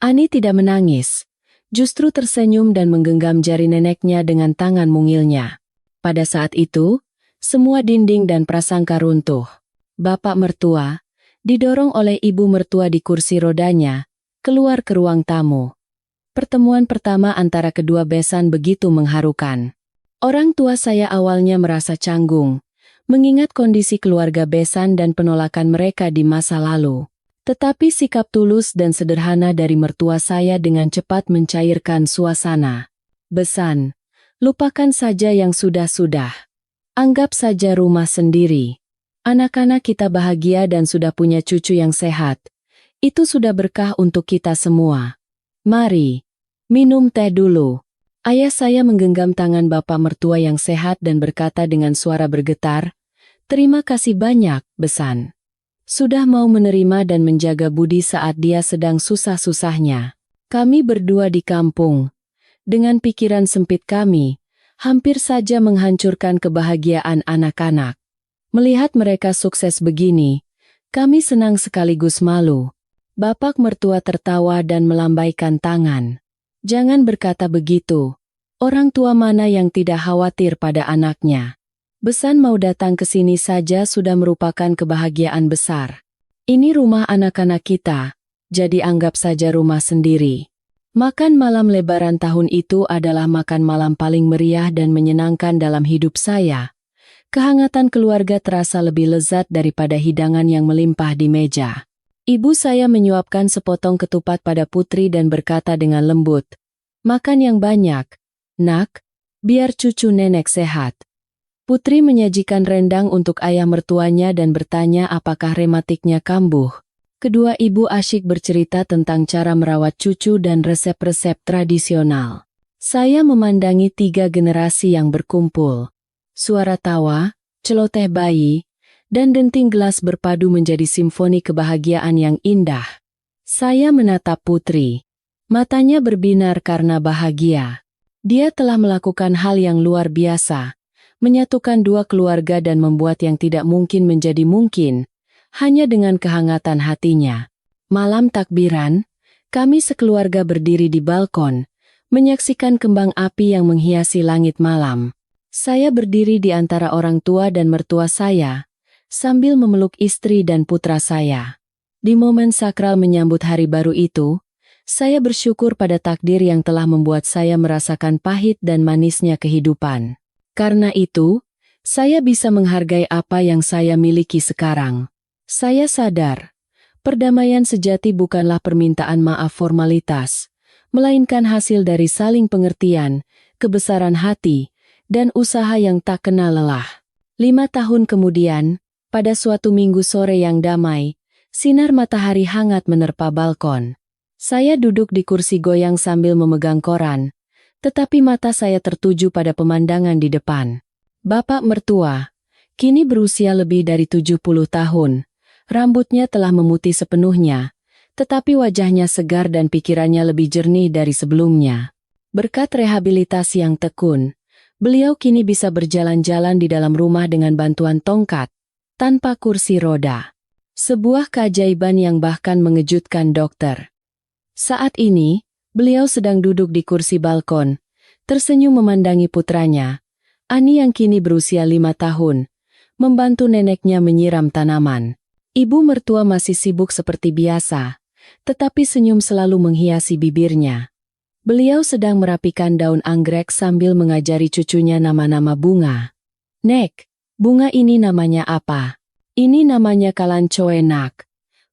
Ani tidak menangis, justru tersenyum dan menggenggam jari neneknya dengan tangan mungilnya. Pada saat itu, semua dinding dan prasangka runtuh. Bapak mertua, didorong oleh ibu mertua di kursi rodanya, keluar ke ruang tamu. Pertemuan pertama antara kedua besan begitu mengharukan. Orang tua saya awalnya merasa canggung, mengingat kondisi keluarga besan dan penolakan mereka di masa lalu. Tetapi sikap tulus dan sederhana dari mertua saya dengan cepat mencairkan suasana. Besan, lupakan saja yang sudah-sudah. Anggap saja rumah sendiri. Anak-anak kita bahagia dan sudah punya cucu yang sehat. Itu sudah berkah untuk kita semua. Mari, minum teh dulu. Ayah saya menggenggam tangan bapak mertua yang sehat dan berkata dengan suara bergetar, "Terima kasih banyak, Besan. Sudah mau menerima dan menjaga Budi saat dia sedang susah-susahnya. Kami berdua di kampung. Dengan pikiran sempit kami, hampir saja menghancurkan kebahagiaan anak-anak. Melihat mereka sukses begini, kami senang sekaligus malu." Bapak mertua tertawa dan melambaikan tangan. Jangan berkata begitu. Orang tua mana yang tidak khawatir pada anaknya? Besan mau datang ke sini saja sudah merupakan kebahagiaan besar. Ini rumah anak-anak kita, jadi anggap saja rumah sendiri. Makan malam Lebaran tahun itu adalah makan malam paling meriah dan menyenangkan dalam hidup saya. Kehangatan keluarga terasa lebih lezat daripada hidangan yang melimpah di meja. Ibu saya menyuapkan sepotong ketupat pada Putri dan berkata dengan lembut, "Makan yang banyak, nak, biar cucu nenek sehat." Putri menyajikan rendang untuk ayah mertuanya dan bertanya apakah rematiknya kambuh. Kedua ibu asyik bercerita tentang cara merawat cucu dan resep-resep tradisional. Saya memandangi 3 generasi yang berkumpul. Suara tawa, celoteh bayi, dan denting gelas berpadu menjadi simfoni kebahagiaan yang indah. Saya menatap Putri. Matanya berbinar karena bahagia. Dia telah melakukan hal yang luar biasa, menyatukan 2 keluarga dan membuat yang tidak mungkin menjadi mungkin, hanya dengan kehangatan hatinya. Malam takbiran, kami sekeluarga berdiri di balkon, menyaksikan kembang api yang menghiasi langit malam. Saya berdiri di antara orang tua dan mertua saya, sambil memeluk istri dan putra saya. Di momen sakral menyambut hari baru itu, saya bersyukur pada takdir yang telah membuat saya merasakan pahit dan manisnya kehidupan. Karena itu, saya bisa menghargai apa yang saya miliki sekarang. Saya sadar, perdamaian sejati bukanlah permintaan maaf formalitas, melainkan hasil dari saling pengertian, kebesaran hati, dan usaha yang tak kenal lelah. 5 tahun kemudian, pada suatu minggu sore yang damai, Sinar matahari hangat menerpa balkon. Saya duduk di kursi goyang sambil memegang koran, tetapi mata saya tertuju pada pemandangan di depan. Bapak mertua, kini berusia lebih dari 70 tahun. Rambutnya telah memutih sepenuhnya, tetapi wajahnya segar dan pikirannya lebih jernih dari sebelumnya. Berkat rehabilitasi yang tekun, beliau kini bisa berjalan-jalan di dalam rumah dengan bantuan tongkat, tanpa kursi roda. Sebuah keajaiban yang bahkan mengejutkan dokter. Saat ini, beliau sedang duduk di kursi balkon, tersenyum memandangi putranya, Ani yang kini berusia 5 tahun, membantu neneknya menyiram tanaman. Ibu mertua masih sibuk seperti biasa, tetapi senyum selalu menghiasi bibirnya. Beliau sedang merapikan daun anggrek sambil mengajari cucunya nama-nama bunga. "Nek, bunga ini namanya apa?" "Ini namanya kalanchoenak.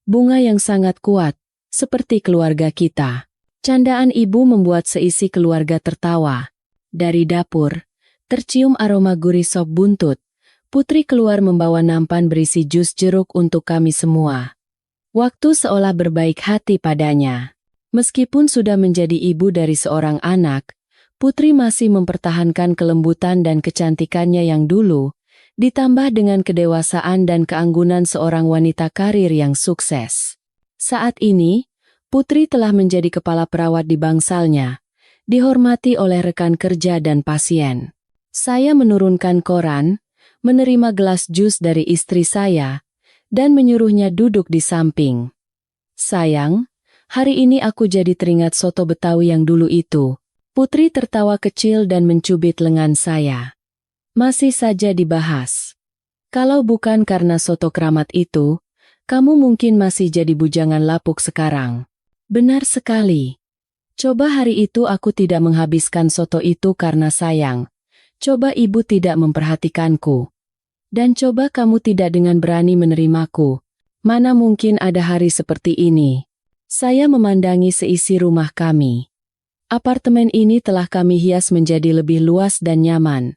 Bunga yang sangat kuat, seperti keluarga kita." Candaan ibu membuat seisi keluarga tertawa. Dari dapur, tercium aroma gurih sop buntut. Putri keluar membawa nampan berisi jus jeruk untuk kami semua. Waktu seolah berbaik hati padanya. Meskipun sudah menjadi ibu dari seorang anak, Putri masih mempertahankan kelembutan dan kecantikannya yang dulu, ditambah dengan kedewasaan dan keanggunan seorang wanita karir yang sukses. Saat ini, Putri telah menjadi kepala perawat di bangsalnya, dihormati oleh rekan kerja dan pasien. Saya menurunkan koran, menerima gelas jus dari istri saya, dan menyuruhnya duduk di samping. "Sayang, hari ini aku jadi teringat soto Betawi yang dulu itu." Putri tertawa kecil dan mencubit lengan saya. "Masih saja dibahas. Kalau bukan karena soto keramat itu, kamu mungkin masih jadi bujangan lapuk sekarang." "Benar sekali. Coba hari itu aku tidak menghabiskan soto itu karena sayang. Coba ibu tidak memperhatikanku. Dan coba kamu tidak dengan berani menerimaku. Mana mungkin ada hari seperti ini." Saya memandangi seisi rumah kami. Apartemen ini telah kami hias menjadi lebih luas dan nyaman.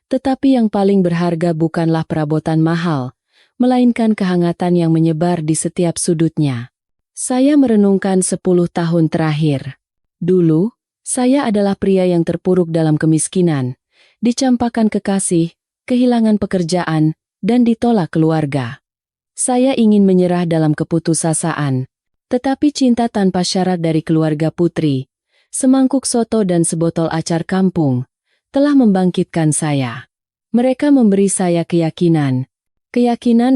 Tetapi yang paling berharga bukanlah perabotan mahal, melainkan kehangatan yang menyebar di setiap sudutnya. Saya merenungkan 10 tahun terakhir. Dulu, saya adalah pria yang terpuruk dalam kemiskinan, dicampakkan kekasih, kehilangan pekerjaan, dan ditolak keluarga. Saya ingin menyerah dalam keputusasaan, tetapi cinta tanpa syarat dari keluarga Putri, semangkuk soto dan sebotol acar kampung, telah membangkitkan saya. Mereka memberi saya keyakinan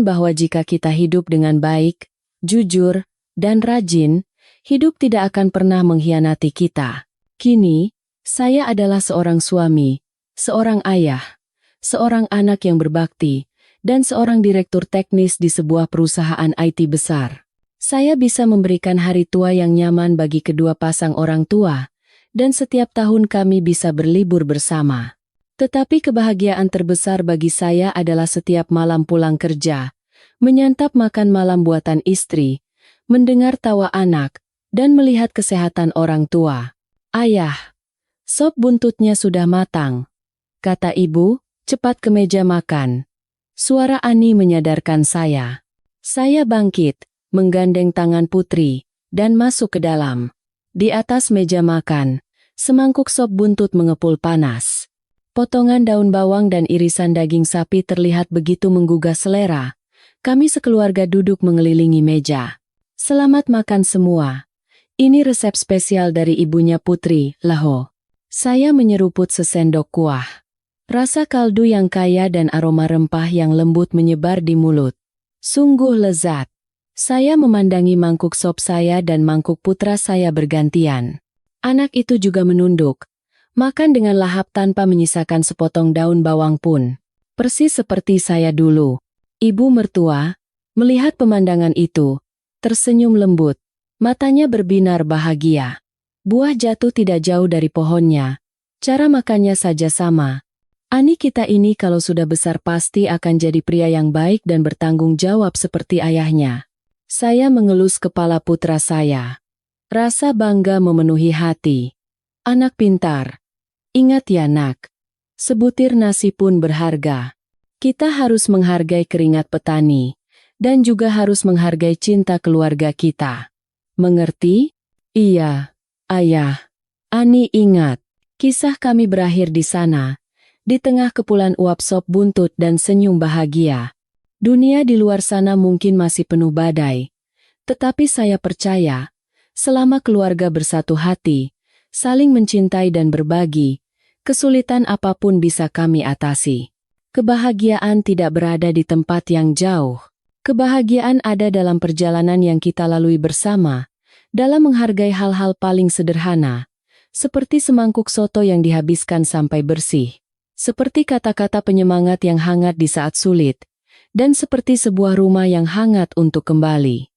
bahwa jika kita hidup dengan baik, jujur, dan rajin, hidup tidak akan pernah mengkhianati kita. Kini, saya adalah seorang suami, seorang ayah, seorang anak yang berbakti, dan seorang direktur teknis di sebuah perusahaan IT besar. Saya bisa memberikan hari tua yang nyaman bagi kedua pasang orang tua, dan setiap tahun kami bisa berlibur bersama. Tetapi kebahagiaan terbesar bagi saya adalah setiap malam pulang kerja, menyantap makan malam buatan istri, mendengar tawa anak, dan melihat kesehatan orang tua. "Ayah, sop buntutnya sudah matang," kata ibu, "cepat ke meja makan." Suara Ani menyadarkan saya. Saya bangkit, menggandeng tangan Putri, dan masuk ke dalam. Di atas meja makan, semangkuk sop buntut mengepul panas. Potongan daun bawang dan irisan daging sapi terlihat begitu menggugah selera. Kami sekeluarga duduk mengelilingi meja. "Selamat makan semua. Ini resep spesial dari ibunya Putri, Laho." Saya menyeruput sesendok kuah. Rasa kaldu yang kaya dan aroma rempah yang lembut menyebar di mulut. Sungguh lezat. Saya memandangi mangkuk sop saya dan mangkuk putra saya bergantian. Anak itu juga menunduk, makan dengan lahap tanpa menyisakan sepotong daun bawang pun. Persis seperti saya dulu. Ibu mertua, melihat pemandangan itu, tersenyum lembut. Matanya berbinar bahagia. Buah jatuh tidak jauh dari pohonnya. Cara makannya saja sama. Ani kita ini kalau sudah besar pasti akan jadi pria yang baik dan bertanggung jawab seperti ayahnya. Saya mengelus kepala putra saya. Rasa bangga memenuhi hati. Anak pintar. Ingat ya nak, sebutir nasi pun berharga. Kita harus menghargai keringat petani, dan juga harus menghargai cinta keluarga kita. Mengerti? Iya, Ayah. Ani ingat, kisah kami berakhir di sana, di tengah kepulan uap sop buntut dan senyum bahagia. Dunia di luar sana mungkin masih penuh badai, tetapi saya percaya, selama keluarga bersatu hati, saling mencintai dan berbagi, kesulitan apapun bisa kami atasi. Kebahagiaan tidak berada di tempat yang jauh. Kebahagiaan ada dalam perjalanan yang kita lalui bersama, dalam menghargai hal-hal paling sederhana, seperti semangkuk soto yang dihabiskan sampai bersih, seperti kata-kata penyemangat yang hangat di saat sulit, dan seperti sebuah rumah yang hangat untuk kembali.